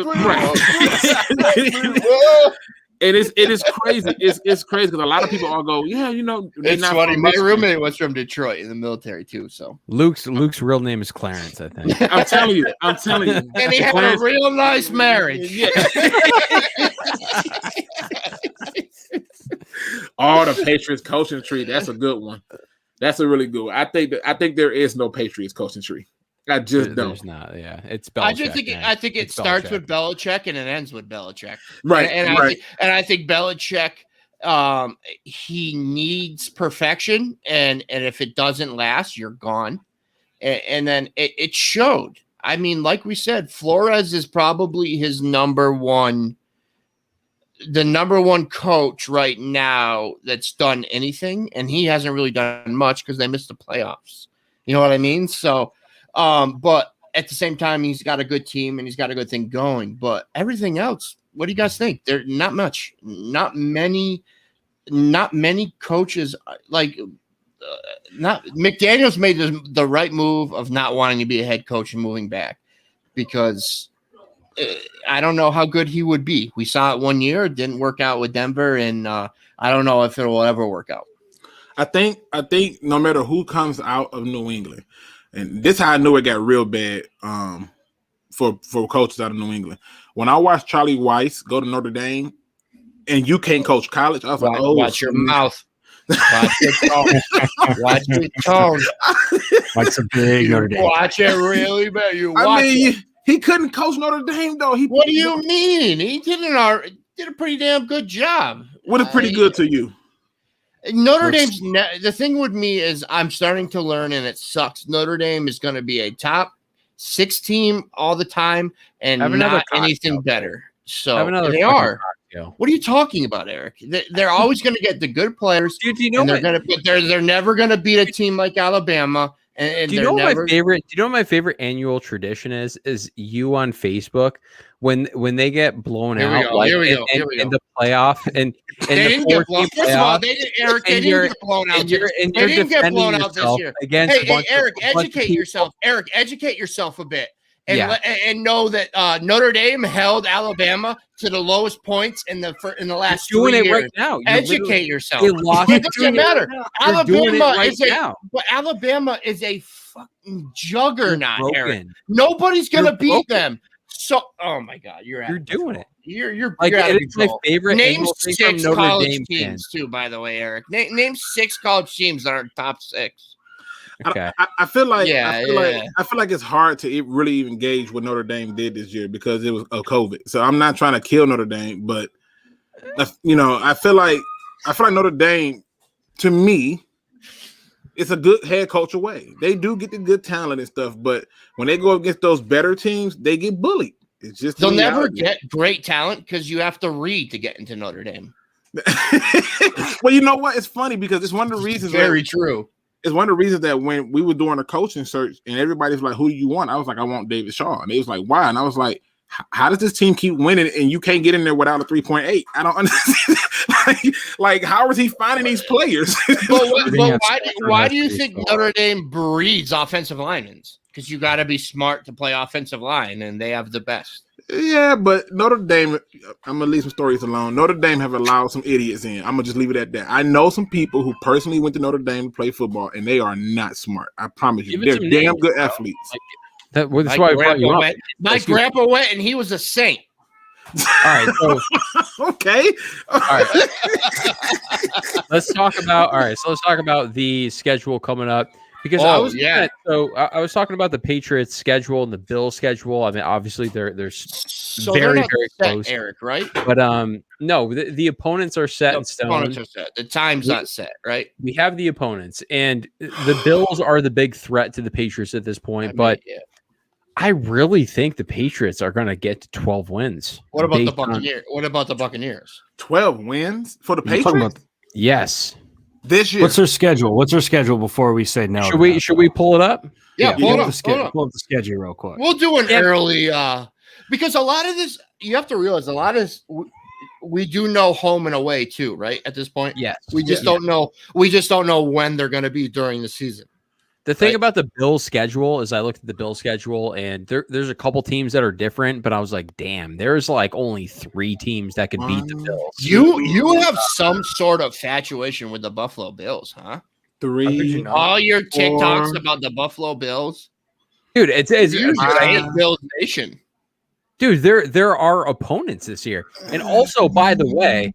And it is crazy. It's crazy because a lot of people all go, yeah, it's funny. My roommate was from Detroit in the military too. So Luke's real name is Clarence, I think. I'm telling you. And he had a real nice marriage. Yeah. Oh, the Patriots coaching tree. That's a good one. That's a really good one. I think there is no Patriots coaching tree. I just don't. There's not. Yeah, it's Belichick. I think it starts with Belichick and it ends with Belichick. Right. I think Belichick, he needs perfection, and if it doesn't last, you're gone. And then it showed. I mean, like we said, Flores is probably his number one coach right now that's done anything, and he hasn't really done much because they missed the playoffs. You know what I mean? So, but at the same time, he's got a good team and he's got a good thing going. But everything else, what do you guys think? There not much, not many coaches like. Not McDaniels made the right move of not wanting to be a head coach and moving back because I don't know how good he would be. We saw it 1 year, it didn't work out with Denver, and I don't know if it will ever work out. I think no matter who comes out of New England, and this is how I knew it got real bad for coaches out of New England. When I watched Charlie Weiss go to Notre Dame, and you can't coach college, I was like, "Oh, watch your mouth." Watch your tone. Watch your tone. Watch a big Notre Dame. Watch it really bad. He couldn't coach Notre Dame though. What do you mean? He did a pretty damn good job. What is pretty good to you? Notre Dame's the thing with me is I'm starting to learn, and it sucks. Notre Dame is going to be a top 6-team all the time and not anything better. So they are. What are you talking about, Eric? They're always going to get the good players. Dude, do you know they're never going to beat a team like Alabama. And do you know what my favorite? Do you know what my favorite annual tradition is? Is you on Facebook when they get blown out in the playoff and they didn't get blown. First of all, they didn't get blown out. They didn't get blown out this year. Hey, Eric, educate yourself. Eric, educate yourself a bit. And know that Notre Dame held Alabama to the lowest points in the last 3 years. Right now. Educate yourself. It doesn't matter. Alabama is a fucking juggernaut, Eric. Nobody's gonna beat them. So, oh my God, you're doing it. You're like out of it's my favorite. Name 6 college teams too. By the way, Eric, name 6 college teams that are top 6. Okay. I feel like it's hard to really even gauge what Notre Dame did this year because it was COVID. So I'm not trying to kill Notre Dame, but I feel like Notre Dame, to me, it's a good head coach away. They do get the good talent and stuff, but when they go against those better teams, they get bullied. It's just they'll never get great talent because you have to read to get into Notre Dame. Well, you know what? It's funny because it's one of the reasons. Very true. It's one of the reasons that when we were doing a coaching search and everybody's like, who do you want? I was like, I want David Shaw. And they was like, why? And I was like, how does this team keep winning and you can't get in there without a 3.8? I don't understand. like, how is he finding these players? Why do you think Notre Dame breeds offensive linemen? Because you got to be smart to play offensive line, and they have the best. Yeah, but Notre Dame, I'm going to leave some stories alone. Notre Dame have allowed some idiots in. I'm going to just leave it at that. I know some people who personally went to Notre Dame to play football, and they are not smart. I promise you. They're damn good athletes. That's why I brought you up. My grandpa went, and he was a saint. All right. So, okay. All right. Let's talk about the schedule coming up. Because I was talking about the Patriots schedule and the Bills schedule. I mean, obviously they're very close, Eric, right? But no, the opponents are set in stone. Opponents are set. The time's not set, right? We have the opponents, and the Bills are the big threat to the Patriots at this point. I really think the Patriots are going to get to 12 wins. What about the Buccaneers? What about the Buccaneers? 12 wins for the Patriots? Yes. This year. What's their schedule? What's their schedule before we say no? Should we pull it up? Yeah, pull up the schedule real quick. We'll do an early because a lot of this you have to realize a lot of this we do know home and away too, right? At this point, yes. We just don't know. We just don't know when they're going to be during the season. The thing about the Bills schedule is I looked at the Bills schedule and there's a couple teams that are different, but I was like, damn, there's like only 3 teams that could beat the Bills. You have some sort of infatuation with the Buffalo Bills, huh? 3. All your TikToks about the Buffalo Bills. Dude, it's Bills Nation. Dude, there are opponents this year. And also, by the way,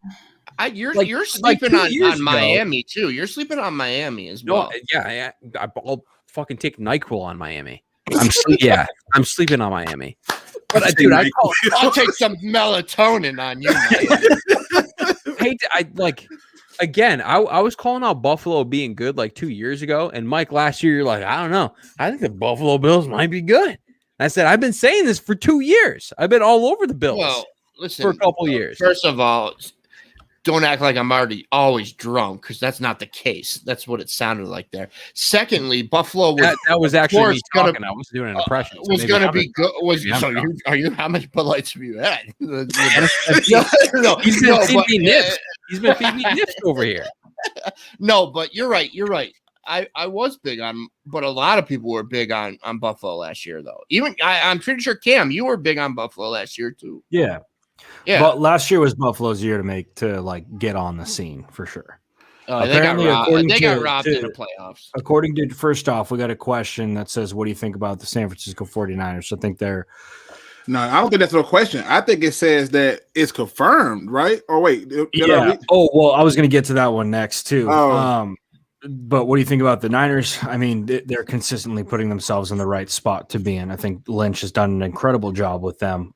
you're sleeping on Miami too. You're sleeping on Miami as well. Yeah, I'll fucking take NyQuil on Miami. I'm sleeping on Miami. But dude, I'll take some melatonin on you. Again, I was calling out Buffalo being good like 2 years ago, and Mike last year you're like, I don't know. I think the Buffalo Bills might be good. I said I've been saying this for 2 years. I've been all over the Bills. Well, listen, for a couple years. First of all, don't act like I'm always drunk because that's not the case. That's what it sounded like there. Secondly, Buffalo was that was actually me talking. I was doing an impression. Was going to be good. Are you? How much Bud Lights have you had? He's been feeding me nips. He's been feeding me nips over here. No, but you're right. You're right. I was big on, but a lot of people were big on Buffalo last year, though. Even I'm pretty sure Cam, you were big on Buffalo last year too. Yeah. Yeah, but last year was Buffalo's year to get on the scene for sure. Apparently, they got robbed in the playoffs. According to first off, we got a question that says, "What do you think about the San Francisco 49ers?" So I think they're. No, I don't think that's a question. I think it says that it's confirmed, right? Or wait, Oh well, I was going to get to that one next too. But what do you think about the Niners? I mean, they're consistently putting themselves in the right spot to be in. I think Lynch has done an incredible job with them.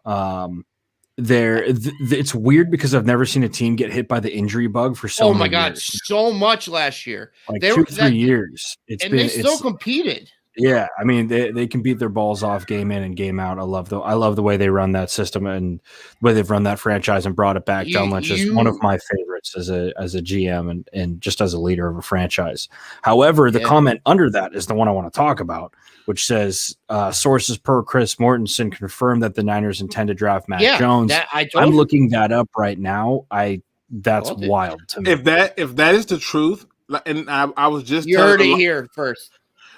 It's weird because I've never seen a team get hit by the injury bug for God, so much last year. Like 2-3 years. They still competed. Yeah, I mean they can beat their balls off game in and game out. I love the way they run that system and the way they've run that franchise and brought it back. John Lynch is one of my favorites as a GM and just as a leader of a franchise. However, the comment under that is the one I want to talk about, which says sources per Chris Mortensen confirm that the Niners intend to draft Mac Jones. I'm looking that up right now. That's wild to me. If that is the truth, and I was just you heard it here first.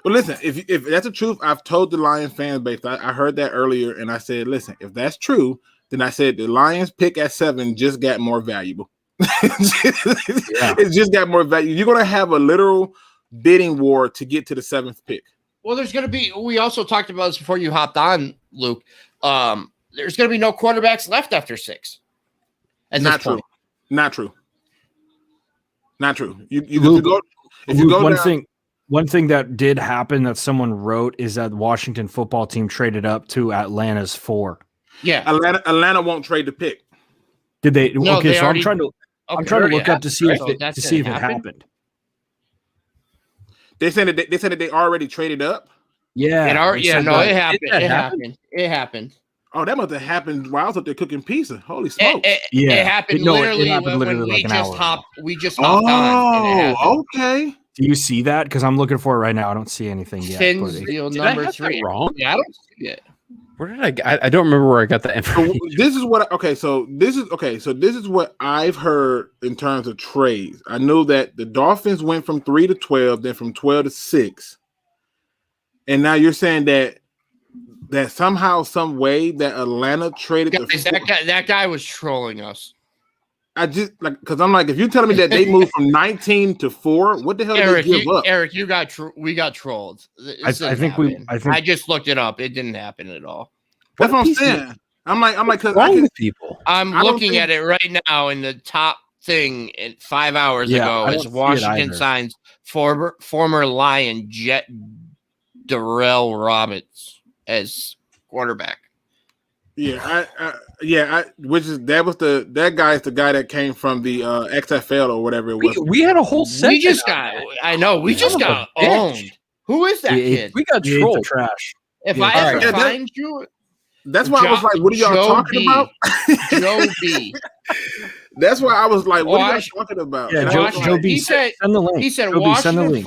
Well, listen, if that's the truth, I've told the Lions fan base. I heard that earlier, and I said, listen, if that's true, then I said the Lions pick at 7 just got more valuable. It just got more value. You're going to have a literal bidding war to get to the 7th pick. Well, there's going to be. We also talked about this before you hopped on, Luke. There's going to be no quarterbacks left after 6. Not true. Not true. One thing that did happen that someone wrote is that the Washington football team traded up to Atlanta's 4. Yeah, Atlanta won't trade the pick. Did they? No, okay, they so already, I'm trying to look up to see if it happened. They said that they already traded up. Yeah, it happened. It happened. Oh, that must have happened while I was up there cooking pizza. Holy smokes! It happened literally when we just hopped. We just hopped on. Oh, okay. Do you see that? Because I'm looking for it right now. I don't see anything yet. Did I have 3 wrong? Yeah, I don't see it. Where did I don't remember where I got that information. This is what I've heard in terms of trades. I know that the Dolphins went from 3 to 12, then from 12 to 6, and now you're saying that somehow, some way that Atlanta traded. That guy was trolling us. I just because I'm like, if you're telling me that they moved from 19 to 4, what the hell did they give up? Eric, we got trolled. I just looked it up. It didn't happen at all. That's what I'm saying. I'm like, wrong with people. I'm looking at it right now, in the top thing 5 hours ago is Washington signs former Lion Jet Darrell Roberts as quarterback. That guy's the guy that came from the XFL or whatever it was. We had a whole set. We just got owned. Who is that kid? We got trolled. Trash. If I ever find you, that's why I was like, "What are y'all talking about?" Joe B. That's why I was like, "What are y'all talking about?" Yeah, Joe B. Send the link. He said Washington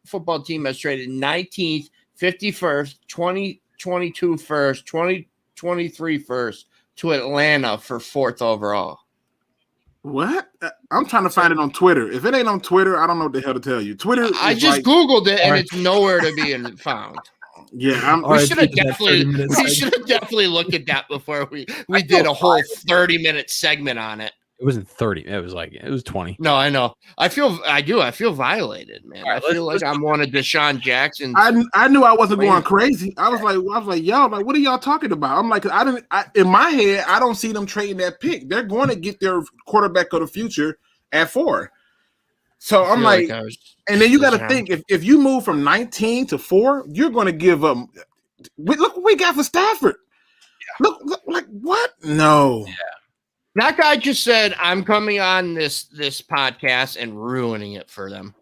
football team has traded 19th, 51st, 2022 first, 2023 first to Atlanta for 4th overall. What? I'm trying to find it on Twitter. If it ain't on Twitter, I don't know what the hell to tell you. Twitter. I just Googled it and it's nowhere to be found. Yeah, we should have definitely looked at that before we did a whole 30-minute segment on it. It wasn't 30. It was 20. No, I know. I feel violated, man. Right, I feel like I'm one of Deshaun Jackson's. I knew I wasn't going crazy. I was like, y'all, like, what are y'all talking about? I'm like, in my head, I don't see them trading that pick. They're going to get their quarterback of the future at 4. So I'm like and then you got to think, if you move from 19 to 4, you're going to give up. Look what we got for Stafford. Yeah. Look, like what? No. Yeah. That guy just said, "I'm coming on this podcast and ruining it for them."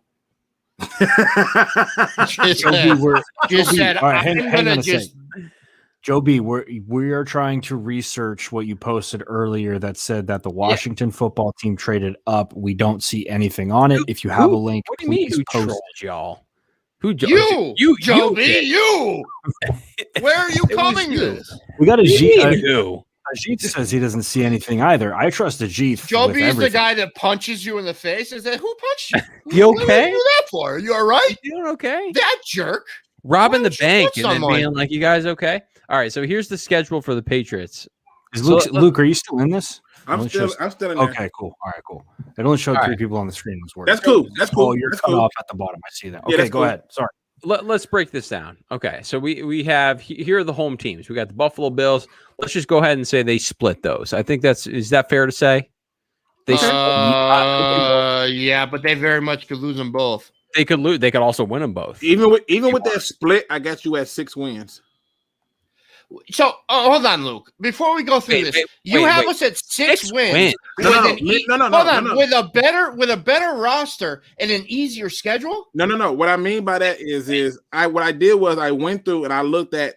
Joe B, we are trying to research what you posted earlier that said that the Washington football team traded up. We don't see anything on it. If you have a link, what do you mean? Who trolled y'all? You, Joe B, you. Where are you coming to? We got a G. Ajit says he doesn't see anything either. I trust Ajit. Joe B is the guy that punches you in the face. Is that who punched you? You okay? What did you do that for? Are you all right? You doing okay? That jerk. Robbing the bank and then being like, "You guys okay?" All right. So here's the schedule for the Patriots. Luke, are you still in this? I'm still in there. Okay, cool. All right, cool. It only showed 3 people on the screen. That's cool. That's cool. Oh, you're cut off at the bottom. I see that. Okay, go ahead. Sorry. Let's break this down. Okay, so we have here are the home teams. We got the Buffalo Bills. Let's just go ahead and say they split those. I think is that fair to say? Yeah, but they very much could lose them both. They could lose. They could also win them both. Even with their split, I got you at 6 wins. So hold on, Luke. Before we go through this, you have us at six wins. No. With a better roster and an easier schedule. No. What I mean by that is what I did was I went through and I looked at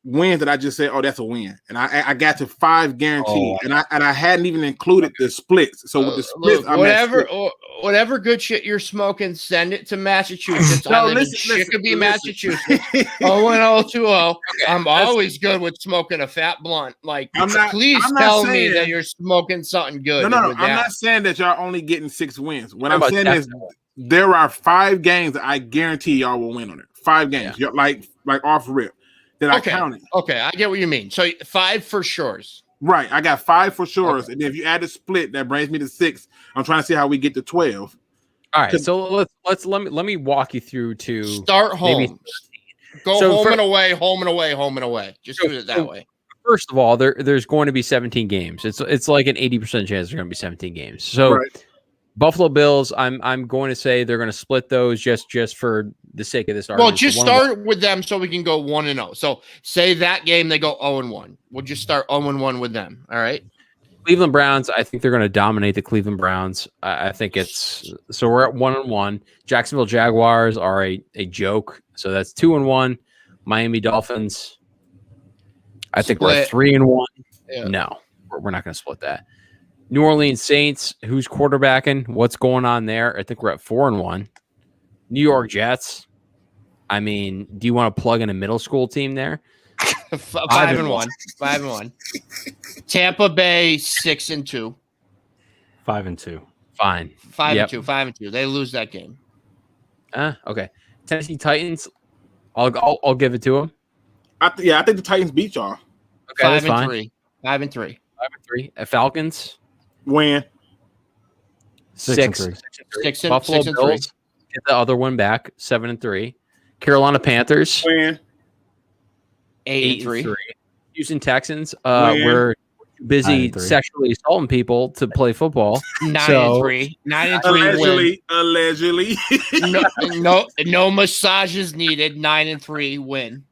wins that I just said, oh, that's a win, and I got to 5 guaranteed, and I hadn't even included the splits. So with the splits, Luke, whatever good shit you're smoking, send it to Massachusetts. It could be Massachusetts. 0-0-2-0. I'm always good with smoking a fat blunt. Like, please tell me that you're smoking something good. No. I'm not saying that y'all only getting 6 wins. What I'm saying is there are 5 games that I guarantee y'all will win on it. 5 games, like off rip. I counted. Okay, I get what you mean. So 5 for sures. Right, I got 5 for sures, and if you add a split, that brings me to 6. I'm trying to see how we get to 12. All right, so let me walk you through to start home. Go home and away. Just do it that way. First of all, there's going to be 17 games. It's like an 80% chance there's going to be 17 games. So. Right. Buffalo Bills, I'm going to say they're going to split those just for the sake of this argument. Well, just start with them so we can go 1-0. So say that game they go 0-1. We'll just start 0-1 with them. All right. Cleveland Browns, I think they're going to dominate the Cleveland Browns. I think so we're at 1-1. Jacksonville Jaguars are a joke. So that's 2-1. Miami Dolphins, I think we're at 3-1. Yeah. No, we're not going to split that. New Orleans Saints, who's quarterbacking? What's going on there? I think we're at 4-1. New York Jets. I mean, do you want to plug in a middle school team there? 5-1. 5-1. Tampa Bay 6-2. 5-2. Fine. 5-2. 5-2. They lose that game. Okay. Tennessee Titans. I'll give it to them. I think the Titans beat y'all. Okay, 5-3. 5-3. 5-3. Falcons. Win. 6-3. Buffalo Bills get the other one back. 7-3. Carolina Panthers. Win. 8-3. Houston Texans. We're busy sexually assaulting people to play football. 9-3. 9-3. Allegedly. No massages needed. 9-3 win.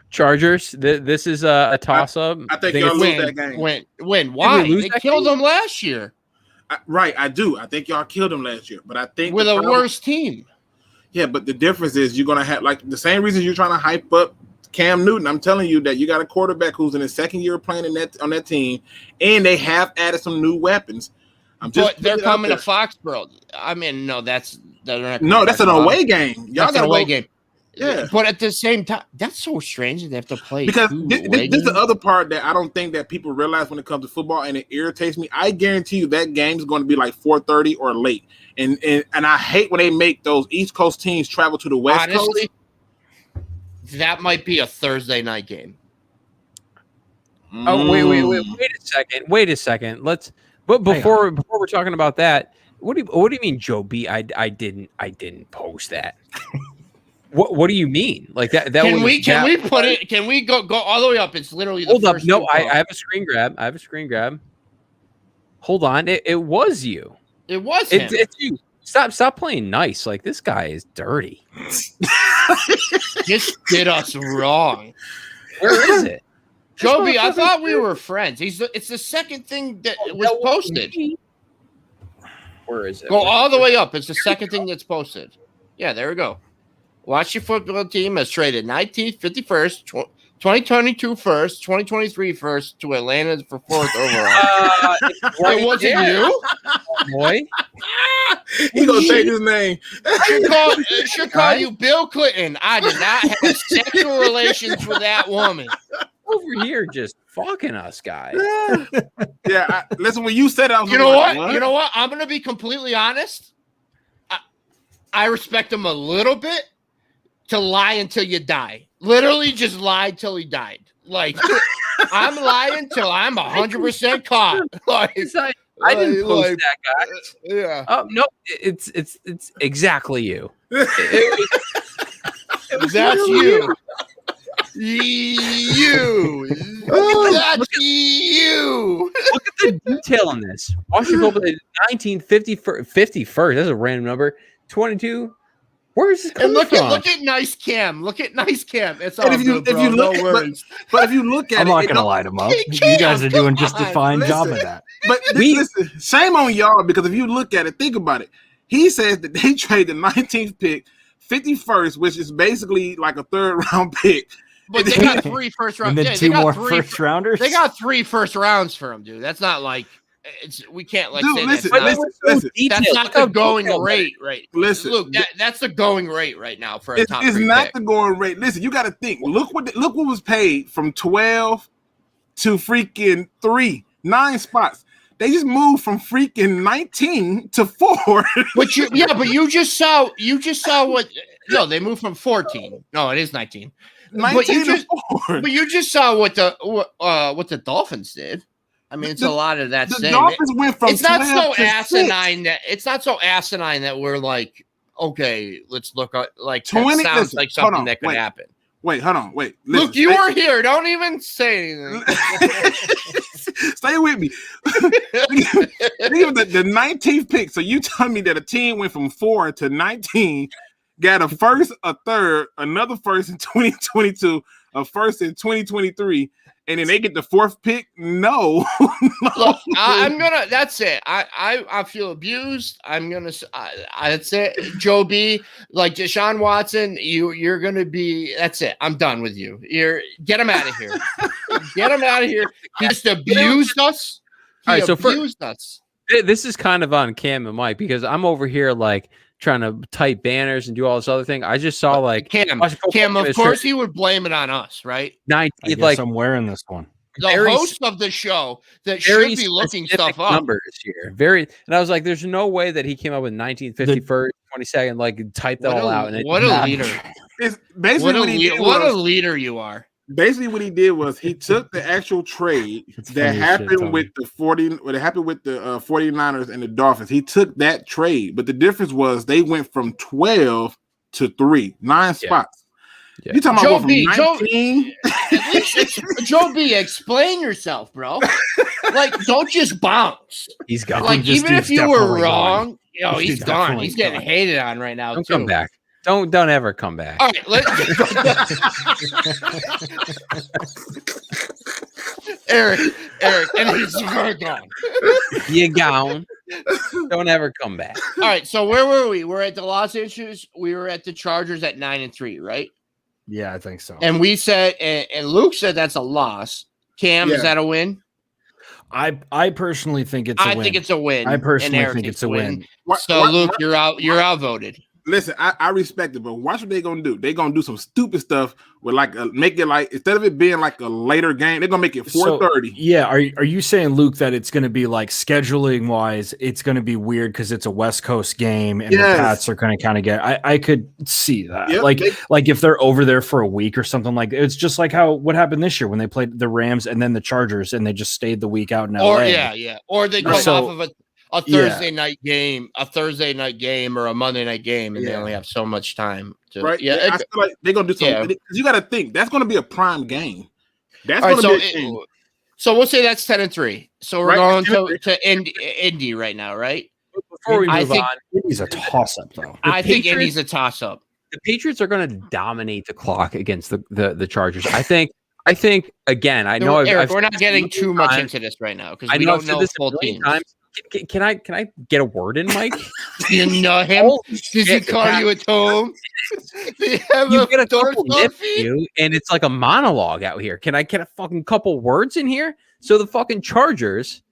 Chargers. This is a toss-up. I think y'all lose that game. Win. Why? They killed them last year. Right, I do. I think y'all killed them last year, but I think with a worse team. Yeah, but the difference is you're gonna have like the same reason you're trying to hype up Cam Newton. I'm telling you that you got a quarterback who's in his second year playing on that team, and they have added some new weapons. But they're coming to Foxborough. I mean, no, that's an away game. Y'all got an away game. Yeah, but at the same time, that's so strange that they have to play because this is the other part that I don't think that people realize when it comes to football, and it irritates me. I guarantee you that game is going to be like 4:30 or late, and I hate when they make those East Coast teams travel to the West Coast. That might be a Thursday night game. Oh wait a second. Before we're talking about that, what do you mean, Joe B? I didn't post that. What do you mean? Like that? Can we put it? Can we go all the way up? It's literally the hold first up. No, I have a screen grab. Hold on. It was you. It was him. It's you. Stop playing nice. Like this guy is dirty. Just did us wrong. Where is it? Joby, I thought we were friends. It's the second thing that was posted. Where is it? Go all the way up. It's the second thing that's posted. Yeah, there we go. Washington football team has traded 19th, 51st, 2022 first, 2023 first to Atlanta for 4th overall. It wasn't you? Boy. He gonna take his name. Should call you Bill Clinton. I did not have sexual relations with that woman. Over here just fucking us, guys. Yeah, listen, when you said it, I was You know what? I'm going to be completely honest. I respect him a little bit to lie until you die. Literally just lied till he died. Like, I'm lying till I'm 100% caught. Like, I didn't post that, guys. Yeah. Oh no, it's exactly you. That's you. You. That's you. Look at the detail on this. Washington football 1951st. That's a random number. 22. Where is this coming from? Look at nice Cam. Look at nice Cam. It's all And if you look, but if you look at I'm not gonna light him up. You guys are doing just a fine job of that. But listen, shame on y'all, because if you look at it, think about it. He says that they trade the 19th pick, 51st, which is basically like a 3rd round pick. But they got 3 first rounds. And then 2 more first rounders. They got 3 first rounds for him, dude. That's not like we can't like dude, say listen, listen. That's not the going rate, right? Listen, look, that's the going rate right now for a top 3 It's not pick. the going rate. Listen, you got to think. Look what was paid from 12 to freaking 3, 9 spots. They just moved from freaking 19 to 4. But you just saw what. No, they moved from 14. No, it is 19. 19 to 4. But you just saw what the Dolphins did. I mean, it's a lot of that. The Dolphins went from. It's not so asinine that we're like, okay, let's look at like 20. That sounds like something that could happen. Wait, hold on. Wait. Listen, look, you were here. Don't even say anything. Stay with me. Think of the 19th pick. So you tell me that a team went from 4 to 19, got a first, a third, another first in 2022, a first in 2023. And then they get the 4th pick. No. Look, that's it. I feel abused. That's it. Joe B, like Deshaun Watson, you're gonna be. That's it. I'm done with you. Get him out of here. Get him out of here. He just abused us. All right, so abused us. This is kind of on Cam and Mike, because I'm over here like trying to type banners and do all this other thing. I just saw like Cam, of course he would blame it on us, right? 19th, like I'm wearing this one. The host of the show that should be looking stuff up. Numbers here, and I was like, "There's no way that he came up with 19th, 51st, 22nd, like typed that all out." And what a leader! It's basically what a leader you are. Basically, what he did was he took the actual trade that happened with the 49ers and the Dolphins. He took that trade, but the difference was they went from 12 to 3, 9 spots. Yeah. You talking about from 19? Joe B, explain yourself, bro. Like, don't just bounce. He's gone. Like, even if you were wrong, he's gone. He's getting hated on right now. Don't come back. Don't ever come back. All right, Eric, and he's gone. You gone. Don't ever come back. All right, so where were we? We're at the Los Angeles. We were at the Chargers at 9-3, right? Yeah, I think so. And we said, and Luke said that's a loss. Cam, is that a win? I personally think it's a win. I think it's a win. I personally think it's a win. So Luke, you're outvoted. Listen, I respect it, but watch what they're gonna do. They're gonna do some stupid stuff with make it like, instead of it being like a later game, they're gonna make it 4:30. So, yeah, are you saying, Luke, that it's gonna be like scheduling wise, it's gonna be weird because it's a West Coast game and the Pats are gonna kind of get? I could see that. Yep, like if they're over there for a week or something, like it's just like what happened this year when they played the Rams and then the Chargers and they just stayed the week out in LA. Or they come off of a Thursday night game, or a Monday night game, and they only have so much time to. Right. Yeah. I feel like they're gonna do something. Yeah. You got to think that's gonna be a prime game. That's gonna be. So we'll say that's 10-3. So we're going to Indy right now, right? Before we move on, Indy's a toss-up, though. I think Indy's a toss-up. The Patriots are going to dominate the clock against the Chargers. I think again. I know Eric, we're not getting too much into this right now because we don't know the full team. Can I get a word in, Mike? Do you know him? Did he call you at home? You get a couple nips, and it's like a monologue out here. Can I get a fucking couple words in here? So the fucking Chargers,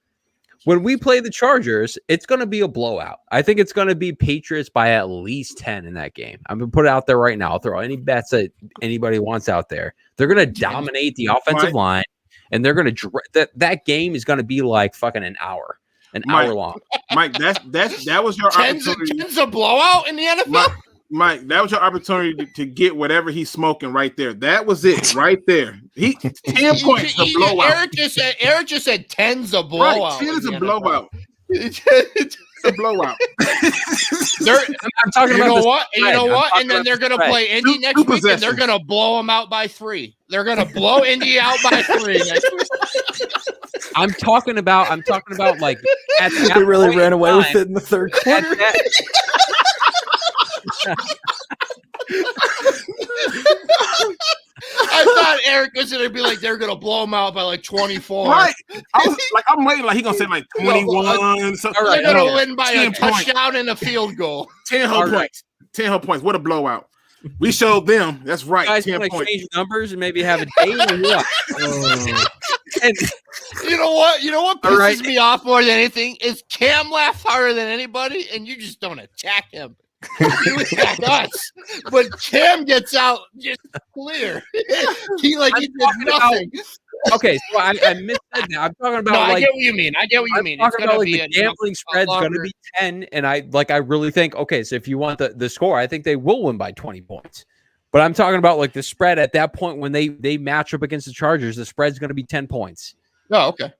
when we play the Chargers, it's going to be a blowout. I think it's going to be Patriots by at least 10 in that game. I'm going to put it out there right now. I'll throw any bets that anybody wants out there. They're going to dominate the offensive line, and they're going to that game is going to be like fucking an hour. Hour long. Mike, that was your opportunity. Ten's a blowout in the NFL. Mike, that was your opportunity to get whatever he's smoking right there. That was it right there. 10 points a blowout. Eric just said 10's a blowout. 10 is a blowout. It's a blowout. I'm talking about you know what? And then they're going to play Indy next week, and they're going to blow them out by 3. They're going to blow Indy out by 3 next week. I'm talking about like they really ran away with it in the third quarter. I thought Eric was going to be like, they're going to blow them out by like 24. Right. I'm waiting like he going to say like 21. Something. They're going to win by a touchdown and a field goal. 10 whole points. 10 whole points. What a blowout. We showed them. That's right. You guys 10 want to points. change numbers and maybe have a date or what? And you know what? You know what pisses me off more than anything is Cam laughs harder than anybody, and you just don't attack him. You attack us, but Cam gets out just clear. He did nothing. Okay, so I missaid that. I'm talking about. No, I get what you mean. I'm talking about the gambling spread's going to be 10, and I really think. Okay, so if you want the score, I think they will win by 20 points. But I'm talking about like the spread at that point when they match up against the Chargers, the spread's going to be 10 points. Oh, okay.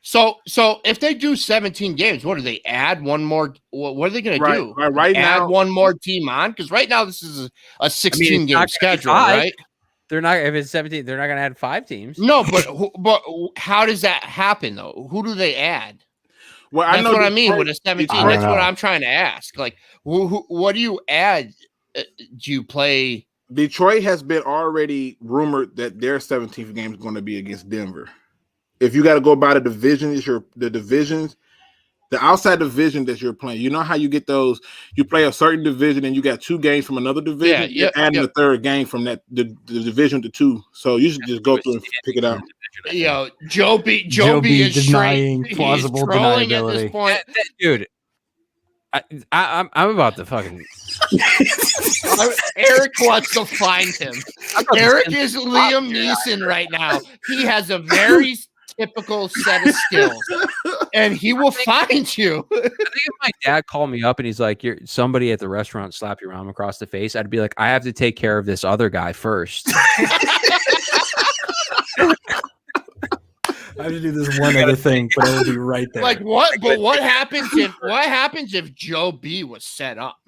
So if they do 17 games, what do they add one more? What are they going to do? Right add now, one more team on? Because right now this is a 16 game schedule, right? They're not. If it's 17, they're not going to add 5 teams. No, but how does that happen though? Who do they add? Well, that's what I mean with a 17. That's what I'm trying to ask. Like, what do you add? Do you play? Detroit has been already rumored that their 17th game is going to be against Denver. If you got to go by the division, the divisions, the outside division that you're playing. You know how you get those? You play a certain division and you got 2 games from another division. Yeah, you're adding the third game from that the division to 2, so you should just go through and pick it out. Yo, Joe B is denying plausible deniability. At this point. Dude. I'm about to fucking. Eric wants to find him. Eric is Liam Neeson right now. He has a very typical set of skills, and he will find you. I think if my dad called me up and he's like, "You're somebody at the restaurant slap your arm across the face," I'd be like, "I have to take care of this other guy first." I have to do this one other thing, but I will be right there. Like what? But what happens if Joe B was set up?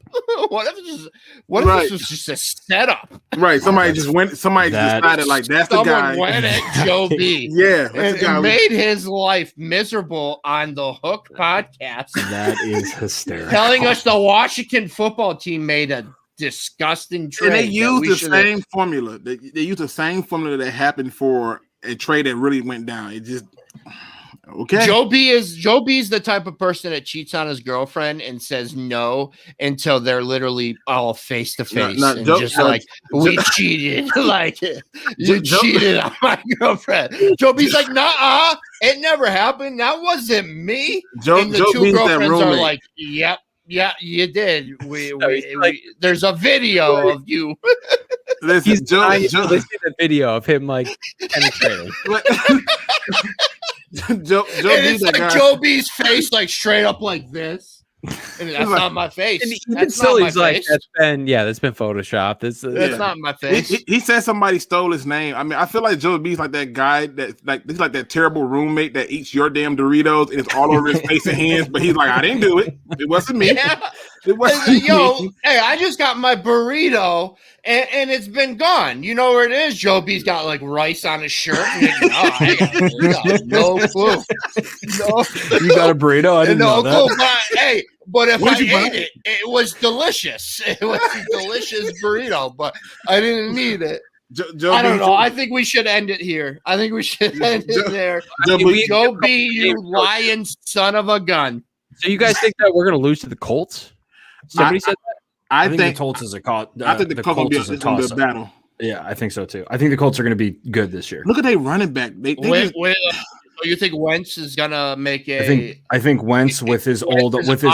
What if this was just a setup? Right. Somebody just decided like that's the guy. Someone went at Joe B. Yeah, and made his life miserable on the Hook podcast. That is hysterical. Telling us the Washington football team made a disgusting trade. And they used the same formula. They used the same formula that happened for a trade that really went down. It just okay. Joe B is the type of person that cheats on his girlfriend and says no until they're literally all face to face and just like we cheated, like you cheated on my girlfriend. Joe B's like, nah, it never happened. That wasn't me. And the two girlfriends are like, yep. Yeah, you did. There's a video of you. Listen, Joe the video of him like penetrating. Joe it's like Joe B's face like straight up like this. And that's not my face. That's not my face. That's been photoshopped. That's not my face. He said somebody stole his name. I mean, I feel like Joe B's like that guy he's like that terrible roommate that eats your damn Doritos and it's all over his face and hands, but he's like, I didn't do it. It wasn't me. Yeah. It wasn't me. Hey, I just got my burrito and it's been gone. You know where it is? Joe B's got like rice on his shirt. I got no clue. No. You got a burrito? I didn't know that. But if I ate it, it was delicious. It was a delicious burrito, but I didn't need it. I don't know. I think we should end it here. I think we should end it there. Joe B, you lying son of a gun. So you guys think that we're going to lose to the Colts? Somebody said that? I think the Colts is a I think the Colts is a battle. Yeah, I think so too. I think the Colts are going to be good this year. Look at their running back. So you think Wentz is going to make I think Wentz with his offensive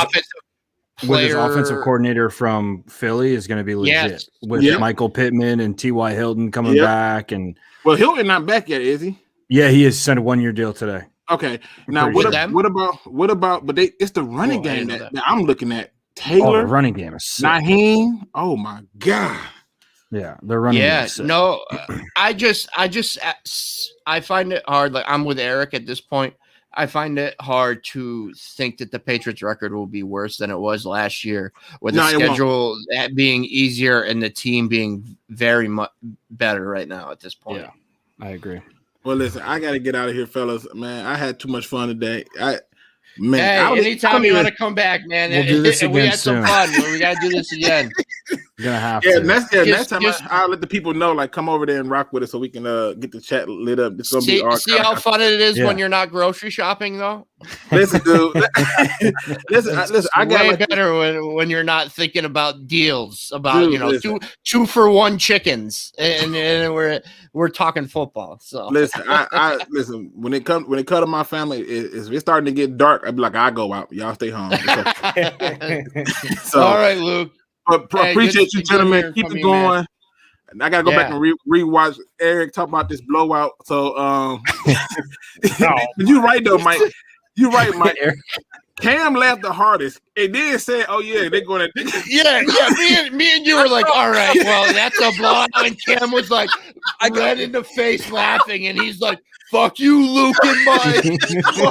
coordinator from Philly is going to be legit. Michael Pittman and T.Y. Hilton coming back, and Hilton not back yet, is he? Yeah, he is signed a 1-year deal today. Okay, now what about? But it's the running game that I'm looking at. Taylor, the running game is sick. Naheem. Oh my god. Yeah, they're running. Yeah, no, I find it hard. Like I'm with Eric at this point. I find it hard to think that the Patriots record will be worse than it was last year, with the schedule being easier and the team being very much better right now at this point. Yeah, I agree. Well, listen, I got to get out of here, fellas. Man, I had too much fun today. Man, hey, anytime you want to come back, man. We'll do this we again had soon. some fun. We got to do this again. You're gonna have Yeah, to. next time I'll let the people know, like, come over there and rock with us so we can get the chat lit up. It's gonna be see how fun it is when you're not grocery shopping, though. Listen, dude. listen. I got way better when you're not thinking about deals about dude, 2-for-1 chickens, and we're talking football. So listen, I listen when it comes to my family, it's starting to get dark. I'd be like, I go out, y'all stay home. Okay. So all right, Luke. But appreciate you, gentlemen. Keep it going. And I gotta go back and rewatch Eric talk about this blowout. So you're right though, Mike. You're right, Mike. Cam laughed the hardest. And then said, "Oh yeah, they're going to." Yeah. Me and you were like, "All right, well, that's a blowout." And Cam was like, red in the face, laughing, and he's like, "Fuck you, Luke and Mike.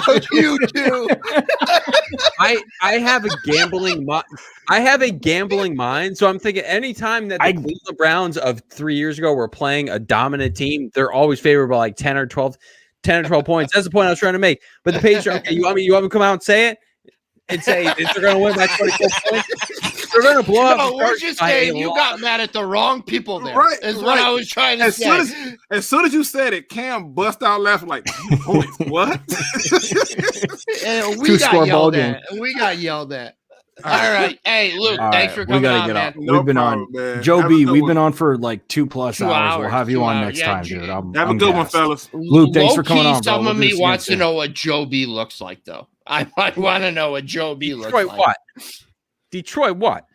Fuck you too." I have a gambling mind, so I'm thinking anytime that the Cleveland Browns of 3 years ago were playing a dominant team, they're always favored by like 10 or 12 points. That's the point I was trying to make. But the Patriots, okay, you want me to come out and say it? And say they're going to win by 24 points. They're going to blow up. No, we're just saying you got mad at the wrong people there. Right, is what I was trying to say. As soon as you said it, Cam bust out laughing like, points, what? And we got yelled at. We got yelled at. All right. Hey, Luke, thanks for coming on, man. We've been on. Joe B, we've been on for like 2+ hours. We'll have you on next time, dude. Have a good one, fellas. Luke, thanks for coming on, bro. Some of me wants to know what Joe B looks like, though. I want to know what Joe B looks like. What? Detroit what?